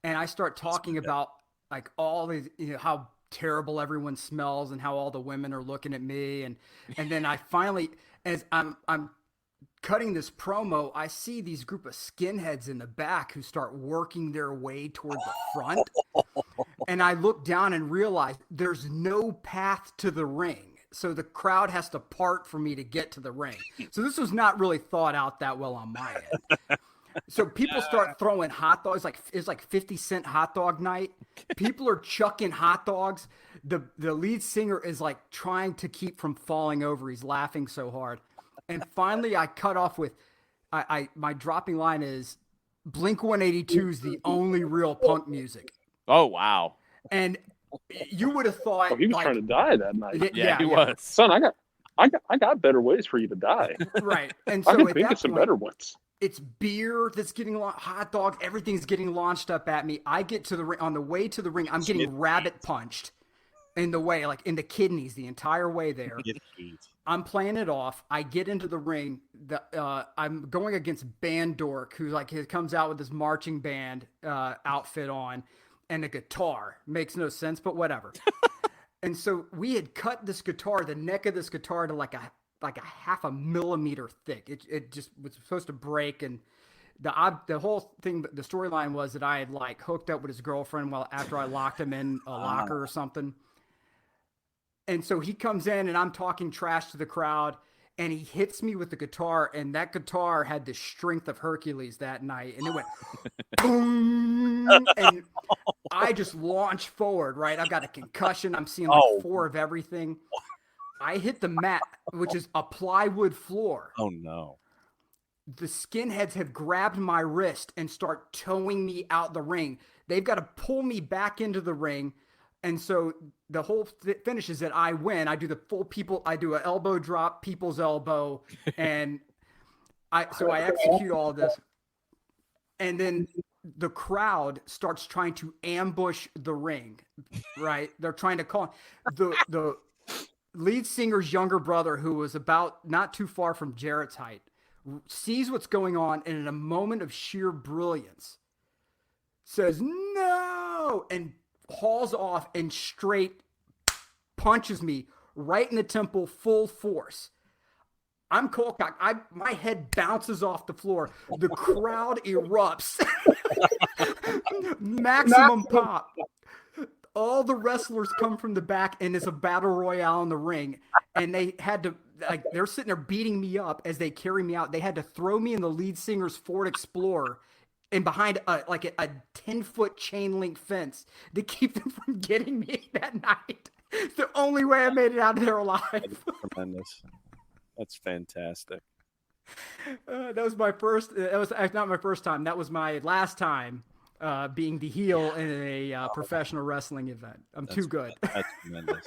and I start talking about like all these, how terrible everyone smells and how all the women are looking at me, and then I finally, as I'm cutting this promo, I see these group of skinheads in the back who start working their way toward the front, and I look down and realize there's no path to the ring. So the crowd has to part for me to get to the ring. So this was not really thought out that well on my end. So people start throwing hot dogs. It's like 50-cent hot dog night. People are chucking hot dogs. The lead singer is like trying to keep from falling over. He's laughing so hard. And finally I cut off with, my dropping line is, Blink-182 is the only real punk music. Oh, wow. And you would have thought, he was trying to die that night. Yeah, he was. Son, I got better ways for you to die. Right. And I so can at think that of some point, better ones. it's beer that's getting hot dog. Everything's getting launched up at me. I get to the ring. On the way to the ring, I'm getting rabbit punched in the way, like in the kidneys, the entire way there. I'm playing it off. I get into the ring. I'm going against Bandork, who comes out with this marching band outfit on and a guitar. Makes no sense, but whatever. And so we had cut this guitar, the neck of this guitar, to like a half a millimeter thick. It just was supposed to break, and the whole thing, the storyline was that I had like hooked up with his girlfriend after I locked him in a locker or something. And so he comes in and I'm talking trash to the crowd, and he hits me with the guitar, and that guitar had the strength of Hercules that night, and it went boom, and I just launched forward, right? I've got a concussion. I'm seeing like 4 of everything. I hit the mat, which is a plywood floor. Oh, no. The skinheads have grabbed my wrist and start towing me out the ring. They've got to pull me back into the ring. And so the whole finish is that I win. I do the full I do an elbow drop, people's elbow. And I execute all of this. And then the crowd starts trying to ambush the ring, right? They're trying to call the lead singer's younger brother, who was about not too far from Jarrett's height, sees what's going on, and in a moment of sheer brilliance says no and hauls off and straight punches me right in the temple, full force. I'm cold cocked. My head bounces off the floor. The crowd erupts. Maximum pop. All the wrestlers come from the back, and it's a battle royale in the ring. And they had to, they're sitting there beating me up as they carry me out. They had to throw me in the lead singer's Ford Explorer and behind a 10-foot chain link fence to keep them from getting me that night. It's the only way I made it out of there alive. That's tremendous. That's fantastic. That was my first. That was not my first time. That was my last time being the heel in a professional wrestling event. That's too good. That's tremendous.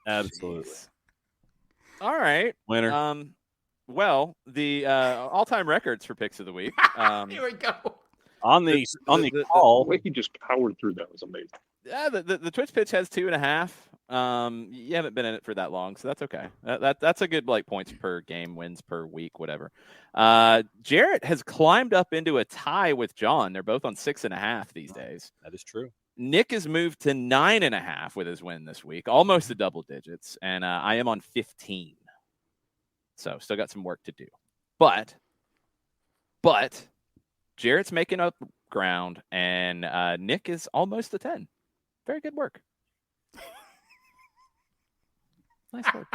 Absolutely. All right. Winner. Well, the all-time records for picks of the week. Here we go. On the call, The way he just powered through that was amazing. Yeah, the Twitch pitch has 2.5. You haven't been in it for that long, so that's okay. That's a good points per game, wins per week, whatever. Jarrett has climbed up into a tie with John. They're both on 6.5 these days. That is true. Nick has moved to 9.5 with his win this week, almost to double digits, and I am on 15. So still got some work to do. But Jarrett's making up ground, and Nick is almost a 10. Very good work. Nice work.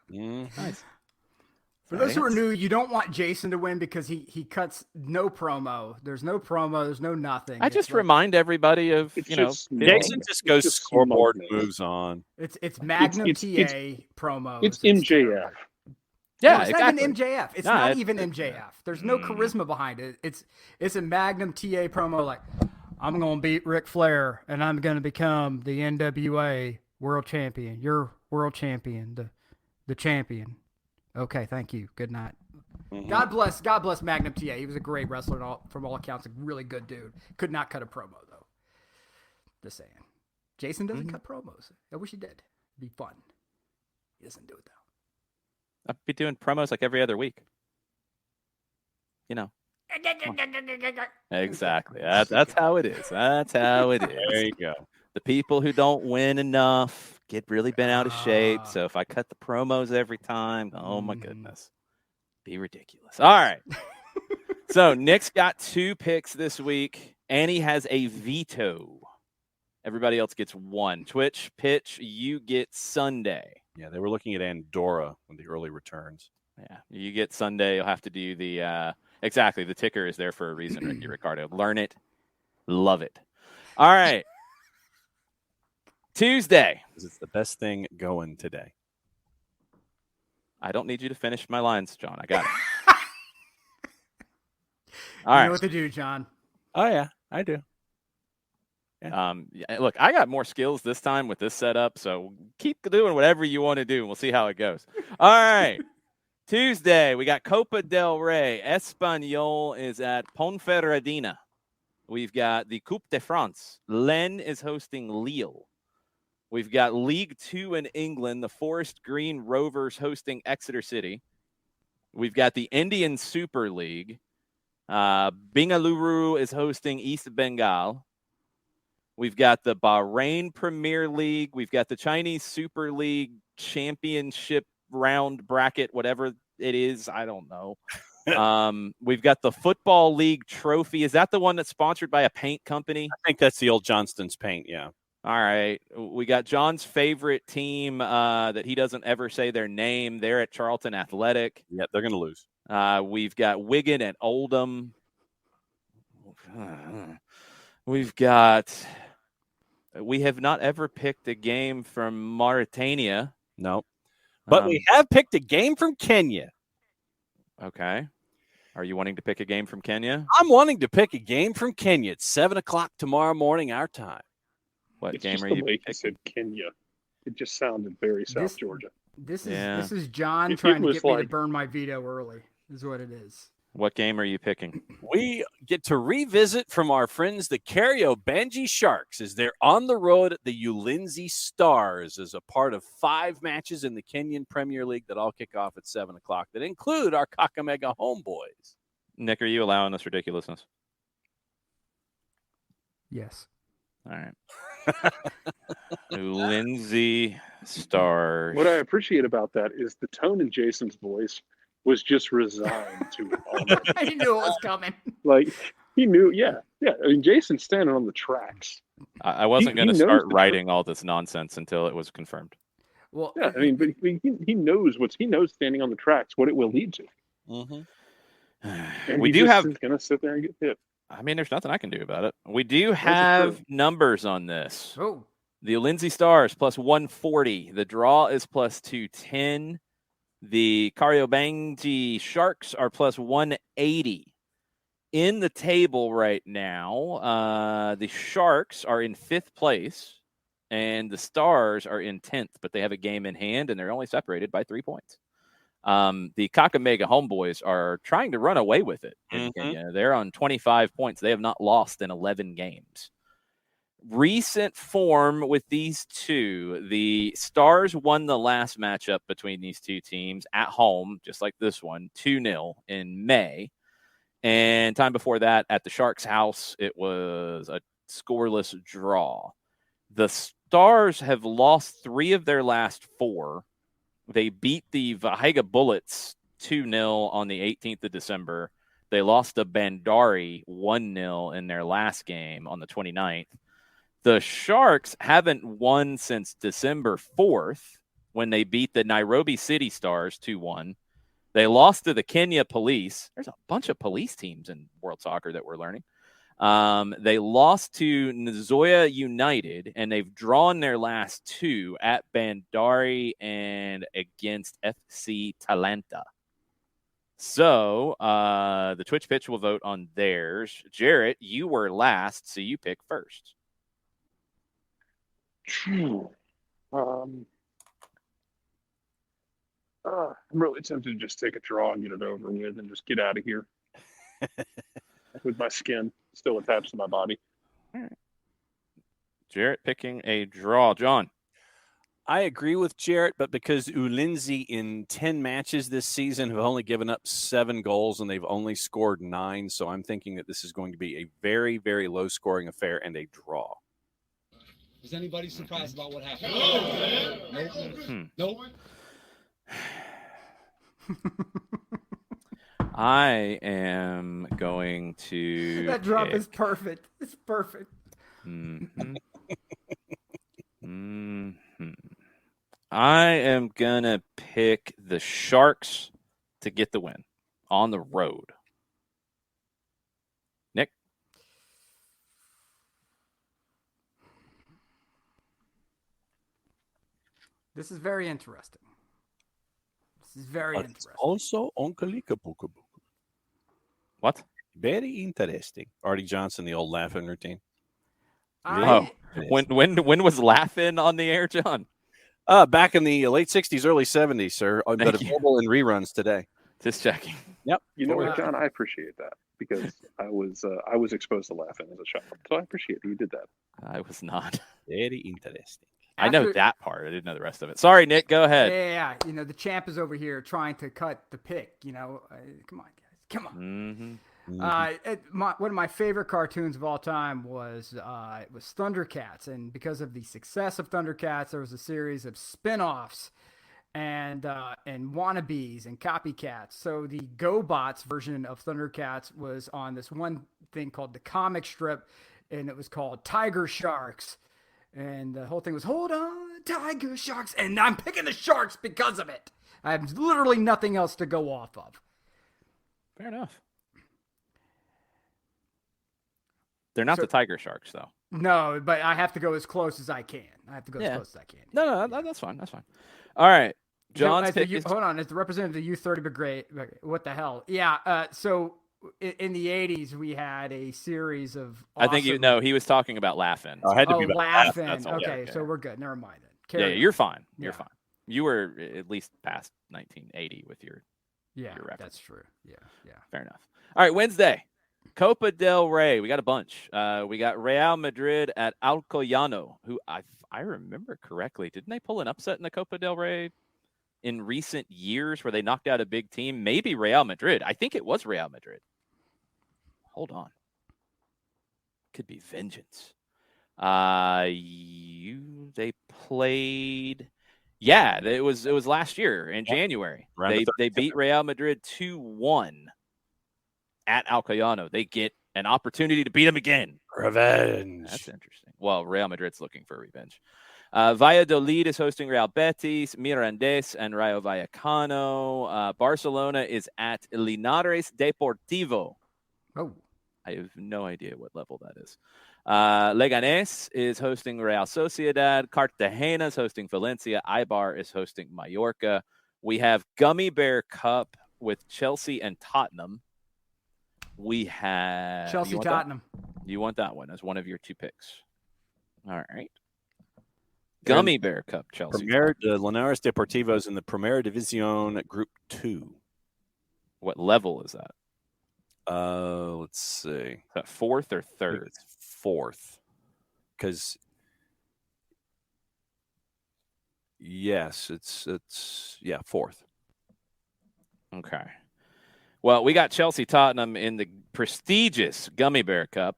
Nice. For those who are new, you don't want Jason to win because he cuts no promo. There's no promo. There's no nothing. I just remind everybody of, Jason just goes scoreboard and moves on. It's Magnum TA promos. It's MJF. Yeah, no, it's exactly. not even MJF. It's not even MJF. There's no charisma behind it. It's a Magnum TA promo like, I'm going to beat Ric Flair, and I'm going to become the NWA world champion. You're world champion, the champion. Okay, thank you. Good night. Mm-hmm. God bless Magnum TA. He was a great wrestler from all accounts, a really good dude. Could not cut a promo, though. Just saying. Jason doesn't cut promos. I wish he did. It'd be fun. He doesn't do it, though. I'd be doing promos like every other week. Exactly. That's how it is. That's how it is. There you go. The people who don't win enough get really bent out of shape. So if I cut the promos every time, oh my goodness. Be ridiculous. All right. So Nick's got 2 picks this week. Annie has a veto. Everybody else gets 1. Twitch, Pitch, you get Sunday. Yeah, they were looking at Andorra with the early returns. Yeah, you get Sunday. You'll have to do the exactly. The ticker is there for a reason, Ricky Ricardo. Learn it, love it. All right, Tuesday. It's the best thing going today. I don't need you to finish my lines, John. I got it. All right. You know what to do, John. Oh yeah, I do. Yeah, look, I got more skills this time with this setup, so keep doing whatever you want to do, and we'll see how it goes. All right. Tuesday, we got Copa del Rey. Espanyol is at Ponferradina. We've got the Coupe de France. Lens is hosting Lille. We've got League 2 in England. The Forest Green Rovers hosting Exeter City. We've got the Indian Super League. Bengaluru is hosting East Bengal. We've got the Bahrain Premier League. We've got the Chinese Super League Championship round bracket, whatever it is. I don't know. We've got the Football League Trophy. Is that the one that's sponsored by a paint company? I think that's the old Johnston's Paint, yeah. All right. We got John's favorite team that he doesn't ever say their name. They're at Charlton Athletic. Yeah, they're going to lose. We've got Wigan at Oldham. We have not ever picked a game from Mauritania. No. But we have picked a game from Kenya. Okay. Are you wanting to pick a game from Kenya? I'm wanting to pick a game from Kenya. It's 7:00 tomorrow morning, our time. What game are you? The way he said Kenya. It just sounded very South Georgia. This is John trying to get me to burn my veto early. Is what it is. What game are you picking? We get to revisit from our friends the Kariobangi Sharks as they're on the road at the Ulinzi Stars as a part of 5 matches in the Kenyan Premier League that all kick off at 7:00 that include our Kakamega homeboys. Nick, are you allowing this ridiculousness? Yes. All right. Ulinzi Stars. What I appreciate about that is the tone in Jason's voice was just resigned to all of it. He knew it was coming. Like, he knew, yeah. I mean, Jason's standing on the tracks. I wasn't going to start writing all this nonsense until it was confirmed. Well, yeah, I mean, but he knows standing on the tracks what it will lead to. Mm-hmm. And we do have going to sit there and get hit. I mean, there's nothing I can do about it. We do have numbers on this. Oh. The Ulinzi Stars plus 140. The draw is plus 210. The Kariobangi Sharks are plus 180. In the table right now, the Sharks are in 5th place, and the Stars are in 10th, but they have a game in hand, and they're only separated by 3 points. The Kakamega Homeboys are trying to run away with it in Kenya. They're on 25 points. They have not lost in 11 games. Recent form with these two, the Stars won the last matchup between these two teams at home, just like this one, 2-0 in May. And time before that, at the Sharks' house, it was a scoreless draw. The Stars have lost 3 of their last 4. They beat the Vihiga Bullets 2-0 on the 18th of December. They lost to Bandari 1-0 in their last game on the 29th. The Sharks haven't won since December 4th when they beat the Nairobi City Stars 2-1. They lost to the Kenya Police. There's a bunch of police teams in world soccer that we're learning. They lost to Nzoia United, and they've drawn their last 2 at Bandari and against FC Talenta. So the Twitch pitch will vote on theirs. Jarrett, you were last, so you pick first. I'm really tempted to just take a draw and get it over with and just get out of here with my skin still attached to my body. All right. Jarrett picking a draw. John? I agree with Jarrett, but because Ulinzi in 10 matches this season have only given up 7 goals and they've only scored 9, so I'm thinking that this is going to be a very, very low-scoring affair and a draw. Is anybody surprised about what happened? Nope. Nope. I am going to. That drop is perfect. It's perfect. I am going to pick the Sharks to get the win on the road. Nick? This is very interesting. This is very interesting. Also, Onkalikapukabuku. What? Very interesting. Artie Johnson, the old laughing routine. Oh, when was laughing on the air, John? Back in the late 60s, early 70s, sir. But available in reruns today. Just checking. Yep. You know what, John? I appreciate that because I was exposed to laughing as a child, so I appreciate that you did that. I was not. Very interesting. I know that part. I didn't know the rest of it. Sorry, Nick. Go ahead. Yeah. You know, the champ is over here trying to cut the pick. You know, come on, guys. Come on. One of my favorite cartoons of all time was Thundercats, and because of the success of Thundercats, there was a series of spin-offs and wannabes and copycats. So the GoBots version of Thundercats was on this one thing called the comic strip, and it was called Tiger Sharks. And the whole thing was, hold on, Tiger Sharks. And I'm picking the Sharks because of it. I have literally nothing else to go off of. Fair enough. They're not the Tiger Sharks, though. No, but I have to go as close as I can. As close as I can. No, that's fine. That's fine. All right. John's pick is... Hold on. As the representative of the U30 Brigade, what the hell? Yeah, so in the 80s, we had a series of awesome... I think he was talking about laughing. Oh, it had to be about laughing. Okay, so we're good. Never mind then. Yeah, you're fine. You're fine. You were at least past 1980 with your reference. That's true. Yeah. Fair enough. All right, Wednesday. Copa del Rey. We got a bunch. We got Real Madrid at Alcoyano, who I remember correctly. Didn't they pull an upset in the Copa del Rey in recent years where they knocked out a big team? Maybe Real Madrid. I think it was Real Madrid. Hold on. Could be vengeance. They played. Yeah, it was last year in January. They beat Real Madrid 2-1 at Alcoyano. They get an opportunity to beat them again. Revenge. That's interesting. Well, Real Madrid's looking for revenge. Valladolid is hosting Real Betis, Mirandés, and Rayo Vallecano. Barcelona is at Linares Deportivo. Oh. I have no idea what level that is. Leganés is hosting Real Sociedad. Cartagena is hosting Valencia. Eibar is hosting Mallorca. We have Gummy Bear Cup with Chelsea and Tottenham. We have Chelsea Tottenham. You want that one as one of your 2 picks. All right. Gummy Bear Cup, Chelsea. Linares Deportivo is in the Primera División Group 2. What level is that? Let's see. Is that 4th or 3rd? It's 4th. Because yes, it's 4th. Okay. Well, we got Chelsea Tottenham in the prestigious Gummy Bear Cup.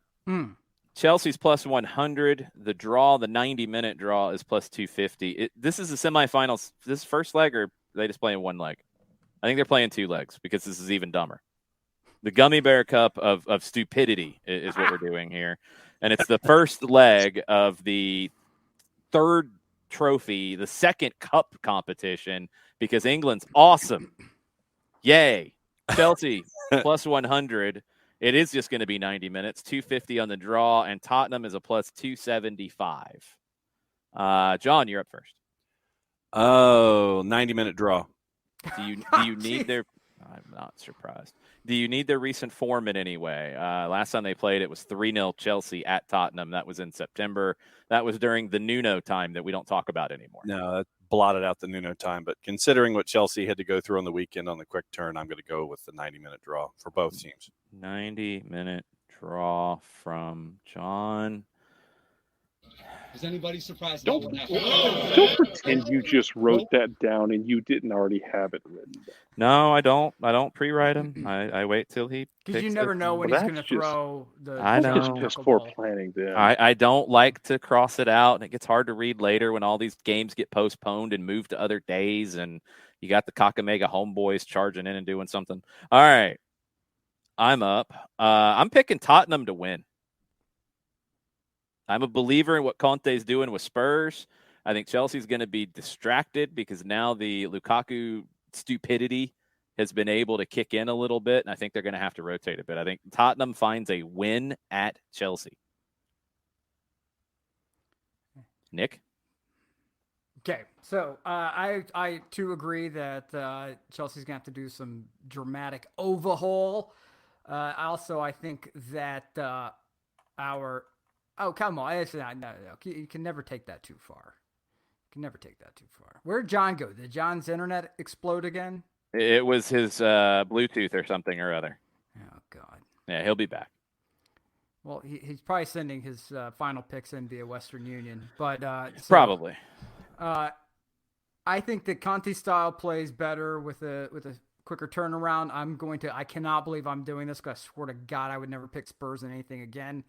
Chelsea's plus 100. The 90-minute draw is plus 250. This is the semifinals. This first leg, or are they just playing one leg? I think they're playing 2 legs because this is even dumber. The Gummy Bear Cup of stupidity is what we're doing here. And it's the first leg of the third trophy, the second cup competition, because England's awesome. Yay. Chelsea plus 100. It is just going to be 90 minutes, 250 on the draw, and Tottenham is a plus 275. John, you're up first. Oh, 90-minute draw. Do you need their? I'm not surprised. Do you need their recent form in any way? Last time they played, it was 3-0 Chelsea at Tottenham. That was in September. That was during the Nuno time that we don't talk about anymore. No, that blotted out the Nuno time. But considering what Chelsea had to go through on the weekend on the quick turn, I'm going to go with the 90-minute draw for both teams. 90-minute draw from John. Is anybody surprised about what happened? Don't pretend you just wrote that down and you didn't already have it written down. No, I don't. I don't pre-write him. I wait till he. Because you picks never it. know when Well, he's going to that's just- throw the. I know. It's knuckle just poor ball. planning then. I don't like to cross it out, and it gets hard to read later when all these games get postponed and moved to other days, and you got the Kakamega homeboys charging in and doing something. All right, I'm up. I'm picking Tottenham to win. I'm a believer in what Conte's doing with Spurs. I think Chelsea's going to be distracted because now the Lukaku stupidity has been able to kick in a little bit, and I think they're going to have to rotate a bit. I think Tottenham finds a win at Chelsea. Nick? Okay, so I too agree that Chelsea's gonna have to do some dramatic overhaul. I think that come on, no, you can never take that too far. Where'd John go? Did John's internet explode again? It was his Bluetooth or something or other. Oh God. Yeah, he'll be back. Well, he's probably sending his final picks in via Western Union, but Probably. I think that Conte style plays better with a quicker turnaround. I cannot believe I'm doing this because I swear to God I would never pick Spurs in anything again.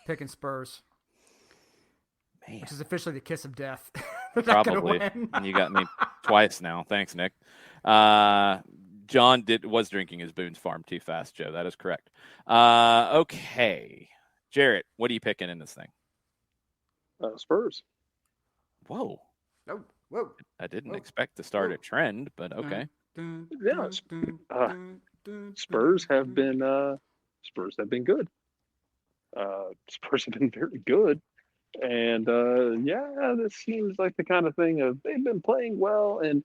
Picking Spurs, Man. which is officially the kiss of death. They're not gonna Probably. win. And you got me twice now. Thanks, Nick. John was drinking his Boone's Farm too fast, Joe. That is correct. Okay. Jarrett, what are you picking in this thing? Spurs. Whoa. Whoa. I didn't expect to start a trend, but okay. Yeah, Spurs have been good. Spurs have been very good, and this seems like the kind of thing of they've been playing well, and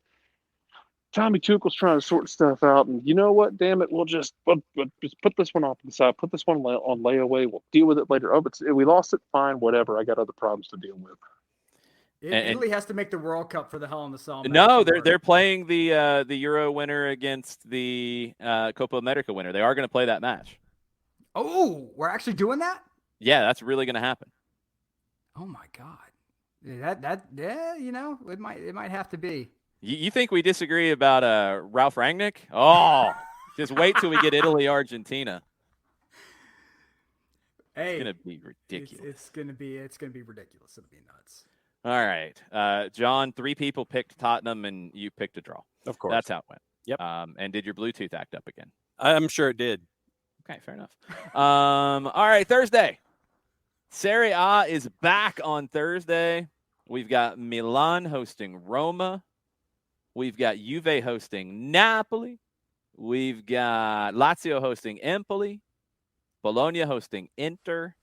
Tommy Tuchel's trying to sort stuff out. And you know what? Damn it, we'll just put this one off to the side, put this one on layaway. We'll deal with it later. Oh, but we lost it. Fine, whatever. I got other problems to deal with. Italy has to make the World Cup for the Hell in the Cell match. No, they're playing the Euro winner against the Copa America winner. They are going to play that match. Oh, we're actually doing that? Yeah, that's really going to happen. Oh my God. It might have to be. You think we disagree about Ralf Rangnick? Oh, just wait till we get Italy, Argentina. Hey, It's going to be ridiculous. It's gonna be ridiculous. It'll be nuts. All right. John, 3 people picked Tottenham and you picked a draw. Of course. That's how it went. Yep. And did your Bluetooth act up again? I'm sure it did. Okay, fair enough. All right, Thursday. Serie A is back on Thursday. We've got Milan hosting Roma. We've got Juve hosting Napoli. We've got Lazio hosting Empoli. Bologna hosting Inter.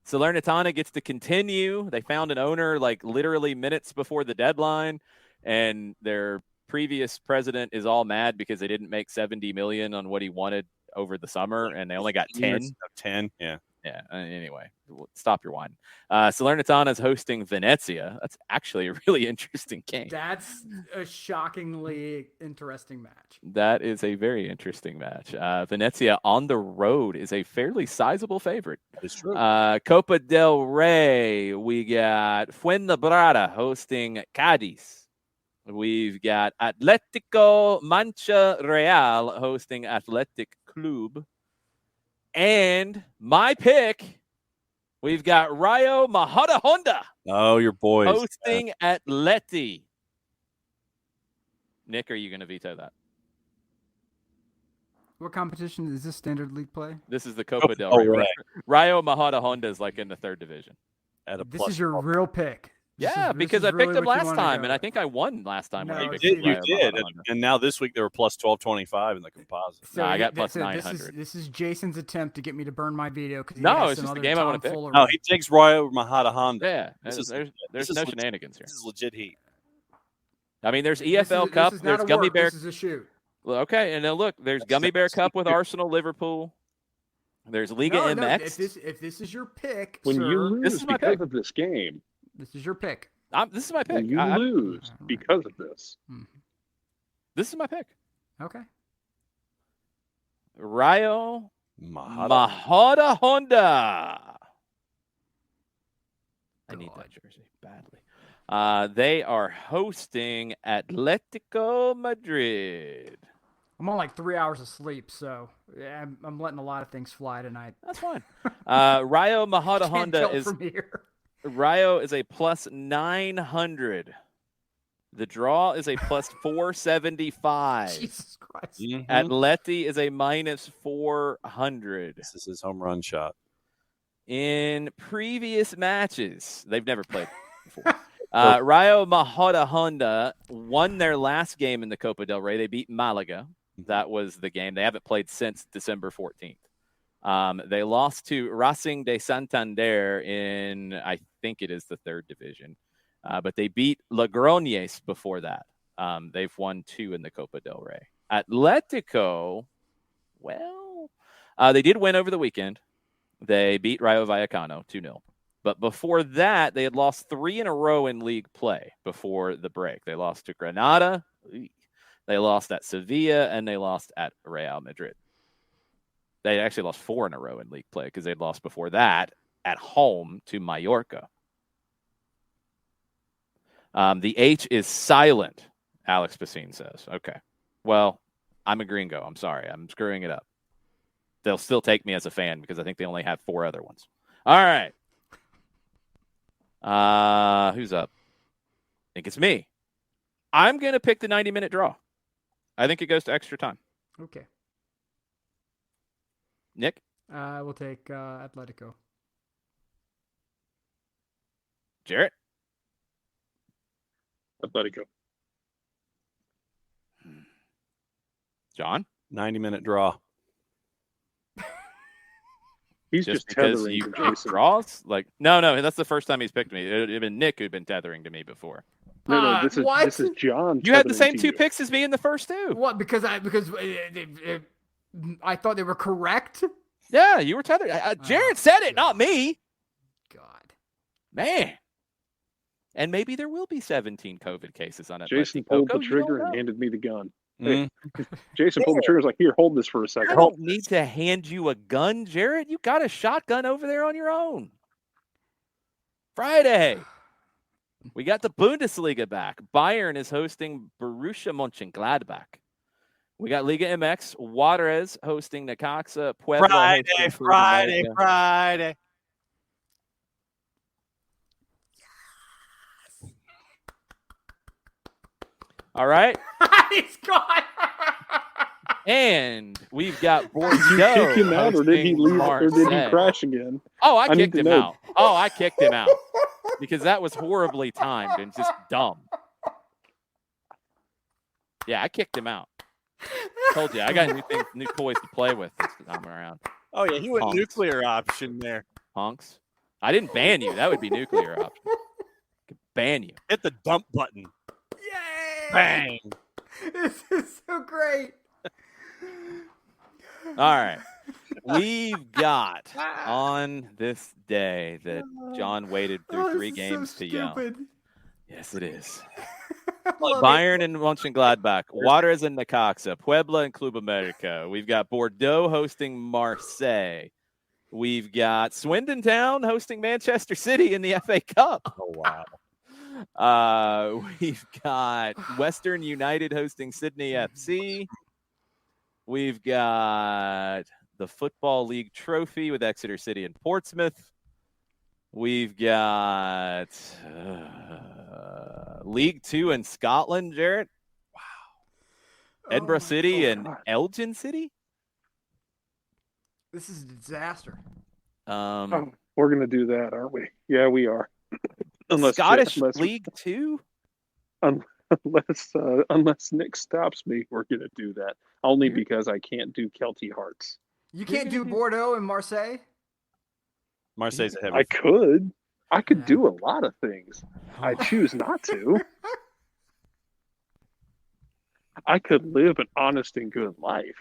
Salernitana gets to continue. They found an owner like literally minutes before the deadline, and their previous president is all mad because they didn't make $70 million on what he wanted over the summer, and they only got 10. 10, yeah. Yeah. Anyway, stop your whine. Salernitana is hosting Venezia. That's actually a really interesting game. That's a shockingly interesting match. That is a very interesting match. Venezia on the road is a fairly sizable favorite. That is true. Copa del Rey, we got Fuenlabrada hosting Cadiz. We've got Atletico Mancha Real hosting Athletic Club. And my pick, we've got Rayo Majadahonda Oh, your boys. hosting Atleti. Nick, are you going to veto that? What competition is this? Standard League play? This is the Copa del Rey. Rayo Majada Honda is like in the 3rd division. At a This plus is your 12. real pick. Yeah, because I picked them last time, and I think I won last time when I No, picked You Rayo did. Majada Honda. And now this week they were plus 1225 in the composite. So I got plus so 900. This is Jason's attempt to get me to burn my video because No, it's just the game I wanna pick. No, he takes Rayo Majada Honda. Yeah, This is- there's this is no legit. shenanigans here. This is legit heat. I mean, there's EFL Cup, This is there's not a Gummy work, Bear. This is a shoot. Okay, and then look, there's That's Gummy Bear sexy. Cup with Arsenal, Liverpool. There's Liga No, MX. if this is your pick, When sir, you lose This is my because pick. of this game, this is your pick. This is my pick. when you lose Alright. because of this, This is my pick. Okay. Rayo Majada. Majada Honda. I need God. that jersey badly. They are hosting Atletico Madrid. I'm on like 3 hours of sleep, so yeah, I'm letting a lot of things fly tonight. That's fine. Rayo Majada Can't Honda tell is from here. Rayo is a plus 900. The draw is a plus 475. Jesus Christ. Mhm. Atleti is a minus 400. This is his home run shot. In previous matches, they've never played before. Rayo Majada Honda won their last game in the Copa del Rey. They beat Malaga. That was the game. They haven't played since December 14th. They lost to Racing de Santander in, I think it is the 3rd division. But they beat Logroñés before that. They've won 2 in the Copa del Rey. Atletico, well, they did win over the weekend. They beat Rayo Vallecano 2-0. But before that, they had lost 3 in a row in league play before the break. They lost to Granada, they lost at Sevilla, and they lost at Real Madrid. They actually lost 4 in a row in league play because they'd lost before that at home to Mallorca. The H is silent, Alex Basine says. Okay. Well, I'm a gringo. I'm sorry. I'm screwing it up. They'll still take me as a fan because I think they only have 4 other ones. All right. Who's up? I think it's me. I'm going to pick the 90-minute draw. I think it goes to extra time. Okay. Nick? We'll take Atletico. Jarrett? Atletico. John? 90-minute draw. He's Just just because tethering you to pick Jason. draws? Like, no, that's the first time he's picked me. It would have been Nick who'd been tethering to me before. No, this what? is John. You had the tethering same to 2 you. picks as me in the first 2. What? Because I thought they were correct. Yeah, you were tethered. Jared said it, not me. God. Man. And maybe there will be 17 COVID cases on it. Jason pulled the trigger and handed me the gun. Mm. Jason pulled the trigger. Was like, "Here, hold this for a I second." don't need to hand you a gun, Jared. You got a shotgun over there on your own. Friday. We got the Bundesliga back. Bayern is hosting Borussia Mönchengladbach. We got Liga MX. Juarez hosting Necaxa. Puebla hosting Club America. Friday. All right. He's gone. And we've got Did you Bordeaux kick him out, or did he hosting leave, or did he Marseille. crash again? Oh, I I need kicked to him know. out. Oh, I kicked him out because that was horribly timed and just dumb. Yeah, I kicked him out. Told you, I got new toys to play with this time around. Oh, yeah, he went Honks. nuclear option there. Honks. I didn't ban you. That would be nuclear option. Could ban you. Hit the dump button. Yay! Bang. This is so great. All right. We've got on this day that John waited through 3 games to yell. Stupid. Yes, it is. Love Bayern and Mönchengladbach, Juarez and Necaxa, Puebla and Club America. We've got Bordeaux hosting Marseille. We've got Swindon Town hosting Manchester City in the FA Cup. Oh, wow. We've got Western United hosting Sydney FC. We've got the Football League Trophy with Exeter City and Portsmouth. We've got League 2 in Scotland, Jarrett. Wow. Edinburgh City and God. Elgin City. This is a disaster. Oh, we're gonna do that, aren't we? Yeah, we are. Scottish unless League 2? unless Nick stops me, we're gonna do that. Only You- because I can't do Kelty Hearts. You You're can't gonna do do- Bordeaux and Marseille. Marseille's a heavy. I could. I could Yeah. do a lot of things. I choose not to. I could live an honest and good life.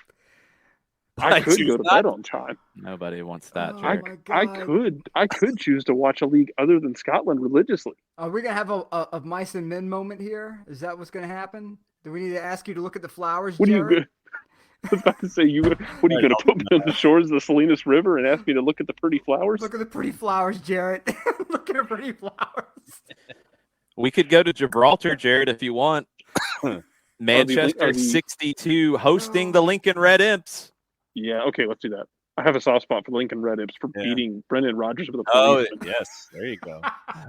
I could choose go to not bed on time. Nobody wants that, Oh Jared. my I God. could choose to watch a league other than Scotland religiously. Are we gonna have a mice and men moment here? Is that what's gonna happen? Do we need to ask you to look at the flowers, What are you Jared? good? I was about to say, what are you going to put me on the shores of the Salinas River and ask me to look at the pretty flowers? Look at the pretty flowers, Jared. Look at the pretty flowers. We could go to Gibraltar, Jared, if you want. Manchester 62 hosting the Lincoln Red Imps. Yeah, okay, let's do that. I have a soft spot for Lincoln Red Imps for Yeah. beating Brendan Rodgers with a Oh, policeman. yes. There you go.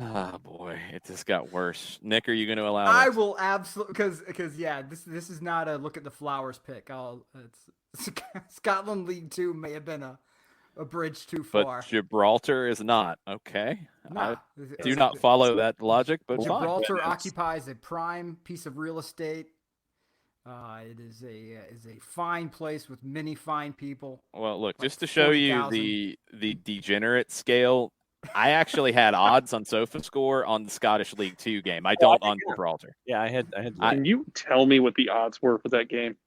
Oh boy, it just got worse. Nick, are you going to allow I this? will absolutely because yeah, this is not a look at the flowers pick. It's Scotland League 2 may have been a bridge too far. But Gibraltar is not. Okay. Nah, I do not follow that logic, but fine. Gibraltar occupies a prime piece of real estate. It is a fine place with many fine people. Well, look, Like just to show you 40,000. the degenerate scale, I actually had odds on SofaScore on the Scottish League 2 game. I don't on Gibraltar. Yeah, I had. Can you tell me what the odds were for that game?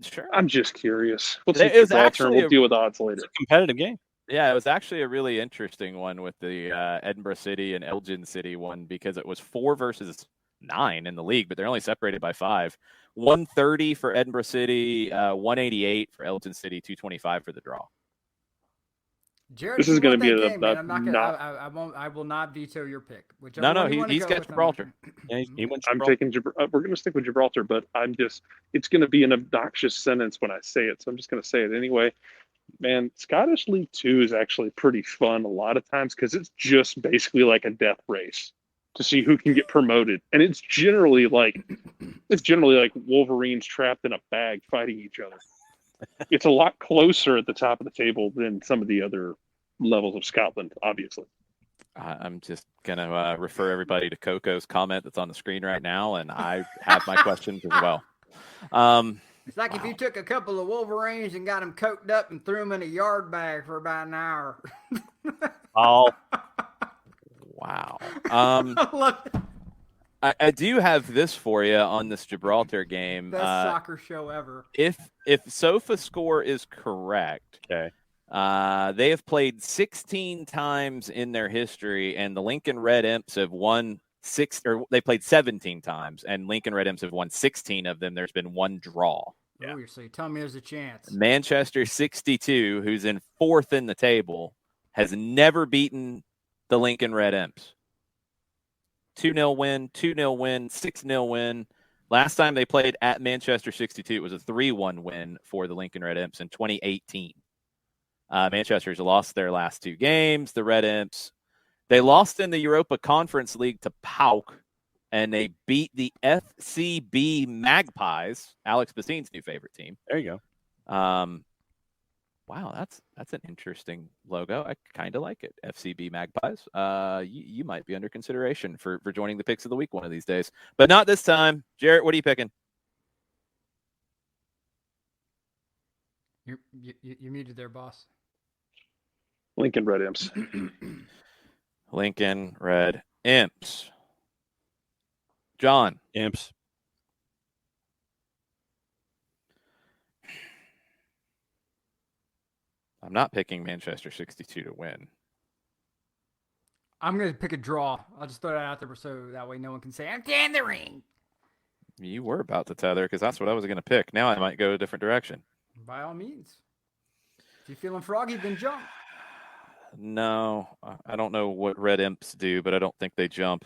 Sure. I'm just curious. Let's It see was Gibraltar, actually and we'll a- deal with odds later. It's a competitive game. Yeah, it was actually a really interesting one with the Edinburgh City and Elgin City one because it was 4 versus 9 in the league, but they're only separated by 5. 130 for Edinburgh City, 188 for Elgin City, 225 for the draw. Jared, This you is gonna won be that a- game, man. I'm not gonna. not- I will not veto your pick. Whichever No, one you wanna he's go got with, I'm Gibraltar. Yeah, he went. I'm taking we're going to stick with Gibraltar, but it's going to be an obnoxious sentence when I say it, so I'm just going to say it anyway. Man, Scottish League 2 is actually pretty fun a lot of times because it's just basically like a death race to see who can get promoted, and it's generally like Wolverines trapped in a bag fighting each other. It's a lot closer at the top of the table than some of the other levels of Scotland, obviously. I'm just going to refer everybody to Coco's comment that's on the screen right now, and I have my questions as well. It's like if you took a couple of Wolverines and got them coked up and threw them in a yard bag for about an hour. Oh, Wow. I love it. I do have this for you on this Gibraltar game. Best soccer show ever. If SofaScore is correct, okay. they have played 16 times in their history, and the Lincoln Red Imps have won they played 17 times, and Lincoln Red Imps have won 16 of them. There's been one draw. Yeah. Oh, so you tell me there's a chance. Manchester 62, who's in 4th in the table, has never beaten the Lincoln Red Imps. 2-0 win, 2-0 win, 6-0 win. Last time they played at Manchester 62, it was a 3-1 win for the Lincoln Red Imps in 2018. Manchester's lost their last 2 games. The Red Imps, they lost in the Europa Conference League to PAOK, and they beat the FCB Magpies, Alex Bassine's new favorite team. There you go. Wow, that's an interesting logo. I kind of like it. FCB Magpies. You might be under consideration for joining the picks of the week one of these days, but not this time. Jarrett, what are you picking? You're muted there, boss. Lincoln Red Imps. Lincoln Red Imps. John. Imps. I'm not picking Manchester 62 to win. I'm going to pick a draw. I'll just throw that out there so that way no one can say, I'm tethering. You were about to tether because that's what I was going to pick. Now I might go a different direction. By all means. If you're feeling froggy, then jump. No, I don't know what Red Imps do, but I don't think they jump.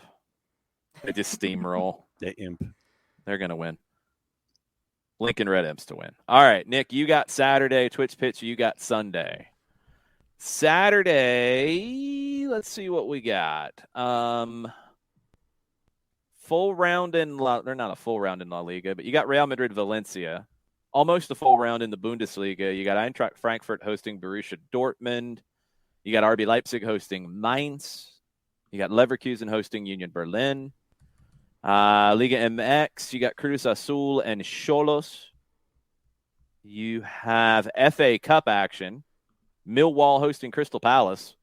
They just steamroll. They imp. They're going to win. Lincoln Red Imps to win. All right, Nick, you got Saturday. Twitch pitch, you got Sunday. Saturday, let's see what we got. Full round in they're not a full round in La Liga, but you got Real Madrid Valencia. almost a full round in the Bundesliga. You got Eintracht Frankfurt hosting Borussia Dortmund. You got RB Leipzig hosting Mainz. You got Leverkusen hosting Union Berlin. Liga MX, you got Cruz Azul and Xolos. You have FA Cup action. Millwall hosting Crystal Palace.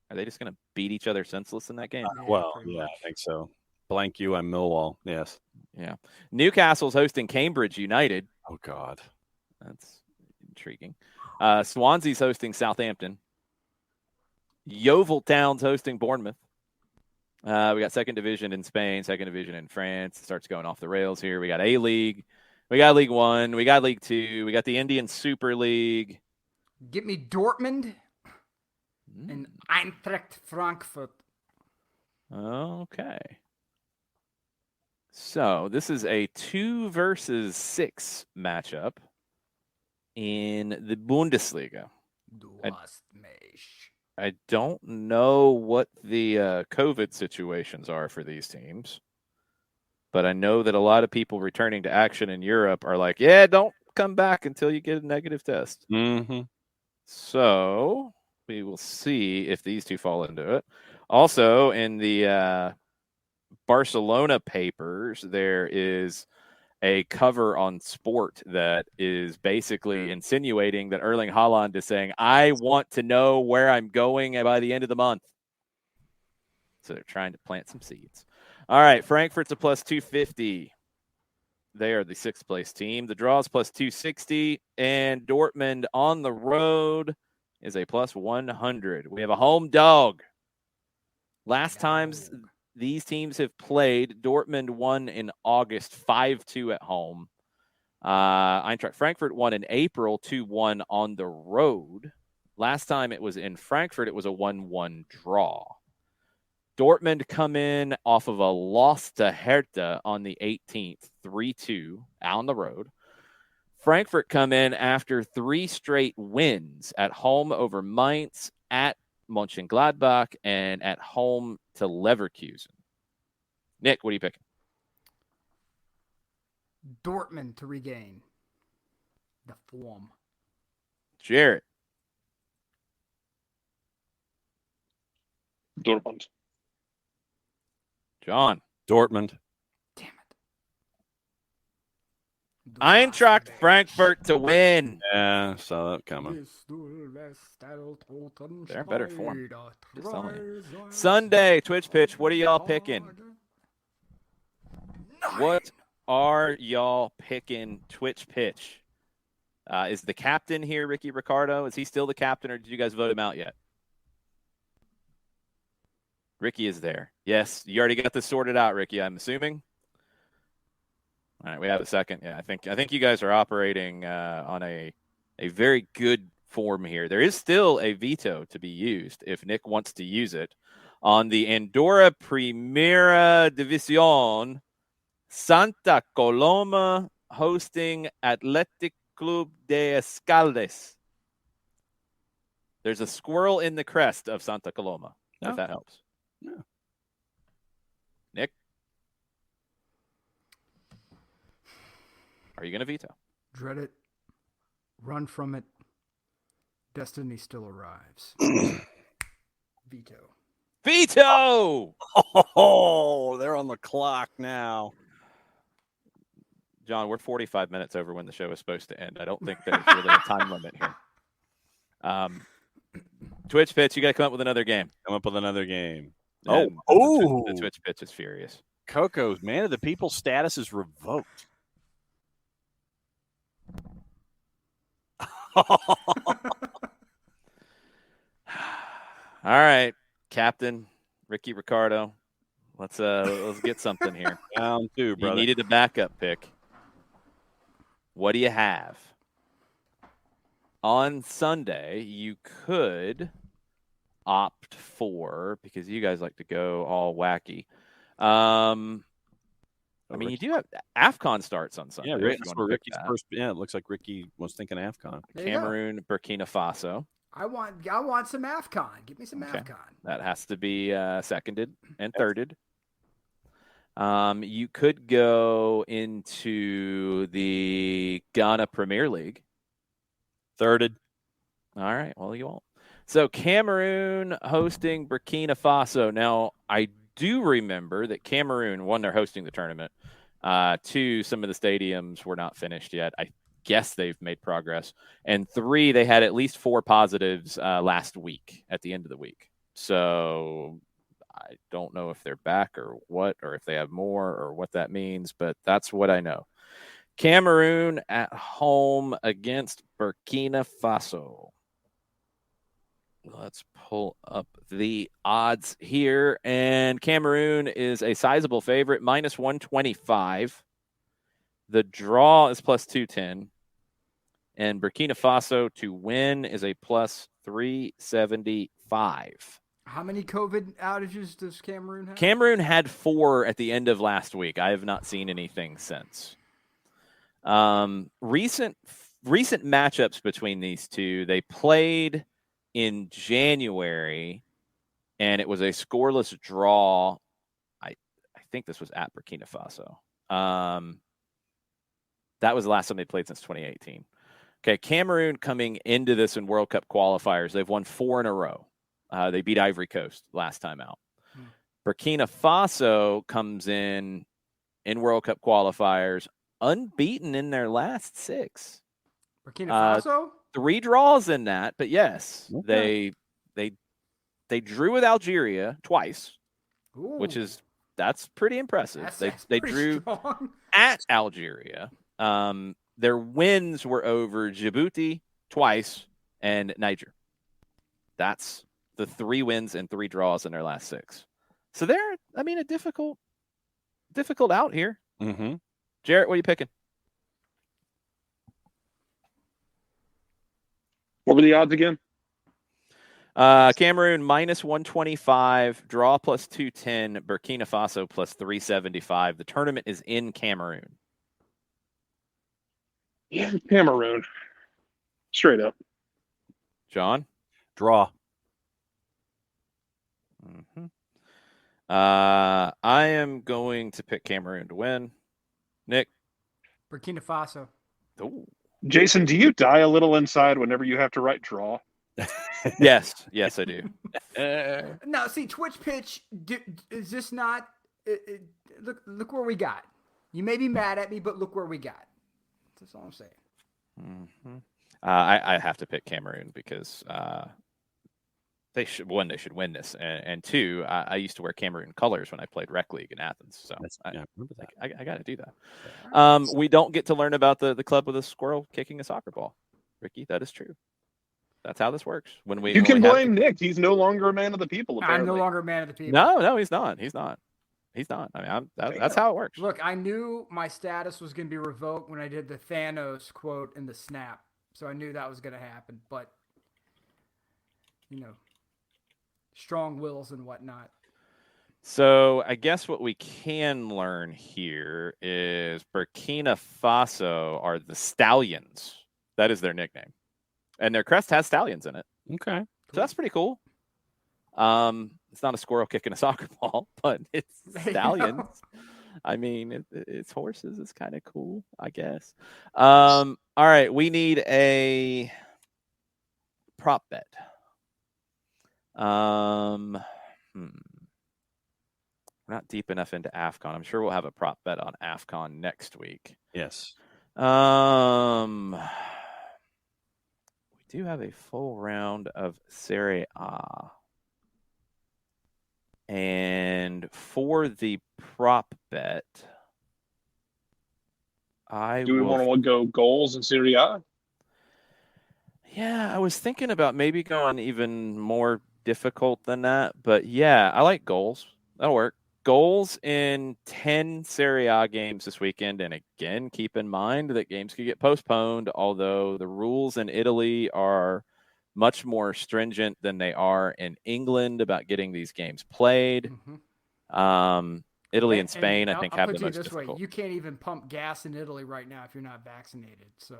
Are they just going to beat each other senseless in that game? I think so. Blank you, I'm Millwall. Yes. Yeah. Newcastle's hosting Cambridge United. Oh, God. That's intriguing. Swansea's hosting Southampton. Yeovil Town's hosting Bournemouth. We got second division in Spain, second division in France. It starts going off the rails here. We got A-League. We got League One. We got League Two. We got the Indian Super League. Get me Dortmund and Eintracht Frankfurt. Okay. So this is a 2 versus 6 matchup in the Bundesliga. I don't know what the COVID situations are for these teams, but I know that a lot of people returning to action in Europe are like, yeah, don't come back until you get a negative test. Mm-hmm. So we will see if these two fall into it. Also, in the Barcelona papers, there is a cover on Sport that is basically insinuating that Erling Haaland is saying, I want to know where I'm going by the end of the month. So they're trying to plant some seeds. All right, Frankfurt's a plus 250. They are the 6th place team. The draw is plus 260, and Dortmund on the road is a plus 100. We have a home dog. Last times these teams have played, Dortmund won in August 5-2 at home. Eintracht Frankfurt won in April 2-1 on the road. Last time it was in Frankfurt, it was a 1-1 draw. Dortmund come in off of a loss to Hertha on the 18th, 3-2 on the road. Frankfurt come in after 3 straight wins at home over Mainz, at Mönchengladbach, and at home to Leverkusen. Nick, what are you picking? Dortmund to regain the form. Jarrett. Dortmund. John. Dortmund. Damn it. Eintracht Frankfurt to win. Yeah, saw that coming. They're in better form. Just telling you. Sunday, Twitch pitch. What are y'all picking? What are y'all picking? Twitch pitch. Is the captain here, Ricky Ricardo? Is he still the captain, or did you guys vote him out yet? Ricky is there. Yes, you already got this sorted out, Ricky, I'm assuming. All right, we have a second. Yeah, I think you guys are operating on a very good form here. There is still a veto to be used if Nick wants to use it on the Andorra Primera División. Santa Coloma hosting Athletic Club de Escaldes. There's a squirrel in the crest of Santa Coloma, if that helps. Yeah. Nick? Are you going to veto? Dread it. Run from it. Destiny still arrives. Veto. Veto! Oh, they're on the clock now. John, we're 45 minutes over when the show is supposed to end. I don't think there's really a time limit here. Twitch pitch, you got to come up with another game. Come up with another game. And Oh, the Twitch pitch is furious. Coco's man of the people status is revoked. All right, Captain Ricky Ricardo. Let's get something here. Down 2, brother. You needed a backup pick. What do you have? On Sunday, you could opt for, because you guys like to go all wacky. I mean, you do have AFCON starts on Sunday. Yeah, if that's you where want to pick Ricky's that. first. Yeah, it looks like Ricky was thinking AFCON. There you go. Cameroon, Burkina Faso. I want some AFCON. Give me some Okay. AFCON. That has to be seconded and thirded. You could go into the Ghana Premier League. Thirded. All right. Well, you won't. So Cameroon hosting Burkina Faso. Now, I do remember that Cameroon, one, they're hosting the tournament. Two, some of the stadiums were not finished yet. I guess they've made progress. And three, they had at least 4 positives last week at the end of the week. So I don't know if they're back or what, or if they have more or what that means, but that's what I know. Cameroon at home against Burkina Faso. Let's pull up the odds here. And Cameroon is a sizable favorite, minus 125. The draw is plus 210. And Burkina Faso to win is a plus 375. How many COVID outages does Cameroon have? Cameroon had 4 at the end of last week. I have not seen anything since. Recent matchups between these two, they played in January, and it was a scoreless draw. I think this was at Burkina Faso. That was the last time they played since 2018. Okay, Cameroon coming into this in World Cup qualifiers, they've won 4 in a row. They beat Ivory Coast last time out. Burkina Faso comes in World Cup qualifiers unbeaten in their last 6. Burkina Faso? 3 draws in that, but yes, Okay. they drew with Algeria twice, Ooh, that's pretty impressive. that's They pretty drew strong. at Algeria. Their wins were over Djibouti twice and Niger. That's the 3 wins and 3 draws in their last 6. So they're, a difficult out here. Mm-hmm. Jarrett, what are you picking? What were the odds again? Cameroon minus 125, draw plus 210, Burkina Faso plus 375. The tournament is in Cameroon. Yeah, Cameroon. Straight up. John? Draw. Mm-hmm. I am going to pick Cameroon to win. Nick? Burkina Faso. Ooh. Jason, do you die a little inside whenever you have to write draw? Yes, I do. Now, see, Twitch pitch, is this not... look where we got. You may be mad at me, but look where we got. That's all I'm saying. Mm-hmm. I have to pick Cameroon because they should win this, and 2, I used to wear Cameroon colors when I played Rec League in Athens, so I remember that. I got to do that. We don't get to learn about the club with a squirrel kicking a soccer ball, Ricky. That is true. That's how this works. You can blame Nick. He's no longer a man of the people. Apparently. I'm no longer a man of the people. No, he's not. He's not. That's how it works. Look, I knew my status was going to be revoked when I did the Thanos quote in the snap, so I knew that was going to happen. But strong wills and whatnot. So I guess what we can learn here is Burkina Faso are the Stallions. That is their nickname. And their crest has stallions in it. Okay. So that's pretty cool. It's not a squirrel kicking a soccer ball, but it's stallions. It's horses. It's kind of cool, I guess. All right, we need a prop bet. We're not deep enough into AFCON. I'm sure we'll have a prop bet on AFCON next week. Yes. We do have a full round of Serie A. And for the prop bet, Do we want to go goals in Serie A? Yeah, I was thinking about maybe going even more difficult than that. But yeah, I like goals. That'll work. Goals in 10 Serie A games this weekend. And again, keep in mind that games could get postponed, although the rules in Italy are much more stringent than they are in England about getting these games played. Mm-hmm. Italy and Spain, I think, I'll have put the it most this difficult. way. You can't even pump gas in Italy right now if you're not vaccinated. So,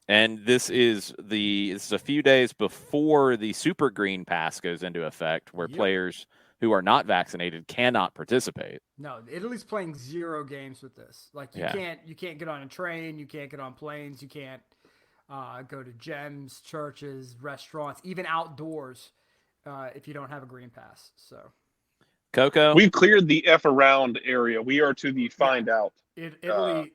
and this is a few days before the Super Green Pass goes into effect, where players who are not vaccinated cannot participate. No, Italy's playing 0 games with this. Like you can't get on a train, you can't get on planes, you can't go to gyms, churches, restaurants, even outdoors if you don't have a green pass. So, Coco, We've cleared the F around area. We are to the find out Italy,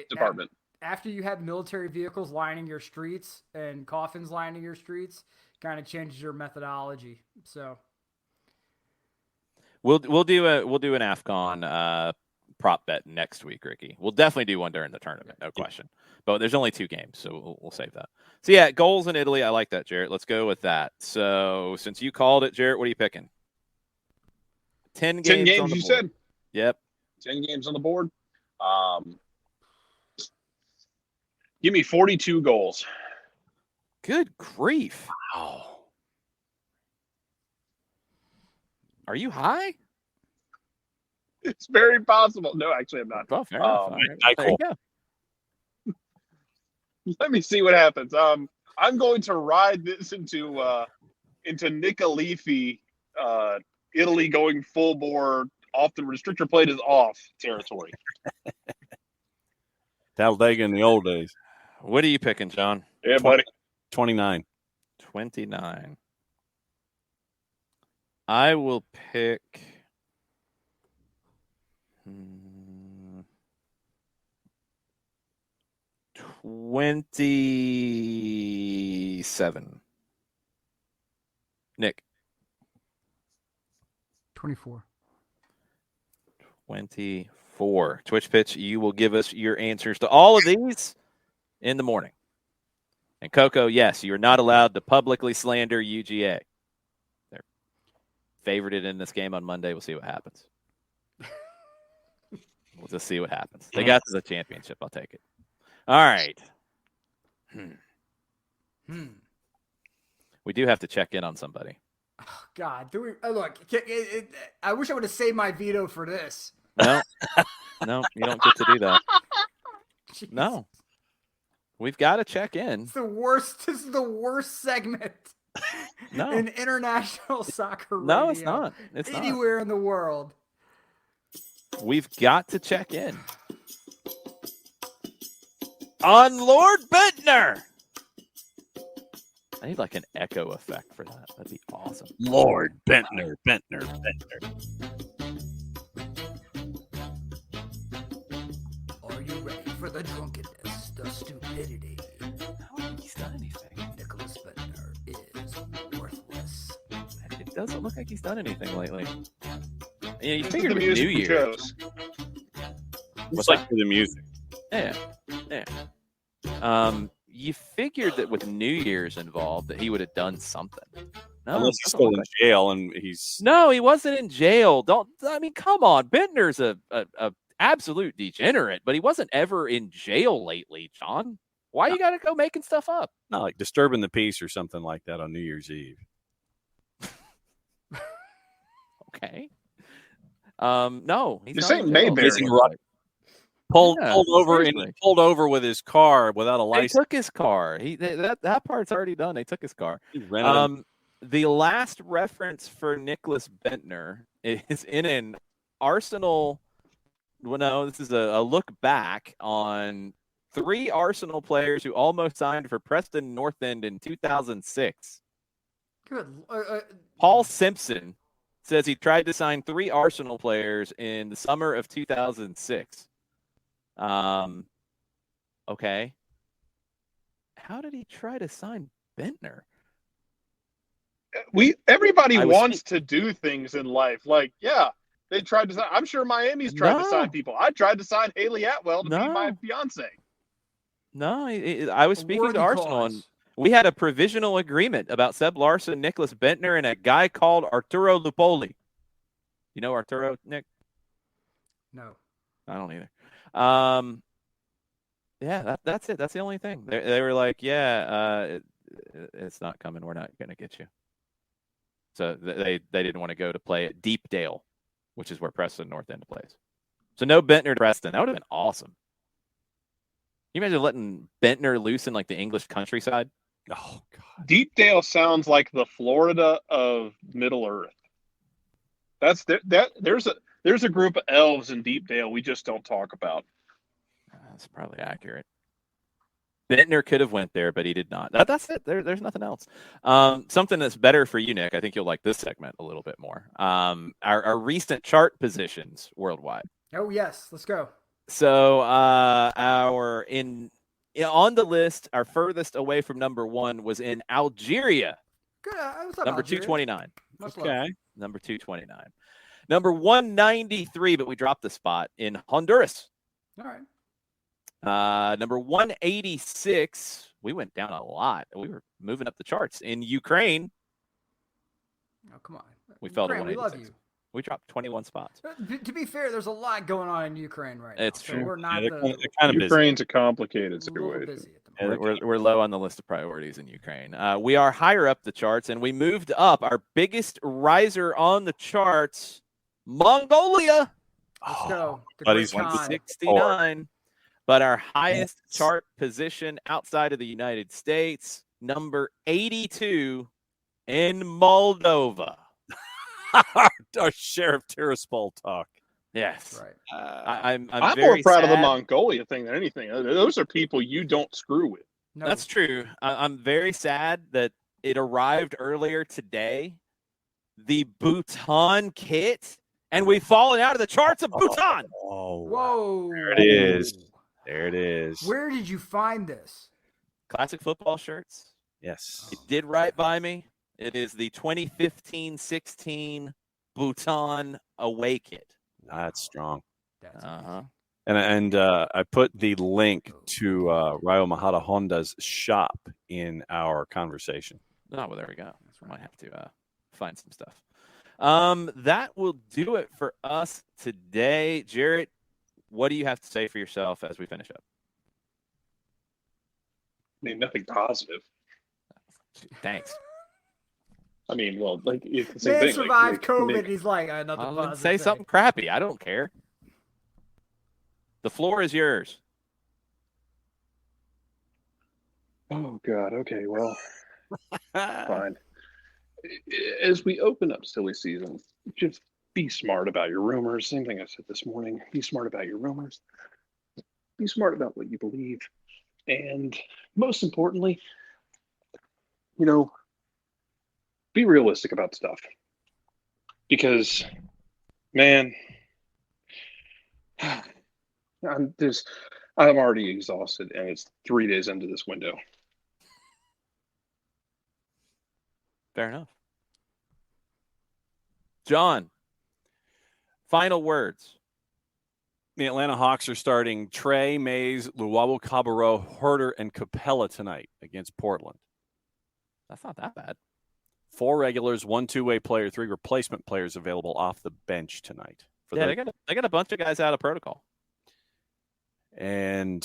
department. After you have military vehicles lining your streets and coffins lining your streets, kind of changes your methodology. So. we'll do an AFCON prop bet next week, Ricky. We'll definitely do one during the tournament, no question. But there's only 2 games, so we'll save that. So yeah, goals in Italy. I like that, Jarrett. Let's go with that. So since you called it, Jarrett, what are you picking? 10 games. 10 games, on the you board. said? Yep. 10 games on the board. Give me 42 goals. Good grief. Wow. Are you high? It's very possible. No, actually, I'm not. Oh, fair enough. All right. There you go. Let me see what happens. I'm going to ride this into Nick Alifi, Italy going full bore, off the restrictor plate is off territory. Talladega in the old days. What are you picking, John? Yeah, buddy. 29. 29. I will pick 27. Nick. 24. 24. Twitch Pitch, you will give us your answers to all of these in the morning. And Coco, yes, you are not allowed to publicly slander UGA. They're favorited in this game on Monday. We'll see what happens. We'll just see what happens. They got to the championship. I'll take it. All right. We do have to check in on somebody. Oh, God, do we look? I wish I would have saved my veto for this. No, no, you don't get to do that. Jeez. No, we've got to check in. It's the worst. This is the worst segment No, in international soccer. no, radio it's not. It's not. anywhere in the world. We've got to check in on Lord Bentner. I need like an echo effect for that. That'd be awesome. Lord Bentner. Are you ready for the drunkenness, the stupidity? I don't think he's done anything. Nicholas Bentner is worthless. It doesn't look like he's done anything lately. Yeah, you This is figured the with music New we Year's. chose. It's like for the music. Yeah. You figured that with New Year's involved that he would have done something. No, Unless he's still in jail and he's. No, he wasn't in jail. Come on. Bentner's a absolute degenerate, but he wasn't ever in jail lately, John. Why you got to go making stuff up? Not like disturbing the peace or something like that on New Year's Eve. Okay. No, he's This not ain't in jail. Mayberry. He's right. Pulled Yeah, over seriously. and pulled over with his car without a They license. took his car. That part's already done. They took his car. He rented The last reference for Nicholas Bentner is in an Arsenal. Well, no, this is a look back on 3 Arsenal players who almost signed for Preston North End in 2006. Good. Paul Simpson says he tried to sign 3 Arsenal players in the summer of 2006. Okay. How did he try to sign Bentner? Everybody I was wants to do things in life. Like, yeah, they tried to sign. I'm sure Miami's tried to No. sign people. I tried to sign Haley Atwell to be No. my fiance. No, I was speaking to Arsenal, and we had a provisional agreement about Seb Larson, Nicholas Bentner, and a guy called Arturo Lupoli. You know Arturo, Nick? No. I don't either. Yeah, that's it. That's the only thing. They were like, yeah, it's not coming. We're not going to get you. So they didn't want to go to play at Deepdale, which is where Preston North End plays. So no Bentner to Preston. That would have been awesome. Can you imagine letting Bentner loose in like the English countryside? Oh God. Deepdale sounds like the Florida of Middle Earth. There's a group of elves in Deepdale we just don't talk about. That's probably accurate. Bentner could have went there, but he did not. That's it. There's nothing else. Something that's better for you, Nick. I think you'll like this segment a little bit more. Our recent chart positions worldwide. Oh yes, let's go. So on the list, our furthest away from number one was in Algeria. Good. What's up, Number Algeria? 229. Much love. Okay. Number 229. Number 193, but we dropped the spot in Honduras. All right. Number 186, we went down a lot. We were moving up the charts in Ukraine. Oh, come on. We fell to Ukraine, we 186. love you. We dropped 21 spots. To be fair, there's a lot going on in Ukraine right now. It's true. We're not They're kind of busy. Ukraine's a complicated a little situation. busy at the moment. We're low on the list of priorities in Ukraine. We are higher up the charts, and we moved up. Our biggest riser on the charts, Mongolia, Let's go. The buddies Great went Khan. 69. But our highest chart position outside of the United States, number 82 in Moldova. Our Sheriff Tiraspol talk. Yes. Right. I'm I'm very more proud of the sad. Mongolia thing than anything. Those are people you don't screw with. No, That's true. I'm very sad that it arrived earlier today, the Bhutan kit, and we've fallen out of the charts of Bhutan. Oh, Whoa. There it is. There it is. Where did you find this? Classic football shirts. Yes. It did right by me. It is the 2015-16 Bhutan away kit. That's strong. That's Uh-huh. And I put the link to Ryo Mahata Honda's shop in our conversation. Oh, well, there we go. We might have to find some stuff. That will do it for us today. Jarrett, what do you have to say for yourself as we finish up? I mean, nothing positive. Thanks. I mean, well, like it's the same Man thing. survived like, COVID. Nick, He's like, nothing I'll positive. say something crappy. I don't care. The floor is yours. oh God. Okay. Well, fine. As we open up silly season, just be smart about your rumors. Same thing I said this morning. Be smart about your rumors. Be smart about what you believe, and most importantly, be realistic about stuff. Because, man, I'm already exhausted, and it's 3 days into this window. Fair enough. John, final words. The Atlanta Hawks are starting Trey, Mays, Luwawu Cabarro, Herter, and Capella tonight against Portland. That's not that bad. 4 regulars, 1 two-way player, 3 replacement players available off the bench tonight. They got a bunch of guys out of protocol. And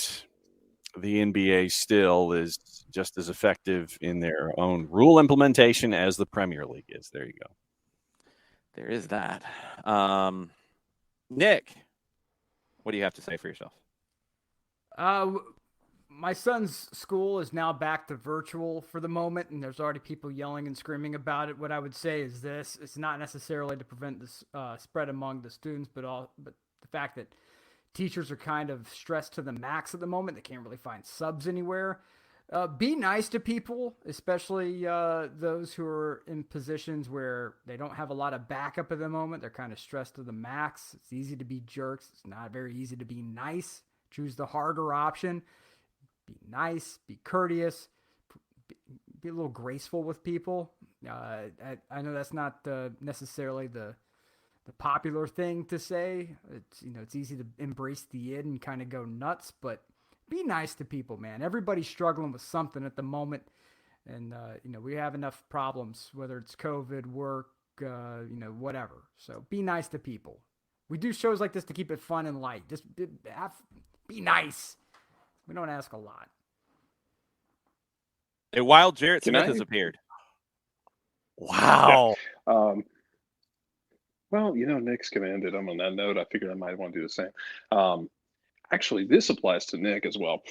the NBA still is just as effective in their own rule implementation as the Premier League is. There you go. There is that. Nick, what do you have to say for yourself? My son's school is now back to virtual for the moment, and there's already people yelling and screaming about it. What I would say is this: it's not necessarily to prevent this spread among the students, but the fact that teachers are kind of stressed to the max at the moment. They can't really find subs anywhere. Be nice to people, especially those who are in positions where they don't have a lot of backup at the moment. They're kind of stressed to the max. It's easy to be jerks. It's not very easy to be nice. Choose the harder option. Be nice, be courteous, be a little graceful with people. I know that's not necessarily the popular thing to say. It's easy to embrace the id and kind of go nuts, but be nice to people, man. Everybody's struggling with something at the moment, and we have enough problems, whether it's COVID, work, whatever. So be nice to people. We do shows like this to keep it fun and light. Just be nice. We don't ask a lot. A wild Jarrett Can Smith I- has appeared. Wow. Well, Nick's commanded him on that note. I figured I might want to do the same. Actually, this applies to Nick as well.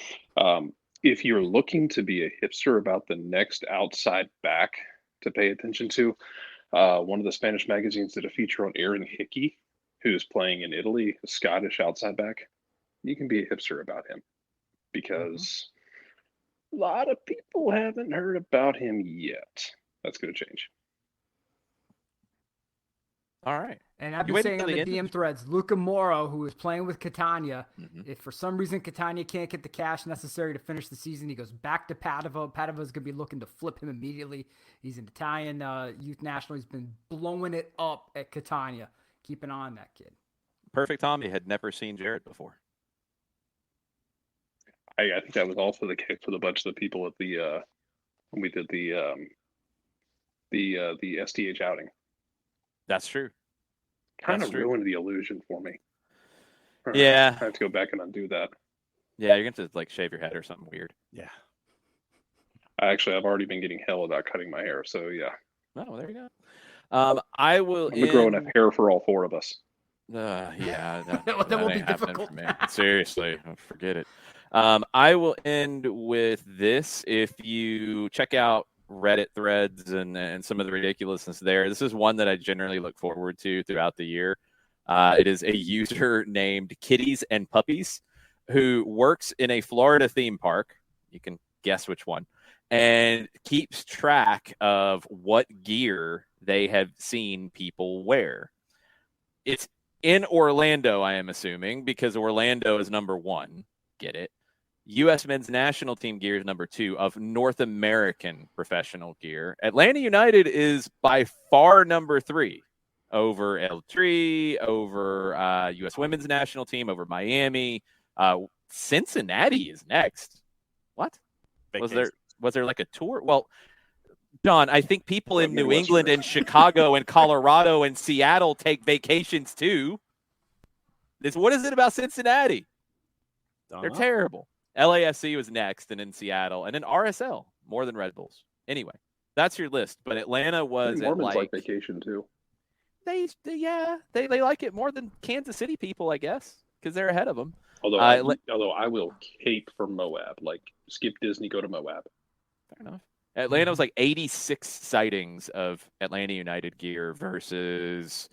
If you're looking to be a hipster about the next outside back to pay attention to, One of the Spanish magazines did a feature on Aaron Hickey, who's playing in Italy, a Scottish outside back. You can be a hipster about him because a lot of people haven't heard about him yet. That's going to change. All right. And I've You been waiting saying till on the the end? DM threads, Luka Moro, who is playing with Catania, Mhm. if for some reason Catania can't get the cash necessary to finish the season, he goes back to Padova. Padova's going to be looking to flip him immediately. He's an Italian youth national. He's been blowing it up at Catania. Keep an eye on that kid. Perfect Tommy had never seen Jared before. I think that was also the case with a bunch of the people at the when we did the STH outing. That's true. Kind That's of true. ruined the illusion for me. Yeah. I have to go back and undo that. Yeah, you're going to like shave your head or something weird. Yeah. I've already been getting hell about cutting my hair, so yeah. Oh, there you go. I will. I'm gonna grow enough hair for all four of us. Yeah, that That won't ain't be happening difficult. for me. Seriously, forget it. I will end with this. If you check out Reddit threads and some of the ridiculousness there, this is one that I generally look forward to throughout the year. It is a user named Kitties and Puppies who works in a Florida theme park. You can guess which one. And keeps track of what gear they have seen people wear. It's in Orlando, I am assuming, because Orlando is number 1. Get it? U.S. men's national team gear is number 2 of North American professional gear. Atlanta United is by far number 3 over El Tri, over U.S. women's national team, over Miami. Cincinnati is next. What? Was there like a tour? Well, John, I think people in New England and Chicago and Colorado and Seattle take vacations too. What is it about Cincinnati? They're terrible. LAFC was next, and then Seattle, and then RSL, more than Red Bulls. Anyway, that's your list. But Atlanta was at Mormons like vacation too. They like it more than Kansas City people, I guess, because they're ahead of them. Although I will cape for Moab, like skip Disney, go to Moab. Fair enough. Atlanta was like 86 sightings of Atlanta United gear versus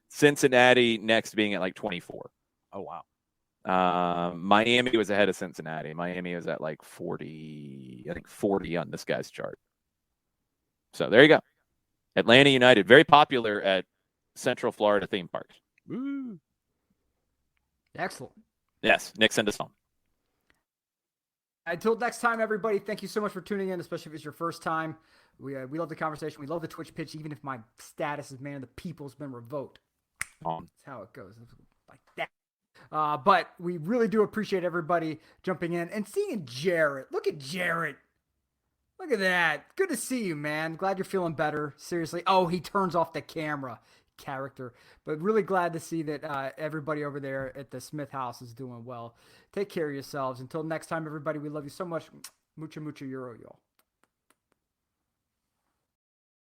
Cincinnati next being at like 24. Oh, wow. Miami was ahead of Cincinnati. Miami was at like 40, I think 40 on this guy's chart. So there you go. Atlanta United, very popular at Central Florida theme parks. Woo. Excellent. Yes, Nick, send us home. Until next time, everybody, thank you so much for tuning in, especially if it's your first time. We love the conversation. We love the Twitch pitch, even if my status as man of the people has been revoked. That's how it goes. Like that. But we really do appreciate everybody jumping in and seeing Jarrett. Look at Jarrett. Look at that. Good to see you, man. Glad you're feeling better. Seriously. Oh, he turns off the camera. Character. But really glad to see that everybody over there at the Smith house is doing well. Take care of yourselves. Until next time, everybody, we love you so much. Mucha, mucha Euro, y'all.